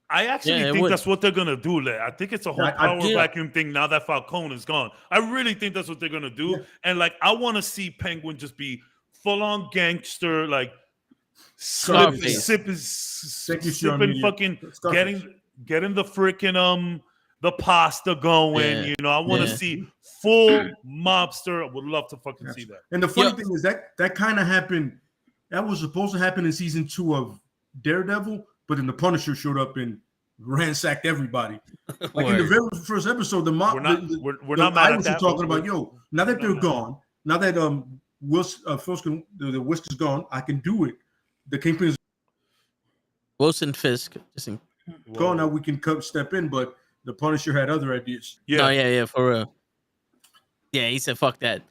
I actually think that's what they're gonna do. I think it's a whole power vacuum thing now that Falcone is gone. I really think that's what they're gonna do. Yeah. And I want to see Penguin just be full on gangster, sipping fucking getting the freaking the pasta going. Yeah. I want to see full mobster. I would love to fucking see that. And the funny thing is that kind of happened. That was supposed to happen in season 2 of Daredevil, but then the Punisher showed up and ransacked everybody. In the very first episode, the mob. We're not mad at that. Talking about now that they're gone, now that the Whisk is gone, I can do it. The Kingpin is Wilson Fisk gone. Now we can step in, but the Punisher had other ideas. Yeah, for real. Yeah, he said, "Fuck that."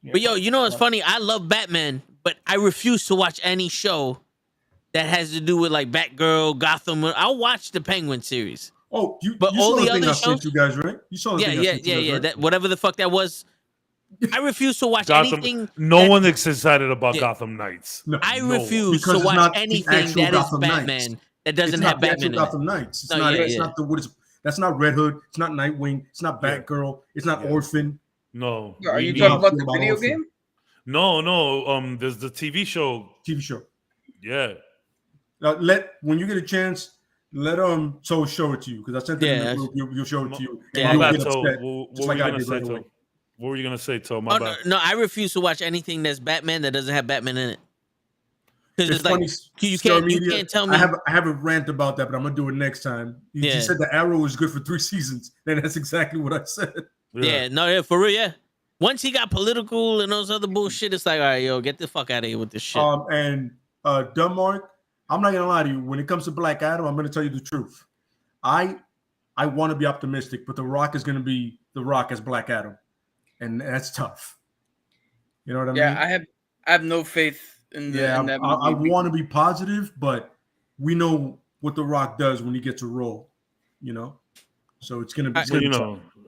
Yeah. But you know what's funny? I love Batman, but I refuse to watch any show that has to do with Batgirl, Gotham. I'll watch the Penguin series. Oh, you all saw the the other I shows, sent you guys, right? You saw the thing I sent you guys, right? That whatever the fuck that was. I refuse to watch anything. No one is excited about Gotham Knights. No, I refuse to watch anything that is Batman that doesn't have Batman in it. Gotham Knights. It's not that's not Red Hood. It's not Nightwing. It's not Batgirl. It's not Orphan. No. Are you talking about the video game? No. There's the TV show. Yeah. When you get a chance, let So show it to you because I sent it in the group. You'll show it to you. My bad, So. What were you gonna say, To? What were you gonna say, To? My bad. No, I refuse to watch anything that's Batman that doesn't have Batman in it. Because it's funny. You can't tell me. I have a rant about that, but I'm gonna do it next time. You said the Arrow was good for 3 seasons, and that's exactly what I said. For real, yeah. Once he got political and those other bullshit, it's like, all right, yo, get the fuck out of here with this shit. And Denmark, I'm not gonna lie to you. When it comes to Black Adam, I'm gonna tell you the truth. I want to be optimistic, but The Rock is gonna be The Rock as Black Adam, and that's tough. You know what I mean? Yeah, I have no faith in that movie. I want to be positive, but we know what The Rock does when he gets a role. So it's gonna be.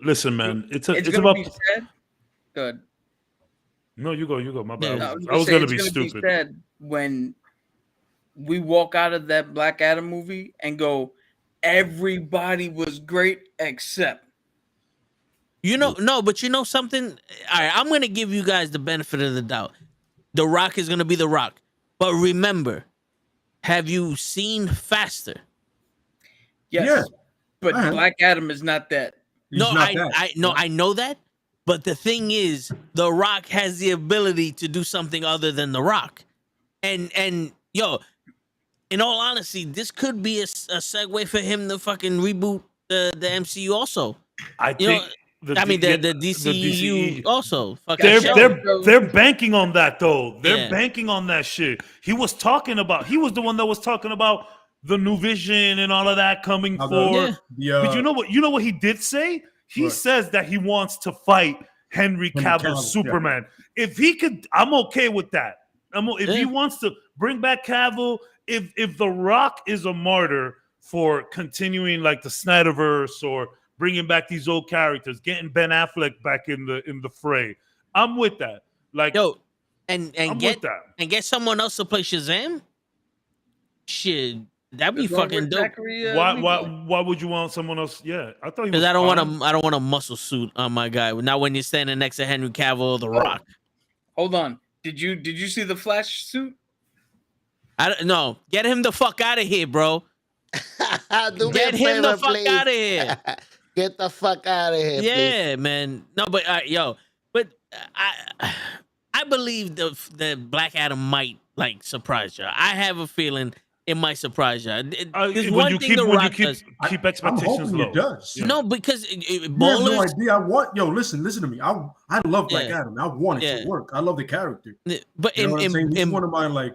Listen, man, it's about. Be sad. Good. No, you go. My bad. Yeah, I was gonna be stupid. Be sad when we walk out of that Black Adam movie and go, everybody was great except. No, but you know something? All right, I'm gonna give you guys the benefit of the doubt. The Rock is gonna be The Rock, but remember, have you seen Faster? Yes, but Black Adam is not that. I know that. But the thing is, The Rock has the ability to do something other than The Rock. And in all honesty, this could be a segue for him to fucking reboot the MCU also. I think the DCU also. They're banking on that though. They're banking on that shit. He was the one that was talking about the new Vision and all of that coming forward. But you know what he did say? He says that he wants to fight Henry Cavill Superman. Yeah. If he could, I'm okay with that. If he wants to bring back Cavill, if The Rock is a martyr for continuing like the Snyderverse or bringing back these old characters, getting Ben Affleck back in the fray, I'm with that. Get someone else to play Shazam. Shit. That'd be fucking dope. Why would you want someone else? Yeah, I thought because I don't want a muscle suit on my guy. Not when you're standing next to Henry Cavill or The Rock. Hold on. Did you see the Flash suit? I don't know. Get him the fuck out of here, bro. Get him the fuck out of here. Get the fuck out of here. Yeah, please. man. No, but I believe the Black Adam might surprise you. I have a feeling. It might surprise you. When you keep expectations low. It does. Yeah. No, because you have no idea. Listen to me. I love Black Adam. I want it to work. I love the character. But he's one of my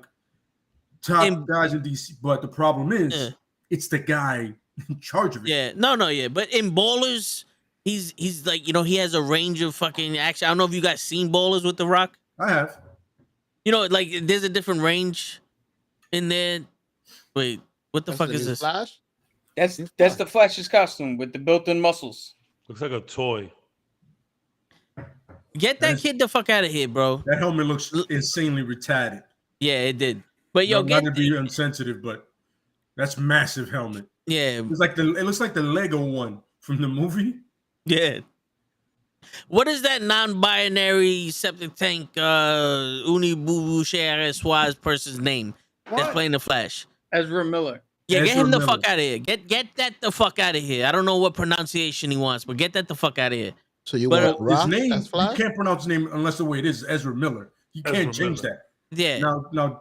top guys in DC. But the problem is, it's the guy in charge of it. Yeah, no, yeah. But in Ballers, he's like, you know, he has a range of fucking action. I don't know if you guys seen Ballers with The Rock. I have. You know, like there's a different range in there. Wait, what the fuck is this? Flash? That's the Flash's costume with the built-in muscles. Looks like a toy. Get that kid the fuck out of here, bro. That helmet looks insanely retarded. Yeah, it did. But yo, not to be insensitive, but that's massive helmet. Yeah, it looks like the Lego one from the movie. Yeah. What is that non-binary septic tank Uni Boo Boo Share Swaz person's name that's playing the Flash? Ezra Miller. Yeah, Ezra get him the Miller. fuck out of here. Get that the fuck out of here. I don't know what pronunciation he wants, but get that the fuck out of here. So you But, want Rock His name, as Flash? you can't pronounce his name unless the way it is Ezra Miller. You can't Ezra change Miller. that. Yeah. Now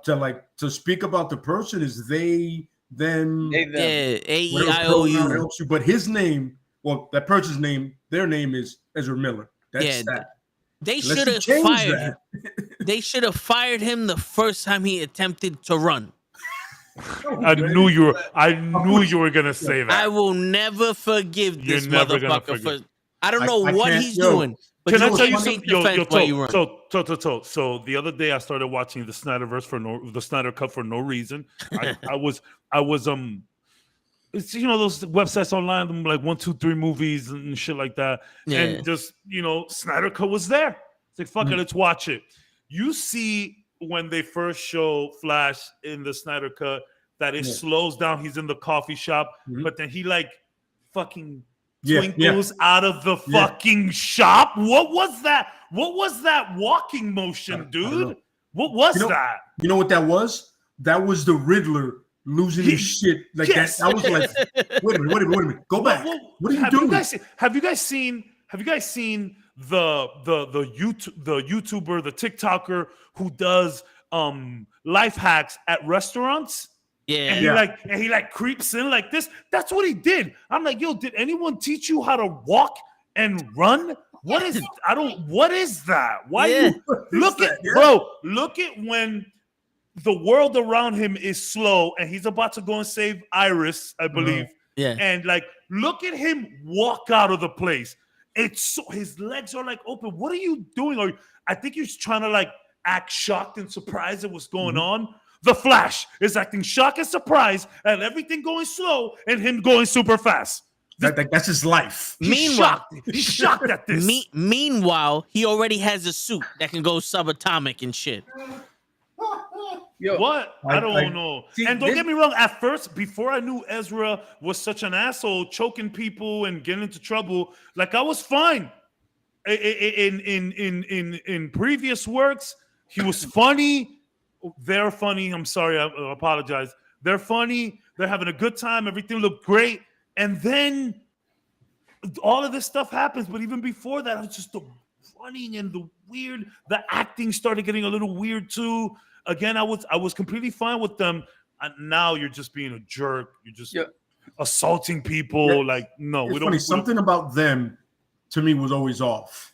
to speak about the person is they, them, They, them. Yeah, whatever AEIOU. pronoun helps you. But his name, well, that person's name, their name is Ezra Miller. That's Yeah, that. They Unless should you have change fired that. him. They should have fired him the first time he attempted to run. I knew you were gonna say that. I will never forgive You're this never gonna motherfucker for. forgive. I don't know I what can't- he's yo, doing. But Can I you tell you take something? defense while you run. So the other day I started watching the Snyderverse the Snyder Cut for no reason. I was it's those websites online like 1, 2, 3 movies and shit like that. Yeah. And just Snyder Cut was there. It's like fuck it, let's watch it. You see when they first show Flash in the Snyder Cut that it slows down. He's in the coffee shop, but then he like fucking twinkles out of the fucking shop. What was that? What was that walking motion, dude? What was that? You know what that was? That was the Riddler losing his shit like Yes. that. I was like, wait a minute, go back. What are you doing? Have you guys seen the YouTuber, the TikToker who does life hacks at restaurants? Yeah. And he creeps in like this. That's what he did. I'm like, yo, did anyone teach you how to walk and run? What is that? Why you look at bro? Look at when the world around him is slow and he's about to go and save Iris, I believe. Yeah. And like, look at him walk out of the place. It's so his legs are like open. What are you doing? Or I think he's trying to like act shocked and surprised at what's going on. The Flash is acting shocked and surprised at everything going slow and him going super fast. That's his life. He's shocked at this. Meanwhile, he already has a suit that can go subatomic and shit. Yo, What? I don't know. See, And don't get me wrong. At first, before I knew Ezra was such an asshole, choking people and getting into trouble, like I was fine. In previous works, he was funny. They're funny. I'm sorry. I apologize. They're funny. They're having a good time. Everything looked great. And then all of this stuff happens. But even before that, it was just the running and the weird. The acting started getting a little weird too. Again, I was completely fine with them. And now you're just being a jerk. You're just assaulting people. Yeah. Like, no, It's we funny. don't. Something about them to me was always off.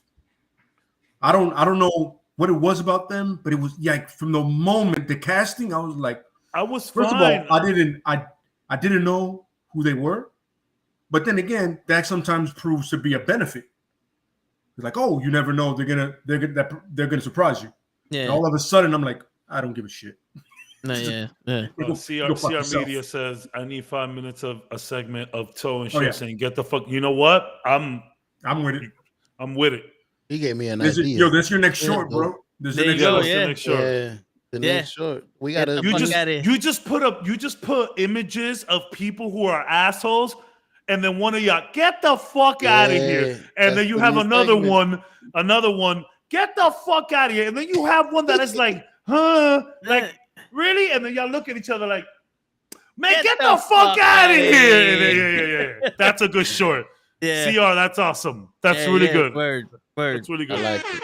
I don't know what it was about them, but it was like from the moment the casting, I was like, I was first fine. of all, I didn't know who they were, but then again, that sometimes proves to be a benefit. It's like, oh, you never know, they're gonna surprise you. Yeah. And all of a sudden, I'm like, I don't give a shit. No, yeah. Go CR fuck yourself. Media says I need 5 minutes of a segment of Toe and Oh, shit yeah. saying get the fuck. You know what? I'm with it. I'm with it. He gave me an That's idea. that's your next short, bro. There you go, That's the yeah. next short. Yeah, the next short. We gotta. the You fuck just outta here. you just put images of people who are assholes, and then one of y'all get the fuck out of here, that's and then you the have new another segment. one get the fuck out of here, and then you have one that is like, like really, and then y'all look at each other like, man, get the fuck out of here. Yeah. That's a good short. Yeah. CR, that's awesome. That's really good. Word. That's really good. I like it.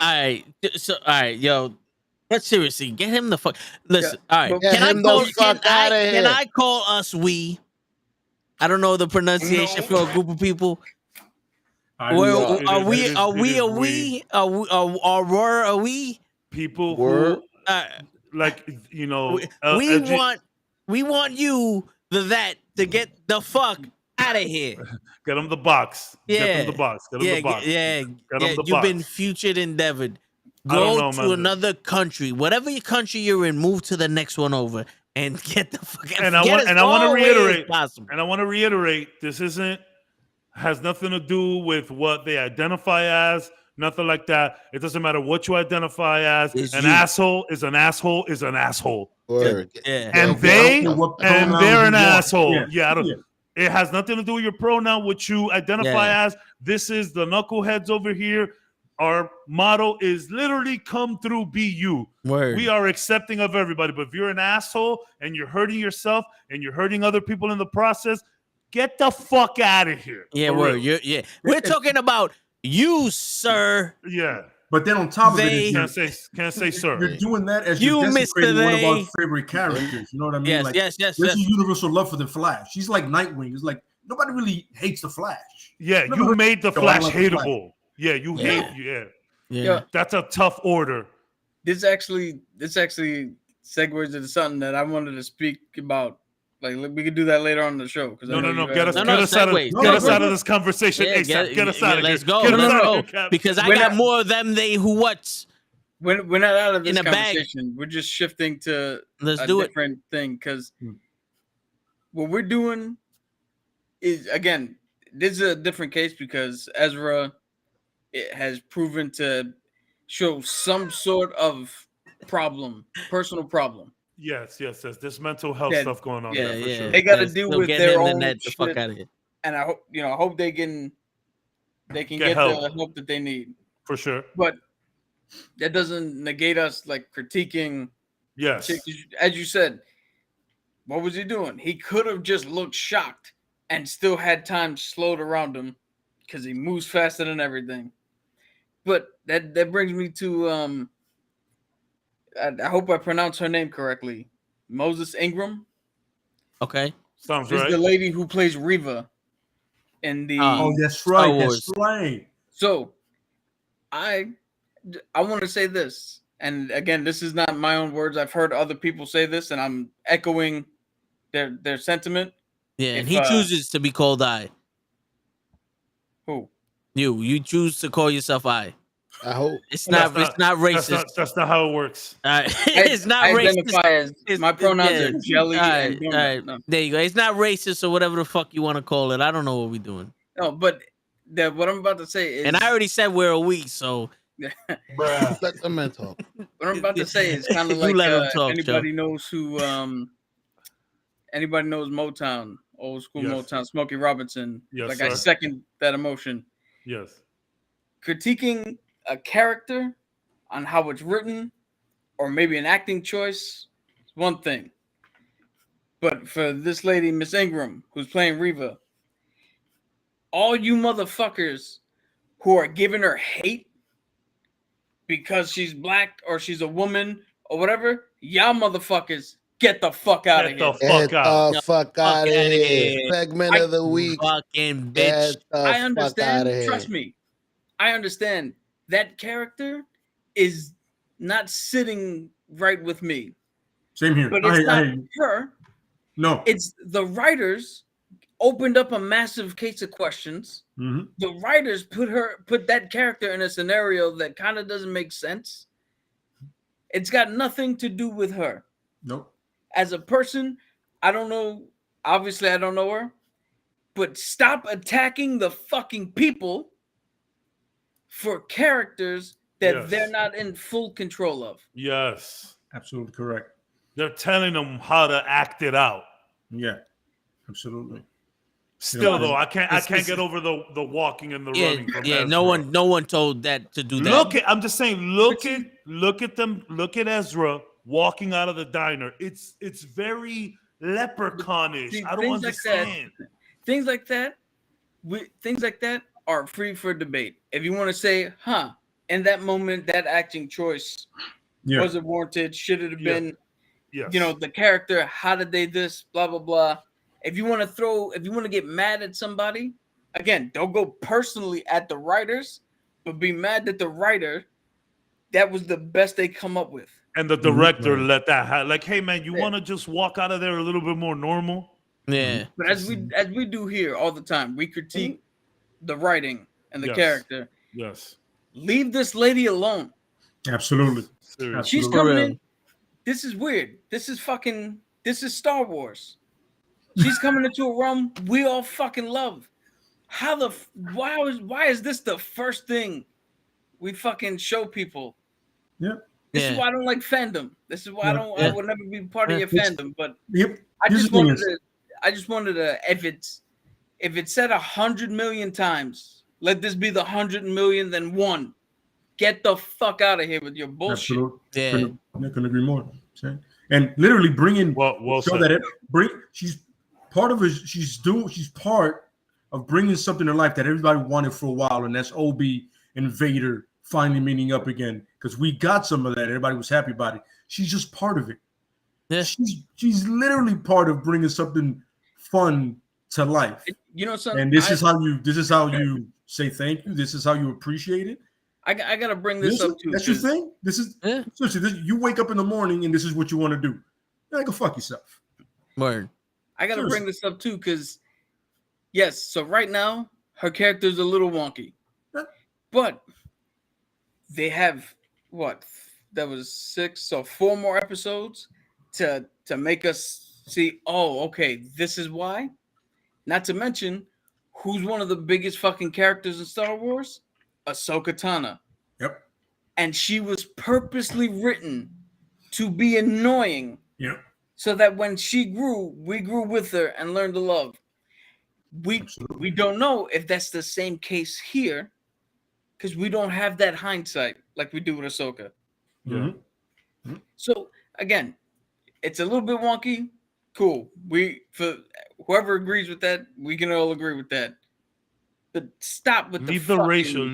All right. So, all right, yo. But seriously, get him the fuck. Listen, all right. Get him the fuck outta here. Can I call us we? I don't know the pronunciation for a group of people. Well, are we a we? People Word. who like We We want you, that, to get the fuck out of here. Get them the box. Yeah. Get them the box. Get them Yeah, the box. yeah, Get yeah. them the You've box. been futured endeavored. I don't Go know, to man. another country, whatever your country you're in. Move to the next one over and get the fuck out. And I want to reiterate, this has nothing to do with what they identify as, nothing like that. It doesn't matter what you identify as. An asshole is an asshole is an asshole. Word. Yeah. And they're an asshole. Yeah, I don't. It has nothing to do with your pronoun, what you identify as. This is the knuckleheads over here. Our motto is literally come through, be you. Word. We are accepting of everybody. But if you're an asshole and you're hurting yourself and you're hurting other people in the process, get the fuck out of here. Yeah, word. We're talking about you, sir. Yeah. But then on top of it, can't say sir. You're doing that as you, you're desecrating Mr. one of our They. favorite characters. You know what I mean? Yes, yes. This is universal love for the Flash. She's like Nightwing. It's like nobody really hates the Flash. Yeah, you made the Flash hateable. Yeah, you hate. Yeah. That's a tough order. This actually segues into something that I wanted to speak about. Like we could do that later on in the show. No. Get us out of this conversation. ASAP. Get us out of here. Let's go. Let's go. Because I got more of them. We're not out of this in a conversation. We're just shifting to a different thing. Because what we're doing is, again, this is a different case because Ezra has proven to show some sort of personal problem. Yes. There's mental health stuff going on there for sure. They got to deal with their own shit. The fuck out of here. And I hope they can get the help that they need. For sure. But that doesn't negate us like critiquing. Yes. As you said, what was he doing? He could have just looked shocked and still had time slowed around him because he moves faster than everything. But that brings me to I hope I pronounce her name correctly. Moses Ingram. Okay. Sounds right. Is the lady who plays Reva in the that's right. That's right. So I want to say this, and again, this is not my own words. I've heard other people say this, and I'm echoing their sentiment. Yeah, and he chooses to be called I. Who? You choose to call yourself I. I hope it's not racist. That's not how it works. It's not racist. As my pronouns are jelly. All right. No. There you go. It's not racist or whatever the fuck you want to call it. I don't know what we're doing. No, but what I'm about to say is, and I already said we're a we, so. Bruh. Let the man talk. What I'm about to say is kind of like anybody knows who. Anybody knows Motown, old school Motown, Smokey Robinson. Yes, I second that emotion. Yes. Critiquing a character on how it's written or maybe an acting choice is one thing. But for this lady, Miss Ingram, who's playing Reva, all you motherfuckers who are giving her hate because she's black or she's a woman or whatever, y'all motherfuckers get the fuck out of here. Get the fuck out of here. Segment of the week. Fucking bitch. I understand. Trust me. I understand that character is not sitting right with me. Same here. But it's not her. No. It's the writers opened up a massive case of questions. Mm-hmm. The writers put that character in a scenario that kind of doesn't make sense. It's got nothing to do with her. Nope. As a person, I don't know. Obviously, I don't know her. But stop attacking the fucking people for characters that they're not in full control of. Yes. Absolutely correct. They're telling them how to act it out. Yeah. Absolutely. Still though, I can't get over the walking and the running. Yeah, no one told that to do that. I'm just saying, look at them, look at Ezra walking out of the diner. It's very leprechaunish. I don't understand. Things like that are free for debate. If you want to say, in that moment, that acting choice was it warranted? Should it have been, the character? How did they this? Blah blah blah. If you want to get mad at somebody, again, don't go personally at the writers, but be mad that the writer, that was the best they come up with. And the director let that happen. Like, hey man, you want to just walk out of there a little bit more normal? Yeah. But as we do here all the time, we critique the writing and the character. Yes. Leave this lady alone. Absolutely. She's coming in. This is weird. This is Star Wars. She's coming into a realm we all fucking love. Why is this the first thing we fucking show people? Yeah. This is why I don't like fandom. This is why I would never be part of your fandom. But I just wanted to if it's said 100 million times, let this be the 100 million then one. Get the fuck out of here with your bullshit. Absolutely. Not gonna agree more. And literally bringing she's part of it. She's part of bringing something to life that everybody wanted for a while, and that's Obi and Vader finally meeting up again, because we got some of that. Everybody was happy about it. She's just part of it. Yeah. She's literally part of bringing something fun to life. You know, something. And this is how you say thank you. This is how you appreciate it. I gotta bring this up too. That's your thing. This is seriously. You wake up in the morning and this is what you want to do. Go fuck yourself. Word. I gotta bring this up too, because yes. So right now her character's a little wonky, but they have that was 6, so 4 more episodes to make us see. Oh, okay, this is why. Not to mention, who's one of the biggest fucking characters in Star Wars? Ahsoka Tano. Yep. And she was purposely written to be annoying. Yep. So that when she grew, we grew with her and learned to love. We don't know if that's the same case here, because we don't have that hindsight like we do with Ahsoka. Mm-hmm. So again, it's a little bit wonky. Cool. For whoever agrees with that, we can all agree with that. But stop with leave the racial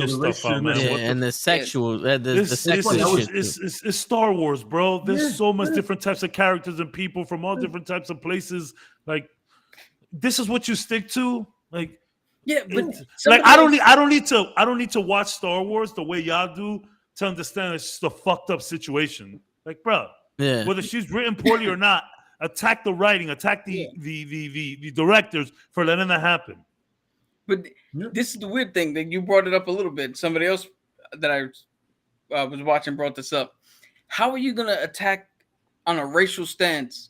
stuff out, man. Yeah, and the sexual, the sexual shit. It's Star Wars, bro. There's so much different types of characters and people from all different types of places. Like, this is what you stick to. Like, but I don't need to watch Star Wars the way y'all do to understand it's just a fucked up situation. Like, bro, whether she's written poorly or not, attack the writing, attack the directors for letting that happen. But this is the weird thing that you brought it up a little bit. Somebody else that I was watching brought this up. How are you going to attack on a racial stance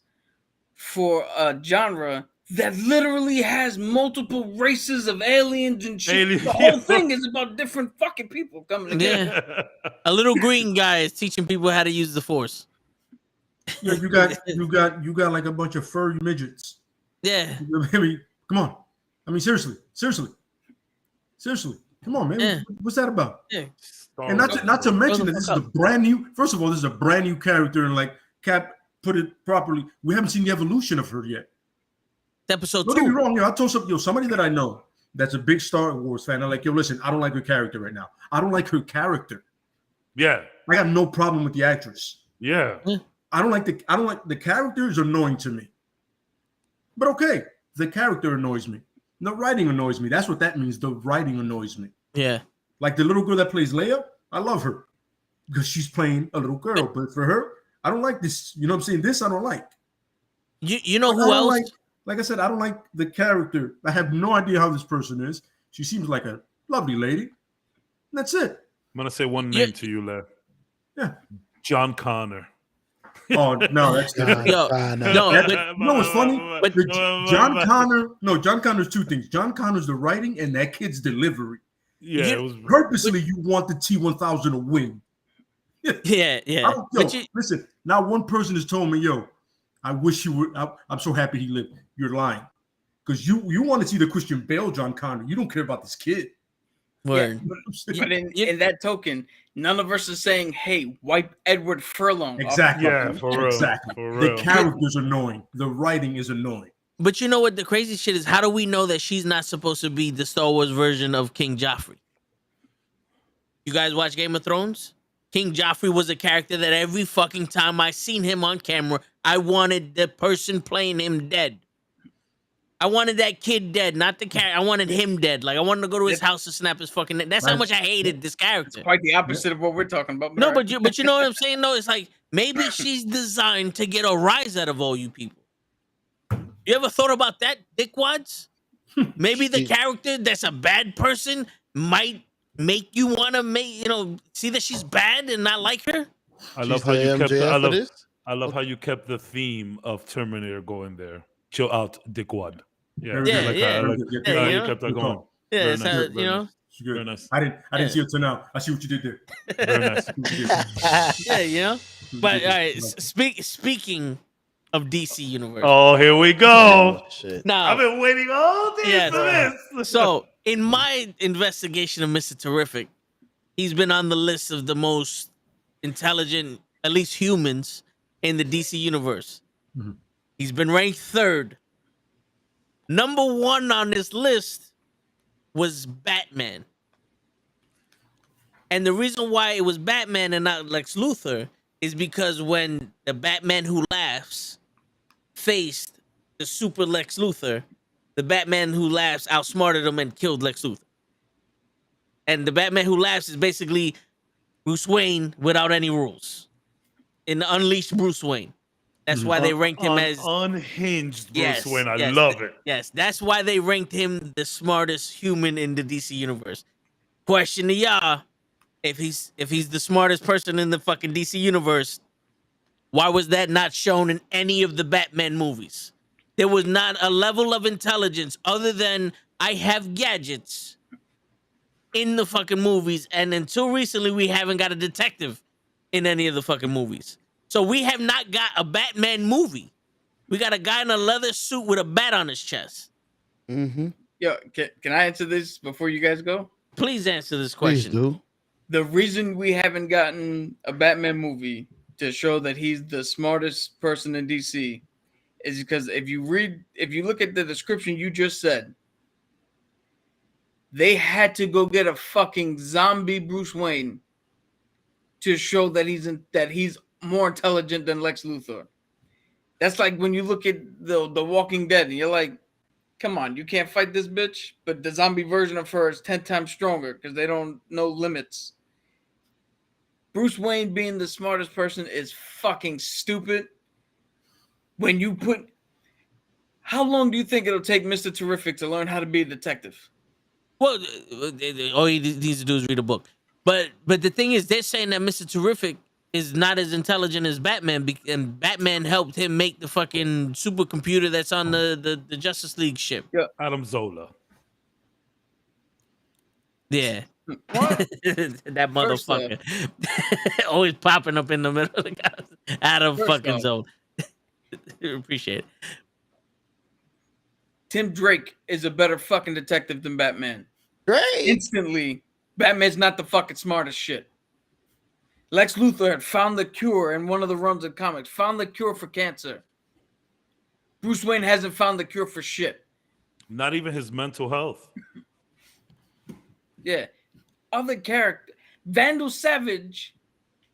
for a genre that literally has multiple races of aliens and shit? The whole thing is about different fucking people coming together. Yeah. A little green guy is teaching people how to use the Force. Yeah, you got like a bunch of furry midgets. Yeah. I mean, come on. I mean, seriously. Come on, man. Yeah. What's that about? Yeah. And not to mention that this is a brand new. First of all, this is a brand new character, and like Cap put it properly, we haven't seen the evolution of her yet. Episode 2. Don't get me wrong. I told somebody that I know that's a big Star Wars fan. I'm like, listen, I don't like her character right now. I don't like her character. Yeah. I got no problem with the actress. Yeah. I don't like the character is annoying to me. But okay, the character annoys me. The writing annoys me. That's what that means. The writing annoys me. Yeah. Like the little girl that plays Leia, I love her because she's playing a little girl. But for her, I don't like this. You know what I'm saying? This I don't like. You know who else? Like I said, I don't like the character. I have no idea how this person is. She seems like a lovely lady. That's it. I'm gonna say one name to you, Lev. Yeah. John Connor. Oh no, that's no. What's funny? But John Connor's two things. John Connor's the writing and that kid's delivery. Yeah, it was purposely you want the T-1000 to win. Yeah. Listen, not one person has told me, I wish you would. I'm so happy he lived. You're lying, because you want to see the Christian Bale John Connor. You don't care about this kid. Word. Yeah, but in that token, none of us is saying, "Hey, wipe Edward Furlong." Exactly. Yeah, for real. Exactly. For real. The character's annoying. The writing is annoying. But you know what the crazy shit is? How do we know that she's not supposed to be the Star Wars version of King Joffrey? You guys watch Game of Thrones? King Joffrey was a character that every fucking time I seen him on camera, I wanted the person playing him dead. I wanted that kid dead, not the character. I wanted him dead. Like I wanted to go to his house and snap his fucking neck. That's how much I hated this character. Quite the opposite of what we're talking about. No, but you know what I'm saying? No, it's like maybe she's designed to get a rise out of all you people. You ever thought about that, dickwads? Maybe the character that's a bad person might make you want to see that she's bad and not like her. I love how you kept. I love how you kept the theme of Terminator going there. Chill out, dickwad. Yeah, you kept that going. Yeah, very nice. I didn't see it till now. I see what you did there. Very nice. Yeah, But all right, speaking of DC Universe. Oh, here we go. Oh, shit. Now I've been waiting all day for this. So, in my investigation of Mr. Terrific, he's been on the list of the most intelligent, at least humans, in the DC universe. Mm-hmm. He's been ranked 3rd. Number 1 on this list was Batman. And the reason why it was Batman and not Lex Luthor is because when the Batman Who Laughs faced the super Lex Luthor, the Batman Who Laughs outsmarted him and killed Lex Luthor. And the Batman Who Laughs is basically Bruce Wayne without any rules. In Unleashed Bruce Wayne. That's why they ranked him as unhinged Bruce Wayne. I love it. Yes, that's why they ranked him the smartest human in the DC universe. Question to y'all: if he's the smartest person in the fucking DC universe, why was that not shown in any of the Batman movies? There was not a level of intelligence other than I have gadgets in the fucking movies, and until recently, we haven't got a detective in any of the fucking movies. So we have not got a Batman movie. We got a guy in a leather suit with a bat on his chest. Mm-hmm. Yo, can I answer this before you guys go? Please answer this question. Please do. The reason we haven't gotten a Batman movie to show that he's the smartest person in DC is because if you look at the description you just said, they had to go get a fucking zombie Bruce Wayne to show that he's more intelligent than Lex Luthor. That's like when you look at the Walking Dead and you're like, come on, you can't fight this bitch, but the zombie version of her is 10 times stronger because they don't know limits. Bruce Wayne being the smartest person is fucking stupid. When you put... How long do you think it'll take Mr. Terrific to learn how to be a detective? Well, all he needs to do is read a book. But the thing is, they're saying that Mr. Terrific is not as intelligent as Batman, and Batman helped him make the fucking supercomputer that's on the Justice League ship. Yeah. Adam Zola. Yeah. What? That motherfucker. Always popping up in the middle of the guys. Adam fucking Zola. Appreciate it. Tim Drake is a better fucking detective than Batman. Great. Instantly, Batman's not the fucking smartest shit. Lex Luthor had found the cure in one of the runs of comics, found the cure for cancer. Bruce Wayne hasn't found the cure for shit. Not even his mental health. Yeah. Other character, Vandal Savage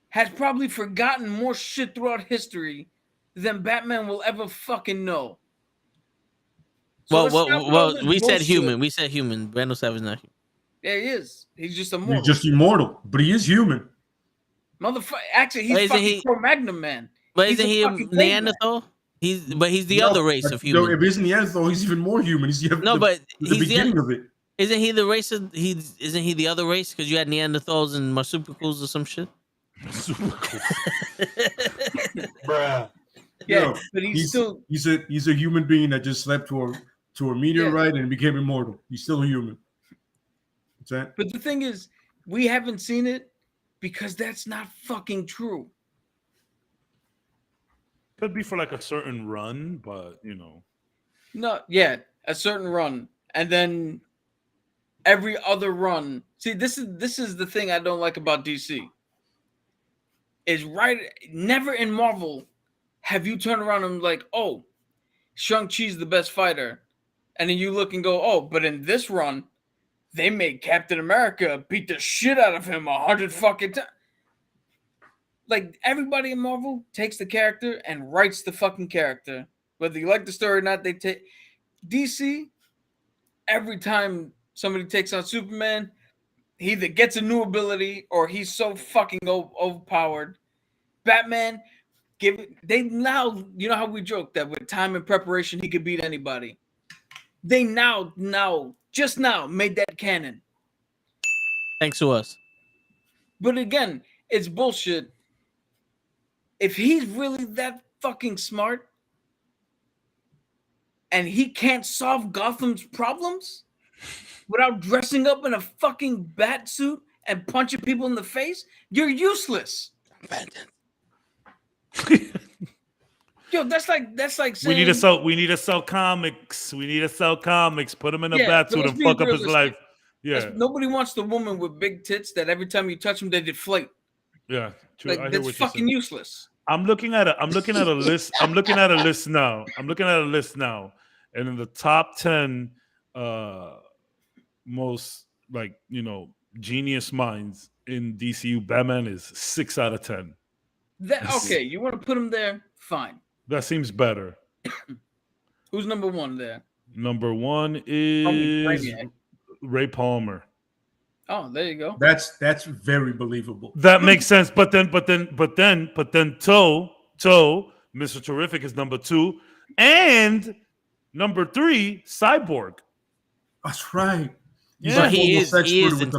has probably forgotten more shit throughout history than Batman will ever fucking know. So well, we said human. We said human. Vandal Savage is not human. Yeah, he is. He's just immortal. He's just immortal, but he is human. Motherfucker, actually, he's fucking Cro-Magnon, man. But isn't he a Neanderthal? He's the other race of human. No, if he's Neanderthal, he's even more human. He's but the beginning of it. Isn't he the race of isn't he the other race? Because you had Neanderthals and marsupials or some shit. Marsupials. Bruh. Yeah, no, but he's a human being that just slept to a meteorite and became immortal. He's still a human. What's that? But the thing is, we haven't seen it because that's not fucking true. Could be for like a certain run, but you know. No, yeah, a certain run, and then every other run. See, this is the thing I don't like about DC. Is never in Marvel have you turned around and like, oh, Shang-Chi's the best fighter, and then you look and go, oh, but in this run, they made Captain America beat the shit out of him 100 fucking times. Like, everybody in Marvel takes the character and writes the fucking character. Whether you like the story or not, DC, every time somebody takes on Superman, he either gets a new ability or he's so fucking overpowered. Batman, they now, you know how we joke that with time and preparation he could beat anybody. They just now made that canon. Thanks to us. But again, it's bullshit. If he's really that fucking smart and he can't solve Gotham's problems without dressing up in a fucking bat suit and punching people in the face, you're useless. Yo, that's like saying we need to sell comics. We need to sell comics. Put him in a bat suit and fuck up his life. Yeah. Nobody wants the woman with big tits that every time you touch them they deflate. Yeah, true. Like, that's fucking useless. I'm looking at a list. I'm looking at a list now. And in the top 10 most, like, you know, genius minds in DCU, Batman is 6 out of 10. Okay, you want to put him there? Fine. That seems better. Who's number 1 there? Number 1 is Ray Palmer. Oh, there you go. That's very believable. That makes sense. But then, Mr. Terrific is number 2, and number 3, Cyborg. That's right. Yeah, he is intelligent.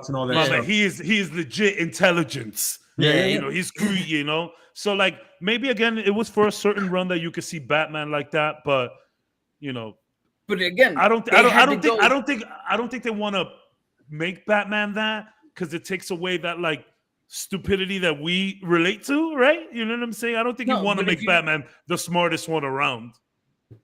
And all that stuff. He is legit intelligence. Yeah, you know, he's you know. So like maybe again, it was for a certain run that you could see Batman like that, but you know. But again, I don't think they want to make Batman that, because it takes away that like stupidity that we relate to, right? You know what I'm saying? I don't think you want to make Batman the smartest one around.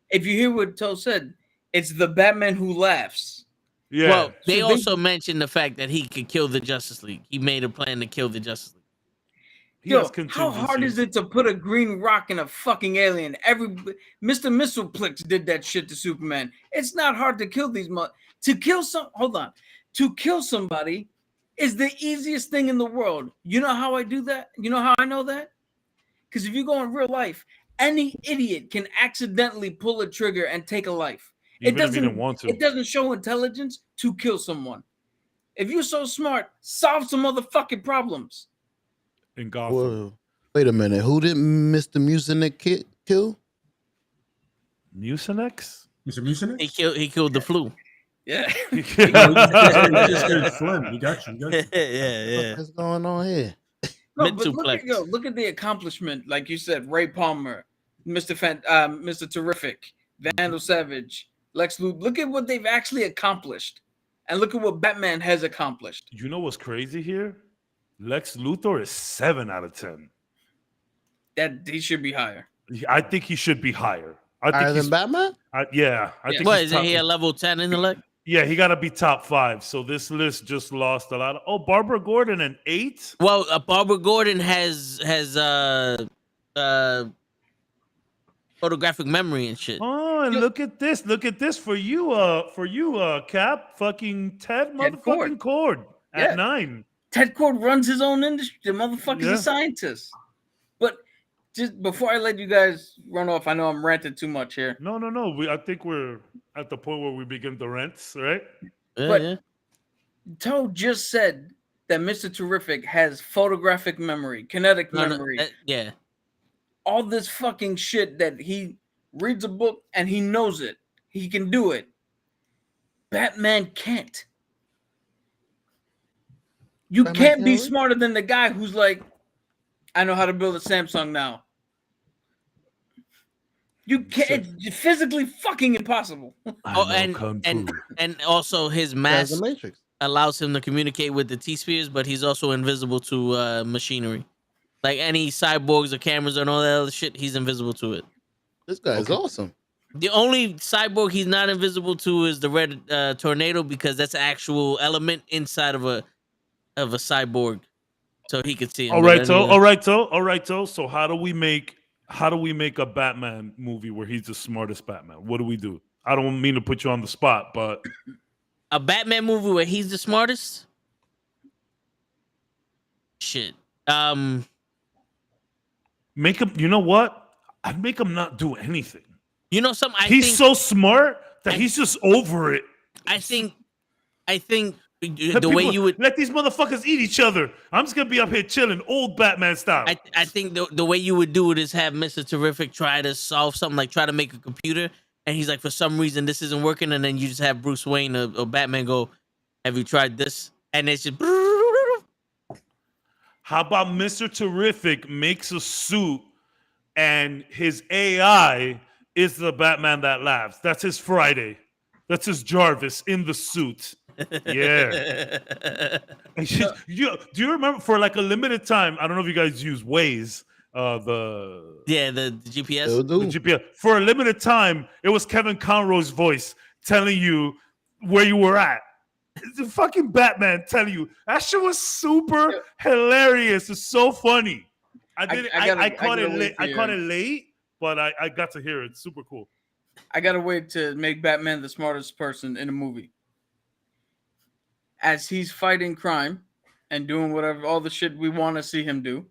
If you hear what Toe said, it's the Batman who laughs. Yeah. Well, they also mentioned the fact that he could kill the Justice League. He made a plan to kill the Justice League. Yo, how hard is it to put a green rock in a fucking alien? Mr. Mistleplix did that shit to Superman. It's not hard to kill these To kill somebody is the easiest thing in the world. You know how I do that? You know how I know that? Because if you go in real life, any idiot can accidentally pull a trigger and take a life. Even if you didn't want to. It doesn't show intelligence to kill someone. If you're so smart, solve some motherfucking problems. In Gotham. Whoa. Wait a minute. Who did Mr. Mucinex kill? Mucinex? Mr. Mucinex? He killed the flu. Yeah. He just did phlegm. He got you. Yeah. What's going on here? No, but look at the accomplishment. Like you said, Ray Palmer, Mr. Terrific, Vandal Savage, Lex Luthor. Look at what they've actually accomplished. And look at what Batman has accomplished. You know what's crazy here? Lex Luthor is 7 out of 10. That he should be higher. I think he should be higher. Higher than Batman? I think. What, isn't he a level 10 intellect? Yeah, he got to be top 5. So this list just lost a lot. Barbara Gordon an 8. Well, Barbara Gordon has photographic memory and shit. Oh, and look at this for you, Cap. Fucking Ted motherfucking Cord at 9. Ted Cord runs his own industry. The motherfucker's a scientist. But just before I let you guys run off, I know I'm ranting too much here. No. I think we're at the point where we begin the rants, right? But Toe just said that Mr. Terrific has photographic memory, kinetic memory. All this fucking shit that he reads a book and he knows it. He can do it. Batman can't. You can't be smarter than the guy who's like, I know how to build a Samsung now. You can't. It's physically fucking impossible. And also his mask allows him to communicate with the T-spheres, but he's also invisible to machinery. Like any cyborgs or cameras and all that other shit, he's invisible to it. This guy is awesome. The only cyborg he's not invisible to is the red tornado, because that's an actual element inside of a cyborg, so he could see him. All right, so so how do we make a Batman movie where he's the smartest Batman? What do we do? I don't mean to put you on the spot, but a Batman movie where he's the smartest? Shit. Make him, you know what? I'd make him not do anything. You know something? He's so smart that he's just over it. I think the People, way you would let these motherfuckers eat each other. I'm just gonna be up here chilling, old Batman style. I think the way you would do it is have Mr. Terrific try to solve something, like try to make a computer, and he's like, for some reason this isn't working, and then you just have Bruce Wayne or Batman go, "Have you tried this?" And it's just. How about Mr. Terrific makes a suit, and his AI is the Batman that laughs. That's his Friday. That's his Jarvis in the suit. Yeah. Do you remember for like a limited time? I don't know if you guys use Waze. The GPS. The GPS. For a limited time, it was Kevin Conroy's voice telling you where you were at. The fucking Batman telling you. That shit was super hilarious. It's so funny. I caught it late, but I got to hear it. It's super cool. I gotta wait to make Batman the smartest person in a movie. As he's fighting crime and doing whatever, all the shit we want to see him do,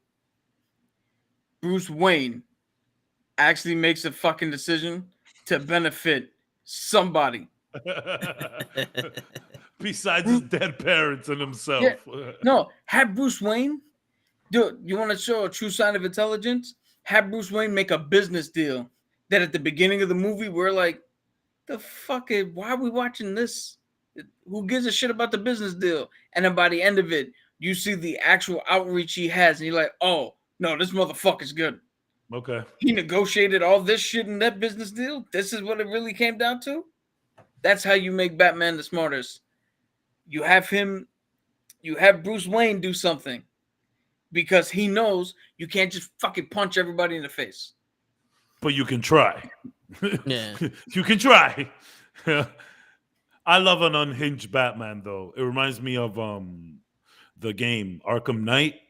Bruce Wayne actually makes a fucking decision to benefit somebody. Besides his dead parents and himself. Yeah. No, have Bruce Wayne, dude, you want to show a true sign of intelligence? Have Bruce Wayne make a business deal that at the beginning of the movie, we're like, the fuck is, why are we watching this? Who gives a shit about the business deal? And then by the end of it, you see the actual outreach he has, and you're like, oh, no, this motherfucker's good. Okay. He negotiated all this shit in that business deal? This is what it really came down to? That's how you make Batman the smartest. You have Bruce Wayne do something because he knows you can't just fucking punch everybody in the face. But you can try. Yeah. You can try. I love an unhinged Batman, though. It reminds me of the game Arkham Knight.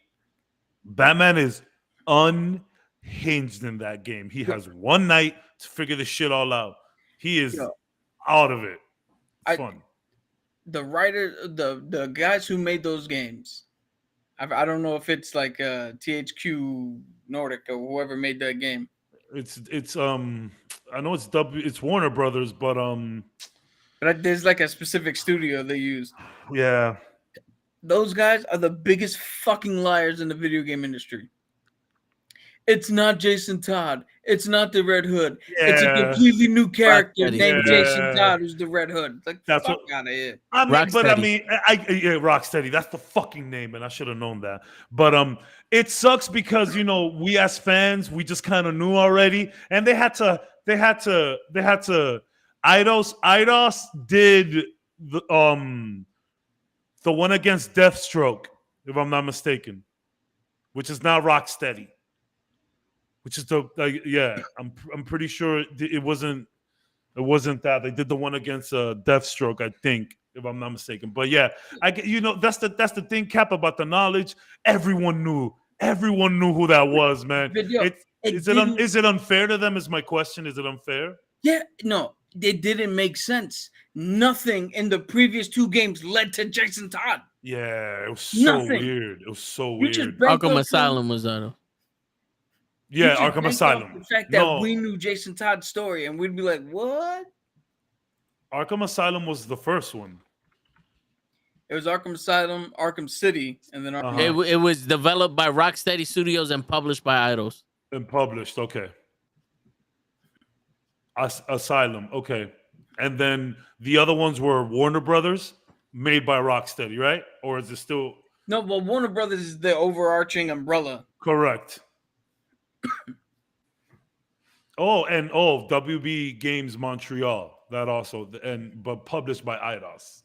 Batman is unhinged in that game. He has one night to figure this shit all out. He is out of it. Fun. The writer, the guys who made those games, I don't know if it's like THQ Nordic or whoever made that game. It's I know it's Warner Brothers, but there's like a specific studio they use. Yeah. Those guys are the biggest fucking liars in the video game industry. It's not Jason Todd. It's not the Red Hood. Yeah. It's a completely new character named Jason Todd, who's the Red Hood. Like, that's fuck out of here. Rocksteady. That's the fucking name, and I should have known that. But it sucks because we as fans, we just kind of knew already, and they had to. Eidos did the one against Deathstroke, if I'm not mistaken, which is now Rocksteady. Which is I'm pretty sure it wasn't that they did the one against Deathstroke, I think, if I'm not mistaken. But yeah, that's the thing, Cap, about the knowledge. Everyone knew who that was, man. Is it unfair to them? Is my question? Is it unfair? Yeah, no, it didn't make sense. Nothing in the previous two games led to Jason Todd. Yeah, it was so weird. It was so weird. Arkham Asylum was on. Yeah, Arkham Asylum. The fact that we knew Jason Todd's story and we'd be like, what? Arkham Asylum was the first one. It was Arkham Asylum, Arkham City, and then Arkham. It was developed by Rocksteady Studios and published by Eidos. And published, okay. Asylum, okay. And then the other ones were Warner Brothers, made by Rocksteady, right? Or is it still... No, well, Warner Brothers is the overarching umbrella. Correct. WB Games Montreal. That also, but published by Eidos.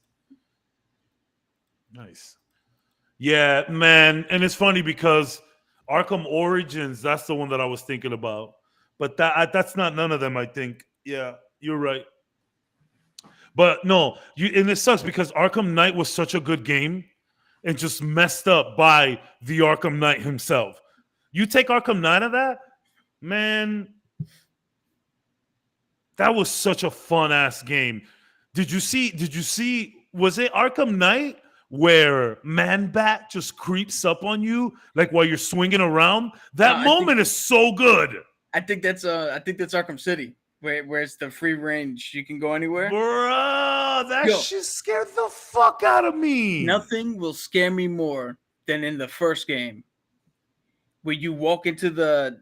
Nice. Yeah, man. And it's funny because Arkham Origins, that's the one that I was thinking about. But that's not none of them, I think. Yeah, you're right. But no, and it sucks because Arkham Knight was such a good game and just messed up by the Arkham Knight himself. You take Arkham Knight of that, man, that was such a fun-ass game. Did you see, was it Arkham Knight where Man-Bat just creeps up on you like while you're swinging around? That moment is so good. I think that's Arkham City. where it's the free range, you can go anywhere. Bro, that Yo. shit scared the fuck out of me. Nothing will scare me more than in the first game, where you walk into the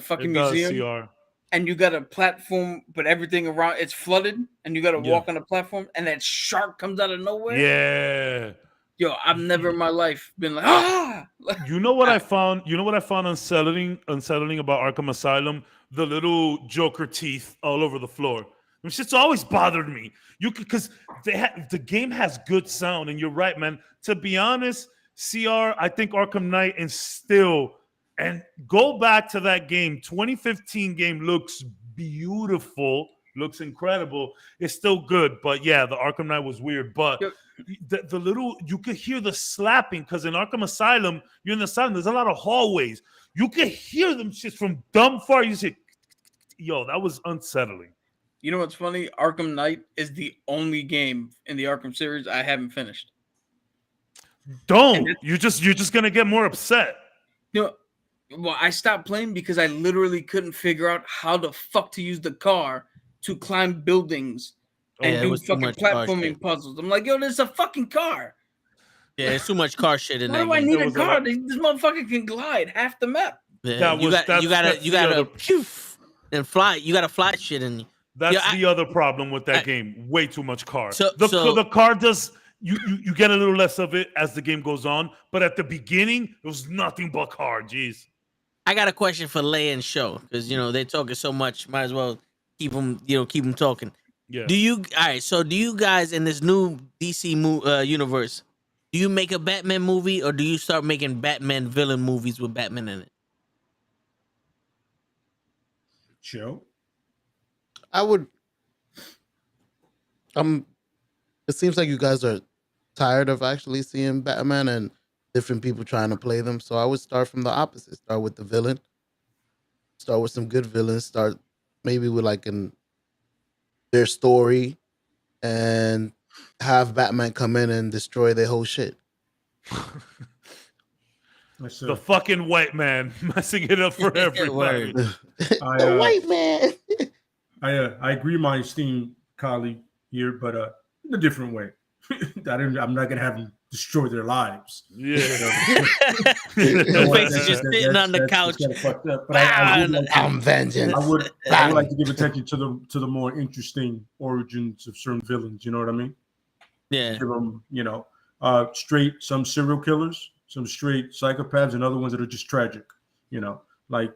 fucking It does, museum CR. and you got a platform, but everything around it's flooded, and you got to Yeah. walk on the platform, and that shark comes out of nowhere. Yeah. Yo, I've never in my life been like, ah. You know what I found? You know what I found unsettling about Arkham Asylum? The little Joker teeth all over the floor. Them shit's always bothered me. You could, because the game has good sound, and you're right, man. To be honest, CR, I think Arkham Knight and still, and go back to that game. 2015 game looks beautiful, looks incredible. It's still good, but yeah, the Arkham Knight was weird, but. Yep. The little, you could hear the slapping because in Arkham Asylum, you're in the asylum, there's a lot of hallways. You could hear them shit from dumb far. You say, yo, that was unsettling. You know what's funny? Arkham Knight is the only game in the Arkham series I haven't finished. Don't. You're just gonna get more upset. You know, well, I stopped playing because I literally couldn't figure out how the fuck to use the car to climb buildings and do fucking platforming puzzles. I'm like, yo, there's a fucking car. Yeah, there's too much car shit in Why that do I game. need a car? This motherfucker can glide half the map. Yeah, you gotta poof and fly. You gotta fly shit in you. That's the other problem with that game. Way too much car. So the car does you get a little less of it as the game goes on, but at the beginning it was nothing but car. Jeez. I got a question for Lay and Show because they're talking so much. Might as well keep them talking. Yeah. Do you guys in this new DC universe? Do you make a Batman movie or do you start making Batman villain movies with Batman in it? Joe? I would. It seems like you guys are tired of actually seeing Batman and different people trying to play them. So I would start from the opposite. Start with the villain. Start with some good villains. Start maybe with their story, and have Batman come in and destroy their whole shit. The fucking white man messing it up for everybody. The white man. I agree with my esteemed colleague here, but in a different way. I'm not gonna have them destroy their lives. Yeah. The face is just sitting on the couch. But I'm vengeance. I would like to give attention to the more interesting origins of certain villains. You know what I mean? Yeah. Give them, straight some serial killers, some straight psychopaths, and other ones that are just tragic. Like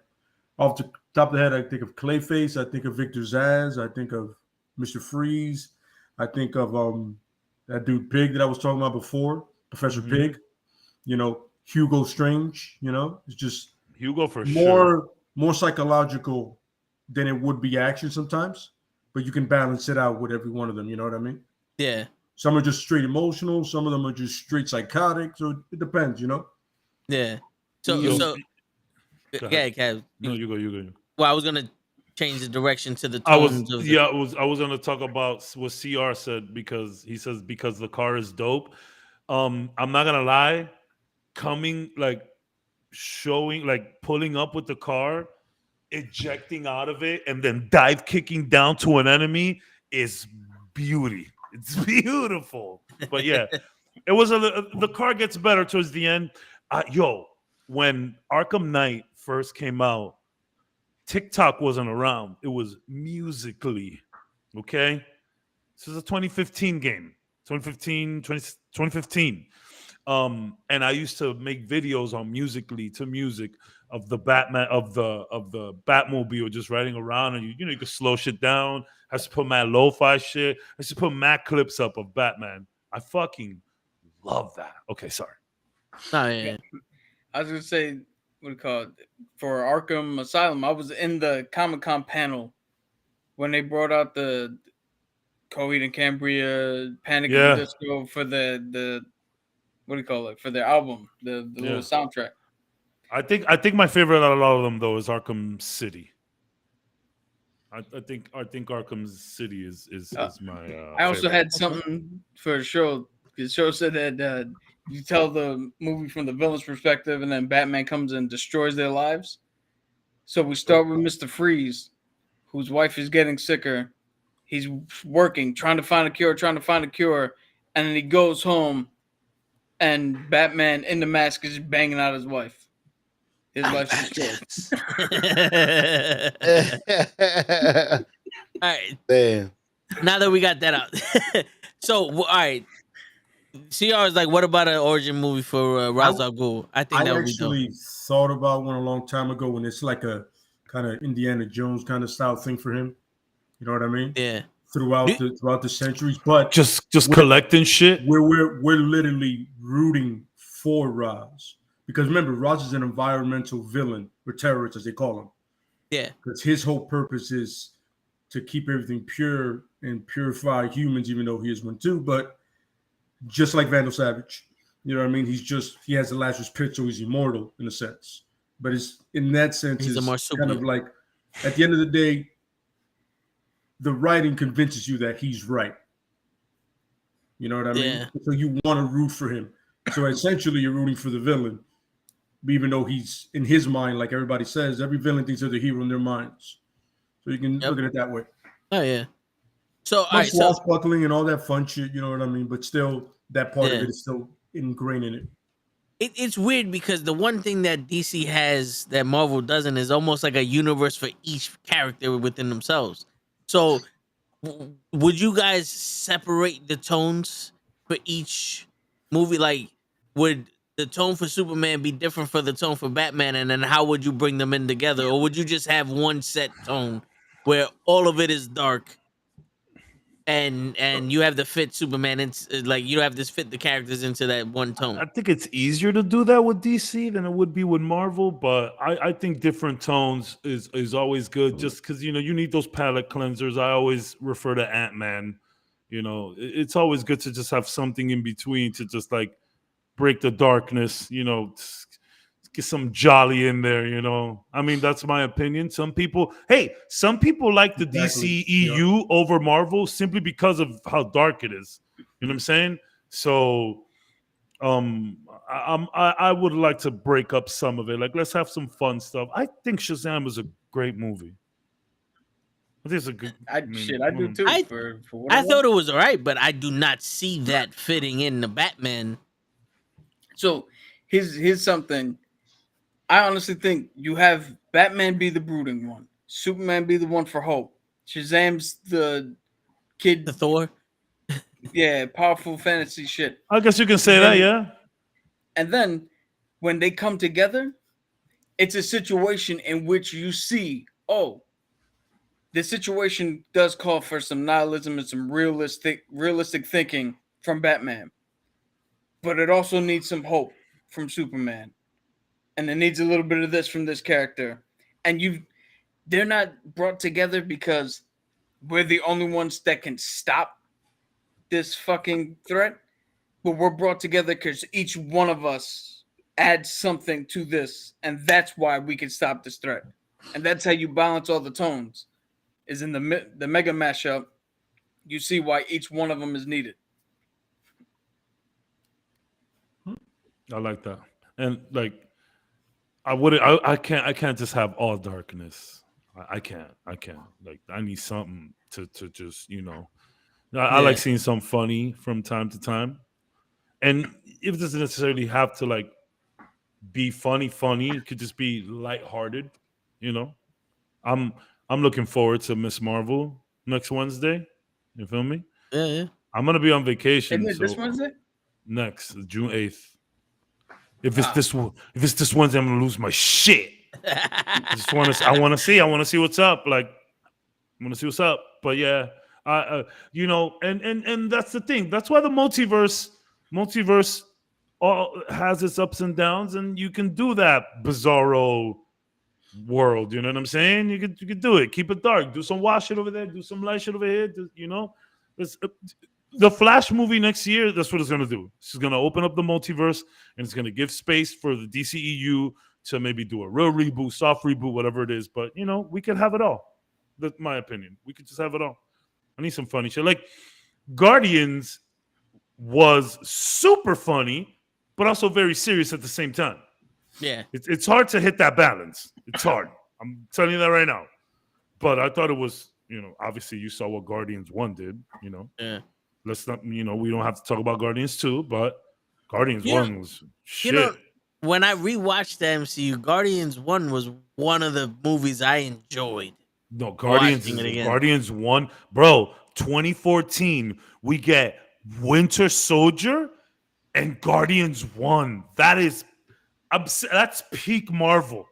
off the top of the head, I think of Clayface, I think of Victor Zsasz, I think of Mr. Freeze, I think of that dude Pig that I was talking about before, Professor Pig. Hugo Strange. It's just Hugo for sure. More psychological than it would be action sometimes, but you can balance it out with every one of them. You know what I mean? Yeah. Some are just straight emotional. Some of them are just straight psychotic. So it depends, Yeah. So Kev. No, you go. Well, I was gonna change the direction to the I tones. was gonna talk about what CR said because he says because the car is dope. I'm not gonna lie, pulling up with the car, ejecting out of it, and then dive kicking down to an enemy is beauty. It's beautiful. But yeah, it was the car gets better towards the end. When Arkham Knight first came out, TikTok wasn't around. It was Musically. Okay? This is a 2015 game. 2015. And I used to make videos on Musically to music of the Batman of the Batmobile just riding around, and you could slow shit down. I used to put mad lo-fi shit. I used to put mad clips up of Batman. I fucking love that. Okay, sorry. Oh, yeah. I was gonna say, what do you call it? For Arkham Asylum, I was in the Comic-Con panel when they brought out the Coheed and Cambria Panic at the Disco for the what do you call it? For their album, the little soundtrack. I think my favorite out of all of them though is Arkham City. I think Arkham City is my. I also favorite. had something for the show. The show said that you tell the movie from the villain's perspective, and then Batman comes and destroys their lives. So we start with Mr. Freeze, whose wife is getting sicker. He's working, trying to find a cure, and then he goes home, and Batman in the mask is banging out his wife. His wife's destroyed. All right. Damn. Now that we got that out, so all right. CR is like, what about an origin movie for Ra's al Ghul? I think that would be dope. I actually thought about one a long time ago, and it's like a kind of Indiana Jones kind of style thing for him. You know what I mean? Yeah. Throughout the centuries, but just collecting shit. We're literally rooting for Ra's, because remember, Ra's is an environmental villain, or terrorist as they call him. Yeah. Because his whole purpose is to keep everything pure and purify humans, even though he is one too. But just like Vandal Savage, you know what I mean? He has the Lazarus Pit, so he's immortal in a sense. But it's in that sense, he's it's kind of like, at the end of the day, the writing convinces you that he's right. You know what I mean? So you want to root for him. So essentially, you're rooting for the villain, even though he's, in his mind, like everybody says, every villain thinks they're the hero in their minds. So you can look at it that way. Oh yeah. So swashbuckling and all that fun shit, you know what I mean? But still, that part of it is still ingrained in it. It's weird because the one thing that DC has that Marvel doesn't is almost like a universe for each character within themselves. So would you guys separate the tones for each movie? Like, would the tone for Superman be different for the tone for Batman? And then how would you bring them in together? Or would you just have one set tone where all of it is dark and you have to fit Superman? It's like you have to fit the characters into that one tone. I think it's easier to do that with DC than it would be with Marvel, but I think different tones is always good, just because, you know, you need those palette cleansers. I always refer to Ant-Man. You know, it's always good to just have something in between to just like break the darkness, you know, get some jolly in there, you know. I mean, that's my opinion. Some people like the DCEU over Marvel simply because of how dark it is. You know what I'm saying? So I would like to break up some of it. Like, let's have some fun stuff. I think Shazam was a great movie. I think it's a good. I do too. I thought it was all right, but I do not see that fitting in the Batman. So here's something. I honestly think you have Batman be the brooding one, Superman be the one for hope, Shazam's the kid, the Thor. Yeah, powerful fantasy shit. I guess you can say that, yeah. And then when they come together, it's a situation in which you see, oh, the situation does call for some nihilism and some realistic thinking from Batman, but it also needs some hope from Superman. And it needs a little bit of this from this character. And they're not brought together because we're the only ones that can stop this fucking threat. But we're brought together because each one of us adds something to this. And that's why we can stop this threat. And that's how you balance all the tones. Is in the mega mashup, you see why each one of them is needed. I like that. And like, I can't just have all darkness. I can't. Like, I need something to just, you know. I like seeing something funny from time to time. And it doesn't necessarily have to like be funny. It could just be lighthearted, you know. I'm looking forward to Miss Marvel next Wednesday. You feel me? Yeah. I'm gonna be on vacation. Isn't it this Wednesday? Next, June 8th. If it's this Wednesday, I'm gonna lose my shit. I want to see what's up. Like, I want to see what's up. But yeah, you know, and that's the thing. That's why the multiverse has its ups and downs, and you can do that bizarro world. You know what I'm saying? You could do it. Keep it dark. Do some wild shit over there. Do some light shit over here. You know, the Flash movie next year, that's what it's going to do. It's going to open up the multiverse, and it's going to give space for the DCEU to maybe do a real reboot, soft reboot, whatever it is. But, you know, we could have it all. That's my opinion. We could just have it all. I need some funny shit. Like, Guardians was super funny, but also very serious at the same time. Yeah. It's hard to hit that balance. It's hard. I'm telling you that right now. But I thought it was, obviously you saw what Guardians 1 did, Yeah. Let's not, we don't have to talk about Guardians 2, but Guardians 1 was shit. When I rewatched the MCU, Guardians 1 was one of the movies I enjoyed. No, Guardians 1. Bro, 2014, we get Winter Soldier and Guardians 1. That's peak Marvel.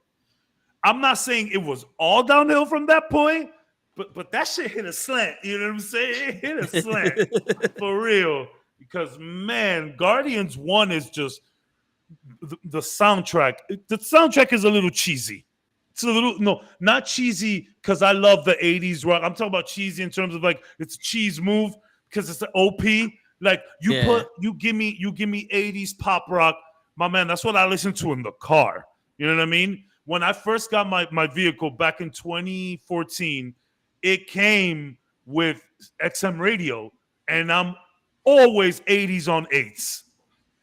I'm not saying it was all downhill from that point, but that shit hit a slant. You know what I'm saying? It hit a slant for real. Because man, Guardians 1 is just the soundtrack. The soundtrack is a little cheesy. It's a little not cheesy because I love the 80s rock. I'm talking about cheesy in terms of like it's a cheese move because it's an OP. Like you give me 80s pop rock, my man. That's what I listen to in the car. You know what I mean? When I first got my vehicle back in 2014, it came with XM radio, and I'm always 80s on 8s.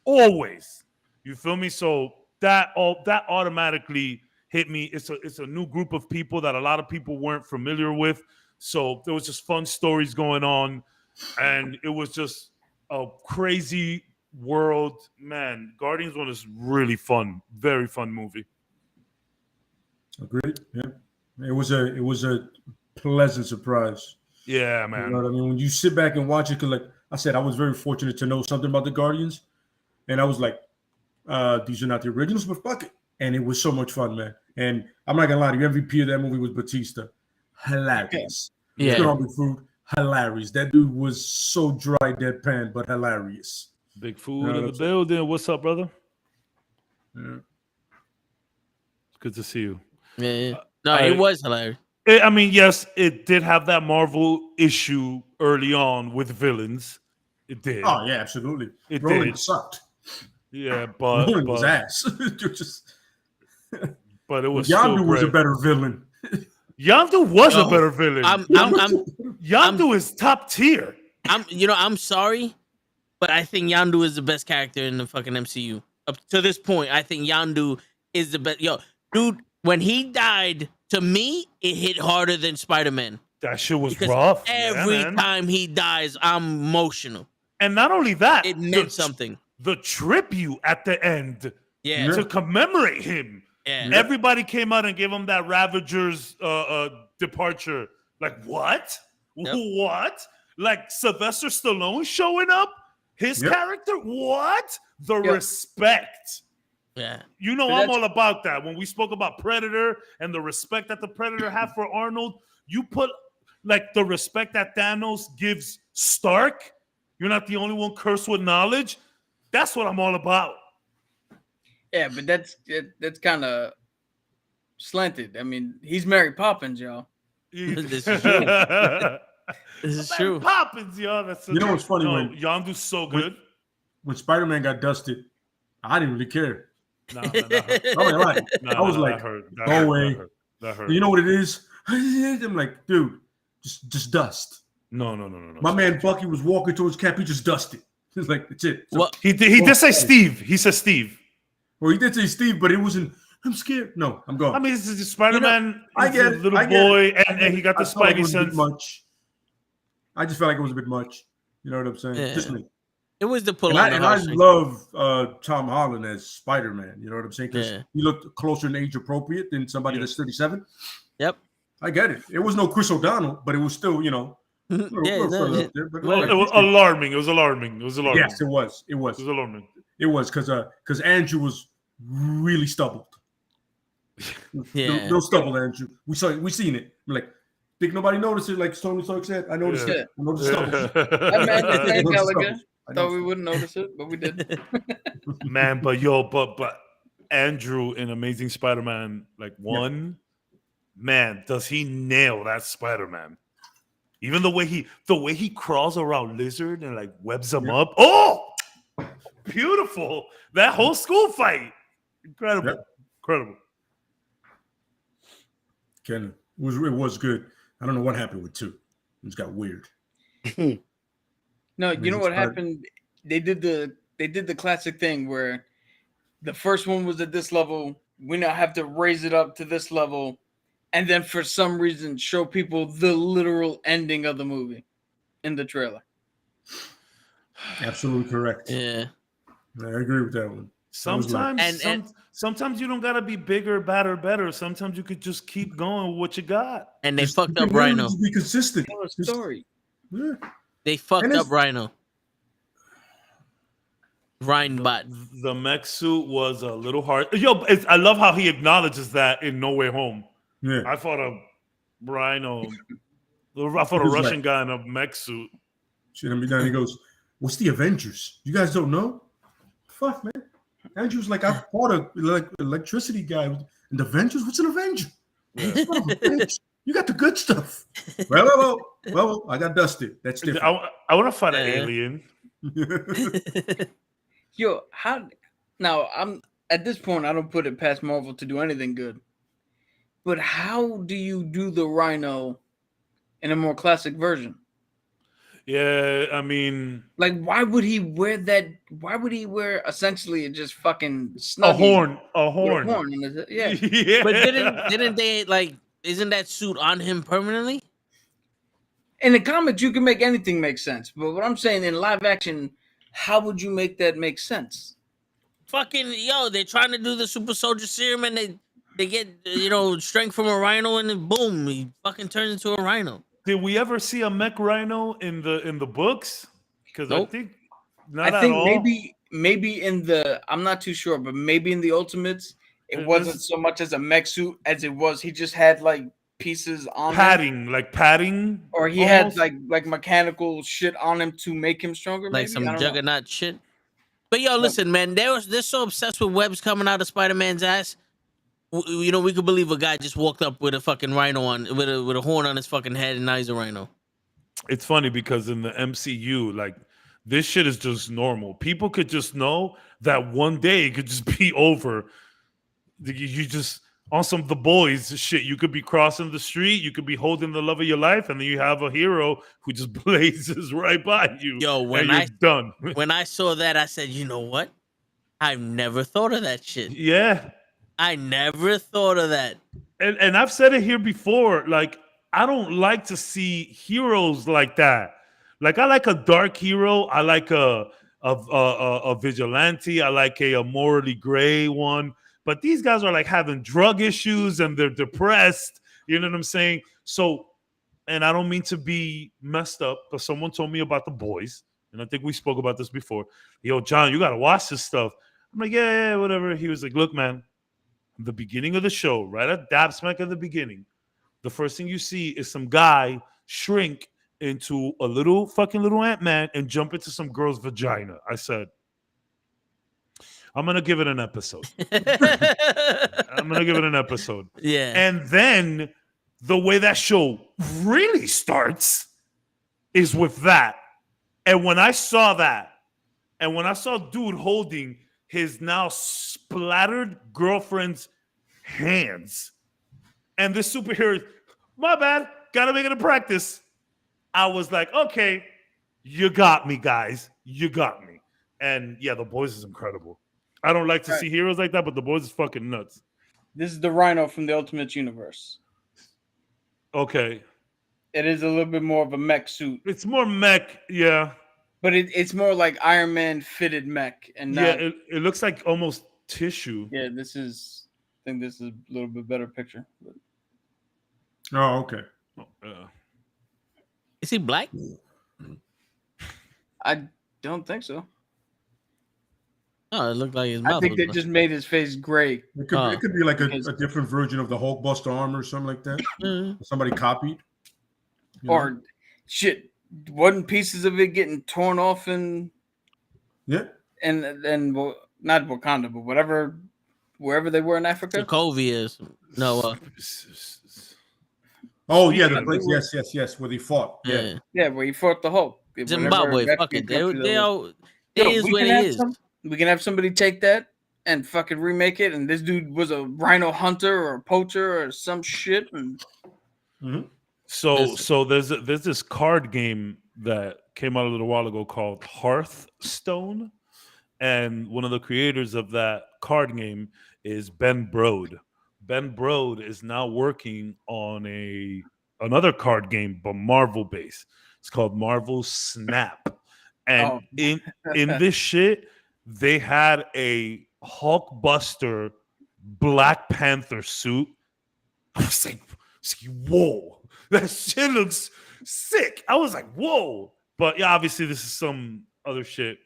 Always. You feel me? So that automatically hit me. It's a new group of people that a lot of people weren't familiar with. So there was just fun stories going on, and it was just a crazy world. Man, Guardians 1 is really fun. Very fun movie. Agreed. Yeah, it was a pleasant surprise. Yeah, man. You know what I mean? When you sit back and watch it, because like I said, I was very fortunate to know something about the Guardians, and I was like, these are not the originals, but fuck it. And it was so much fun, man. And I'm not gonna lie to you, MVP of that movie was Batista. Hilarious. Yeah. Fruit, hilarious. That dude was so dry, deadpan, but hilarious. Big Food in the building. What's up, brother? Yeah. It's good to see you. Yeah. No, it was hilarious. I mean, yes, it did have that Marvel issue early on with villains. It did. Oh yeah, absolutely. Rolling sucked. Yeah, but Rolling was ass. But it was Yondu was a better villain. Yondu was a better villain. Yondu is top tier. I'm sorry, but I think Yondu is the best character in the fucking MCU. Up to this point, I think Yondu is the best. Yo, dude, when he died, to me, it hit harder than Spider-Man. That shit was rough. Every time he dies, I'm emotional. And not only that, it meant something. The tribute at the end to commemorate him. Yeah. Everybody came out and gave him that Ravager's departure. Like, what? Yep. What? Like Sylvester Stallone showing up? His character? What? The respect. Yeah. I'm all about that. When we spoke about Predator and the respect that the Predator had for Arnold, you put like the respect that Thanos gives Stark. You're not the only one cursed with knowledge. That's what I'm all about. Yeah, but that's kind of slanted. I mean, he's Mary Poppins, y'all. This is true. This is true. Poppins, y'all. What's funny? When Yondu's so good. When Spider-Man got dusted, I didn't really care. No, I was like, go away. You know what it is? I'm like, dude, just dust. No. My man Bucky was walking towards Cap. He just dusted. He's like, that's it. So, well, he did say Steve. He said Steve. Well, he did say Steve, but it wasn't. I'm scared. No, I'm going. I mean, this is Spider-Man. I get it. Little boy, and he got the Spidey sense. Much. I just felt like it was a bit much. You know what I'm saying? Yeah. Just me. It was the pull. And I love Tom Holland as Spider-Man. You know what I'm saying? Because he looked closer in age appropriate than somebody that's 37. Yep. I get it. It was no Chris O'Donnell, but it was still, It was alarming. Yes, it was. It was alarming. It was because Andrew was really stubbled. No stubble, Andrew. We seen it. We're like, think nobody noticed it? Like Tony Stark said, I noticed it. I noticed stubble. Thought we wouldn't notice it, but we did. Man, but Andrew in Amazing Spider-Man man, does he nail that Spider-Man? Even the way he crawls around Lizard and like webs him up. Oh, beautiful! That whole school fight, incredible. Ken, it was good. I don't know what happened with 2. It just got weird. No, you know what happened? They did the classic thing where the first one was at this level. We now have to raise it up to this level, and then for some reason show people the literal ending of the movie in the trailer. Absolutely correct. Yeah. I agree with that one. Sometimes you don't gotta be bigger, badder, better. Sometimes you could just keep going with what you got. And they Just fucked up Rhino. Just be consistent. Tell a story. Yeah. They fucked up Rhino. Rhinebot. The mech suit was a little hard. Yo, I love how he acknowledges that in No Way Home. Yeah. I fought a Rhino. I fought a Russian guy in a mech suit. Shit, he goes, "What's the Avengers? You guys don't know? Fuck, man. Andrew's like, I fought a electricity guy in the Avengers. What's an Avenger? Yeah. You got the good stuff. Well, I got dusted. That's different. I want to fight an alien. Yo, I'm at this point, I don't put it past Marvel to do anything good. But how do you do the Rhino in a more classic version? Yeah, I mean, like, why would he wear that? Why would he wear essentially just fucking a horn? Yeah. Yeah. But didn't they like? Isn't that suit on him permanently? In the comics, you can make anything make sense. But what I'm saying in live action, how would you make that make sense? Fucking they're trying to do the super soldier serum and they get strength from a rhino and then boom, he fucking turns into a rhino. Did we ever see a mech rhino in the books? Because nope. I think maybe in the, I'm not too sure, but maybe in the Ultimates it wasn't so much as a mech suit as it was he just had like pieces on padding, or he almost had like mechanical shit on him to make him stronger, like some juggernaut shit. But listen, man, they're so obsessed with webs coming out of Spider-Man's ass. We could believe a guy just walked up with a fucking rhino with a horn on his fucking head and now he's a rhino. It's funny because in the MCU, like, this shit is just normal. People could just know that one day it could just be over. You just on some The Boys shit. You could be crossing the street, you could be holding the love of your life, and then you have a hero who just blazes right by you. When you're done. When I saw that, I said, you know what? I've never thought of that shit. Yeah. I never thought of that. And I've said it here before. Like, I don't like to see heroes like that. Like, I like a dark hero. I like a vigilante. I like a morally gray one. But these guys are like having drug issues and they're depressed. You know what I'm saying? So, and I don't mean to be messed up, but someone told me about The Boys. And I think we spoke about this before. Yo, John, you got to watch this stuff. I'm like, yeah, whatever. He was like, look, man, the beginning of the show, right at dab smack at the beginning, the first thing you see is some guy shrink into a little Ant-Man and jump into some girl's vagina. I said, I'm going to give it an episode. Yeah. And then the way that show really starts is with that. And when I saw that, and when I saw dude holding his now splattered girlfriend's hands, and this superhero, my bad, gotta make it a practice. I was like, okay, you got me, guys. You got me. And yeah, The Boys is incredible. I don't like to see heroes like that, but The Boys is fucking nuts. This is the Rhino from the Ultimate Universe. Okay. It is a little bit more of a mech suit. It's more mech, yeah. But it's more like Iron Man fitted mech. And not, it looks like almost tissue. Yeah, I think this is a little bit better picture. But. Oh, okay. Is he black? I don't think so. Oh, it looked like his mouth. I think they just made his face gray. It could be like a different version of the Hulkbuster armor or something like that. Mm-hmm. Somebody copied. Or shit, wasn't pieces of it getting torn off and and not Wakanda, but wherever they were in Africa. Sokovia. No. Oh yeah, the place. Yes, where they fought. Yeah, where he fought the Hulk. Zimbabwe. Fuck it. They is what it is. We can have somebody take that and fucking remake it, and this dude was a rhino hunter or a poacher or some shit. And so there's this card game that came out a little while ago called Hearthstone, and one of the creators of that card game is Ben Brode. Ben Brode is now working on another card game, but Marvel based. It's called Marvel Snap. And in this shit, they had a Hulkbuster Black Panther suit. I was like, whoa, that shit looks sick. I was like, whoa. But yeah, obviously this is some other shit.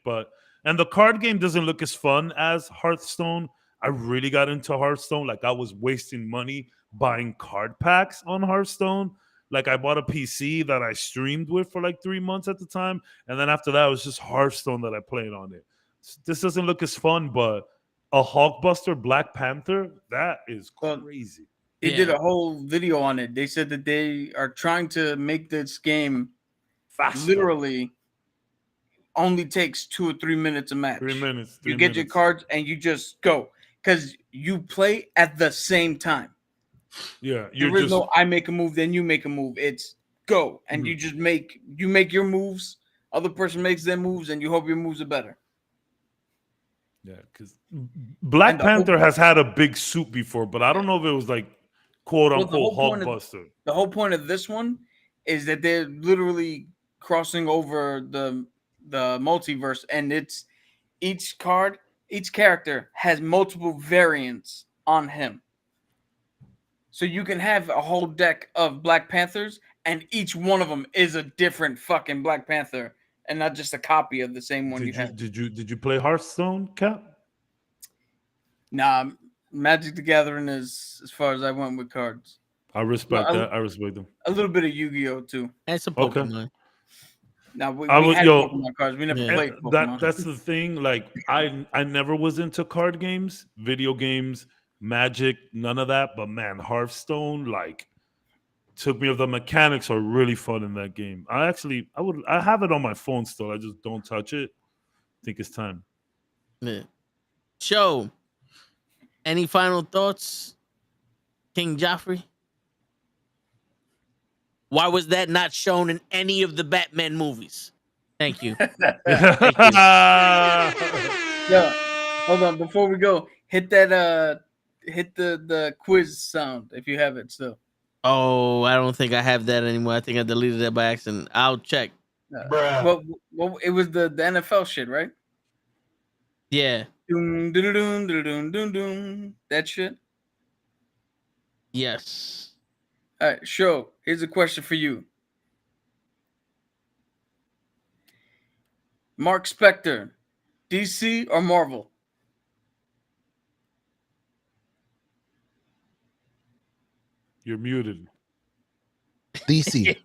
And the card game doesn't look as fun as Hearthstone. I really got into Hearthstone. Like, I was wasting money buying card packs on Hearthstone. Like, I bought a PC that I streamed with for like 3 months at the time. And then after that, it was just Hearthstone that I played on it. This doesn't look as fun, but a Hulkbuster Black Panther, that is crazy. They did a whole video on it. They said that they are trying to make this game faster. Literally only takes 2 or 3 minutes a match. 3 minutes. You get your cards and you just go. Because you play at the same time. Yeah, there is no I make a move, then you make a move. It's go, and you just make your moves. Other person makes their moves, and you hope your moves are better. Yeah, because Black Panther has had a big suit before, but I don't know if it was like quote unquote Hulkbuster. The whole point of this one is that they're literally crossing over the multiverse, and it's each character has multiple variants on him. So you can have a whole deck of Black Panthers, and each one of them is a different fucking Black Panther, and not just a copy of the same one you have. Did you play Hearthstone, Cap? Nah, Magic the Gathering is as far as I went with cards. I respect that. I respect them. A little bit of Yu-Gi-Oh too. And some Pokemon. Okay. Now we had Pokemon cards. We never played Pokemon. That's the thing. Like I never was into card games, video games, Magic, none of that. But man, Hearthstone like took me. The mechanics are really fun in that game. I have it on my phone still. I just don't touch it. I think it's time. Yeah. Show. Any final thoughts, King Joffrey? Why was that not shown in any of the Batman movies? Thank you. Thank you. Yeah. Hold on. Before we go, hit that hit the quiz sound if you have it still. Oh, I don't think I have that anymore. I think I deleted that by accident. I'll check. Well, it was the NFL shit, right? Yeah. Doom, doom, doom, doom, doom, doom. That shit. Yes. All right, Show. Here's a question for you. Mark Spector, DC or Marvel? You're muted. DC.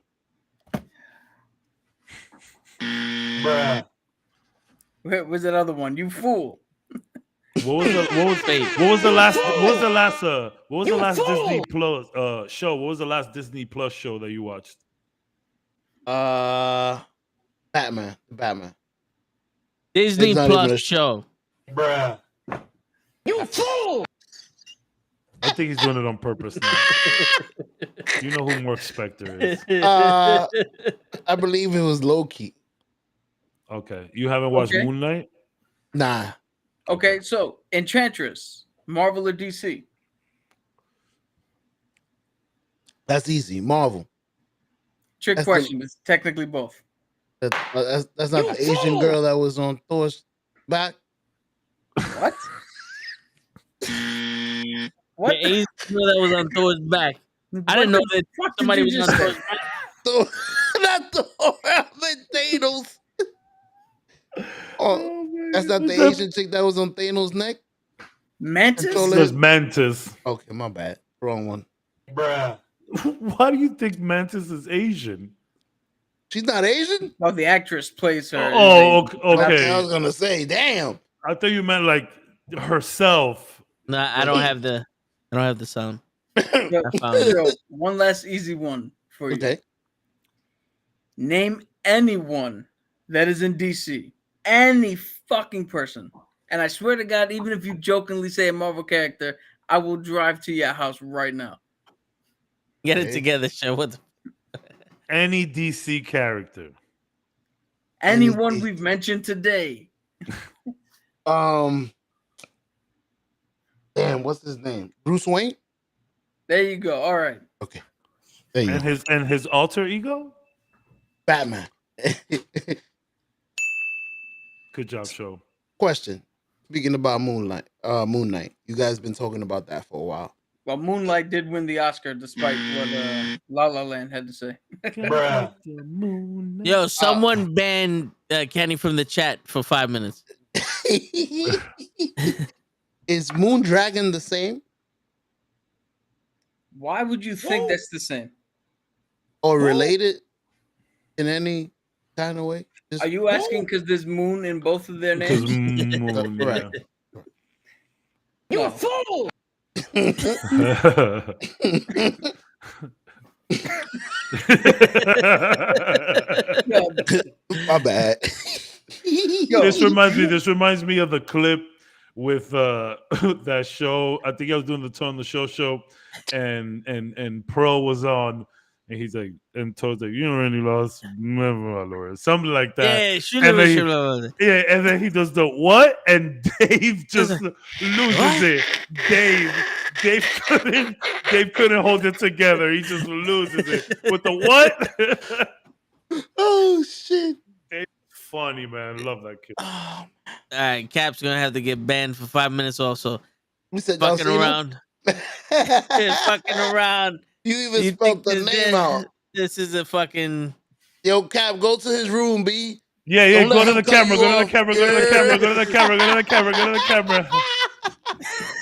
Bruh. Where was that other one? You fool. What was the last Disney Plus show? What was the last Disney Plus show that you watched? Batman. Disney Plus show. Bruh. You fool. I think he's doing it on purpose now. You know who Mark Spector is. I believe it was Loki. Okay. You haven't watched Moon Knight? Nah. Okay, so Enchantress, Marvel or DC? That's easy. Marvel. Trick question. It's technically both. That's not the Asian girl that was on Thor's back. What? What? The Asian girl that was on Thor's back. I didn't know that somebody was on Thor's back. Not Thor. Thanos. Oh, that's not the Asian chick that was on Thanos' neck? Mantis? There's Mantis. Okay, my bad. Wrong one. Bruh. Why do you think Mantis is Asian? She's not Asian? Oh, the actress plays her. Oh, okay. I was going to say, damn. I thought you meant like herself. Nah, I don't have the sound. So, one last easy one for you. Okay. Name anyone that is in DC. Any fucking person. And I swear to God, even if you jokingly say a Marvel character, I will drive to your house right now. Get it together, Show. What the... Any DC character. Anyone we've mentioned today. Damn, what's his name? Bruce Wayne? There you go. All right. Okay. There you go. And his alter ego? Batman. Good job, show. Question. Speaking about Moon Knight, you guys been talking about that for a while. Well, Moonlight did win the Oscar despite what La La Land had to say. Bruh. Yo, someone banned Kenny from the chat for 5 minutes. Is Moon Dragon the same? Why would you think that's the same? Or related in any kind of way? Just, Are you asking because there's Moon in both of their Because names? Moon, Right. yeah. You a fool! My bad. This reminds me of the clip with that show. I think I was doing the Tone the Show, and Pro was on, and he's like, and Toad's like, you don't really lost, something like that. Yeah, yeah, and then he does the what, and Dave just loses it. Dave couldn't hold it together. He just loses it with the what. Oh shit! Funny, man. Love that kid. All right, Cap's gonna have to get banned for 5 minutes. Also, We said fucking John Cena? around, just fucking around. You even You spelled think the name out. This is a fucking. Yo, Cap, go to his room, B. Yeah, Don't go let to him the cut camera, you go to the off. camera, go to the camera, go to the camera, go to the camera, go to the camera.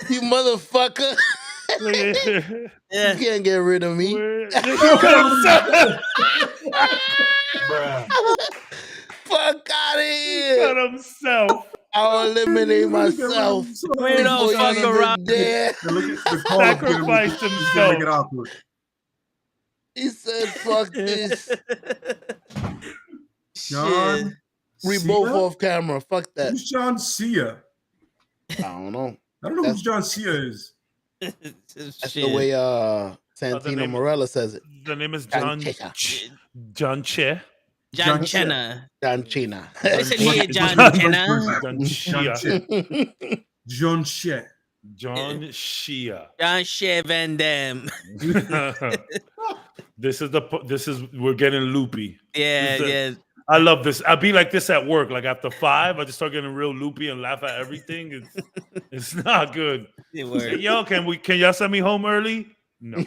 You motherfucker. Yeah. You can't get rid of me. Bruh. Fuck out of here. Cut himself. I'll eliminate myself. We don't before fuck you even around. dare. Sacrificed himself. Make it awkward. He said, fuck this. John We Cena? both off camera. Fuck that. Who's John Cena? I don't know. I don't know who John Cena is. That's the way Santino name- Morella says it. The name is John John Cena. John Che. John John Cena. John Cena. Listen here, John Cena. John John Shia. Shea. John Shea. John Shia. John Shea Van Damme. This is we're getting loopy. Yeah, yeah. I love this. I'll be like this at work. Like after 5, I just start getting real loopy and laugh at everything. It's not good. Say, yo, can y'all send me home early? No.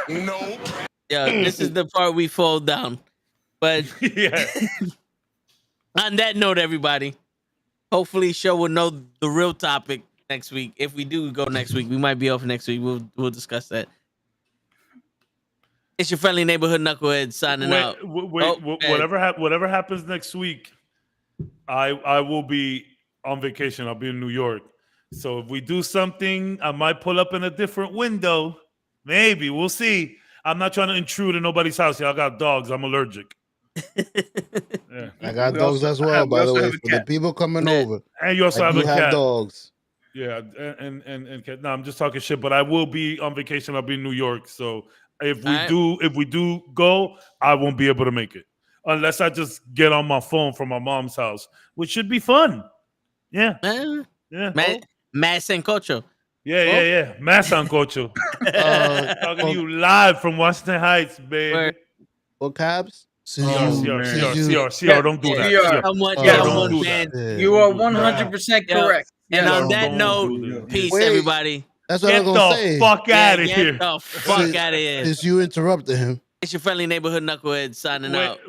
No. Yo, this is the part we fall down. But Yeah. on that note, everybody, hopefully show will know the real topic next week. If we do go next week, we might be off next week. We'll discuss that. It's your friendly neighborhood knucklehead signing out. Whatever happens next week, I will be on vacation. I'll be in New York. So if we do something, I might pull up in a different window. Maybe. We'll see. I'm not trying to intrude in nobody's house. Y'all got dogs. I'm allergic. Yeah. I got dogs as well, by the way, for the people coming over. And you also I have do a cat. dogs. Yeah, and no, I'm just talking shit. But I will be on vacation. I'll be in New York. So if we do go, I won't be able to make it unless I just get on my phone from my mom's house, which should be fun. Yeah, yeah. Matt Sancocho. Yeah. Matt Sancocho. Talking to you live from Washington Heights, baby. What cabs? CR, don't do that. You are 100% correct. And Yes. on that note, peace, everybody. That's what I'm gonna say. Get the fuck out of here. Get the fuck out of here. Since you interrupted him. It's your friendly neighborhood knucklehead signing out.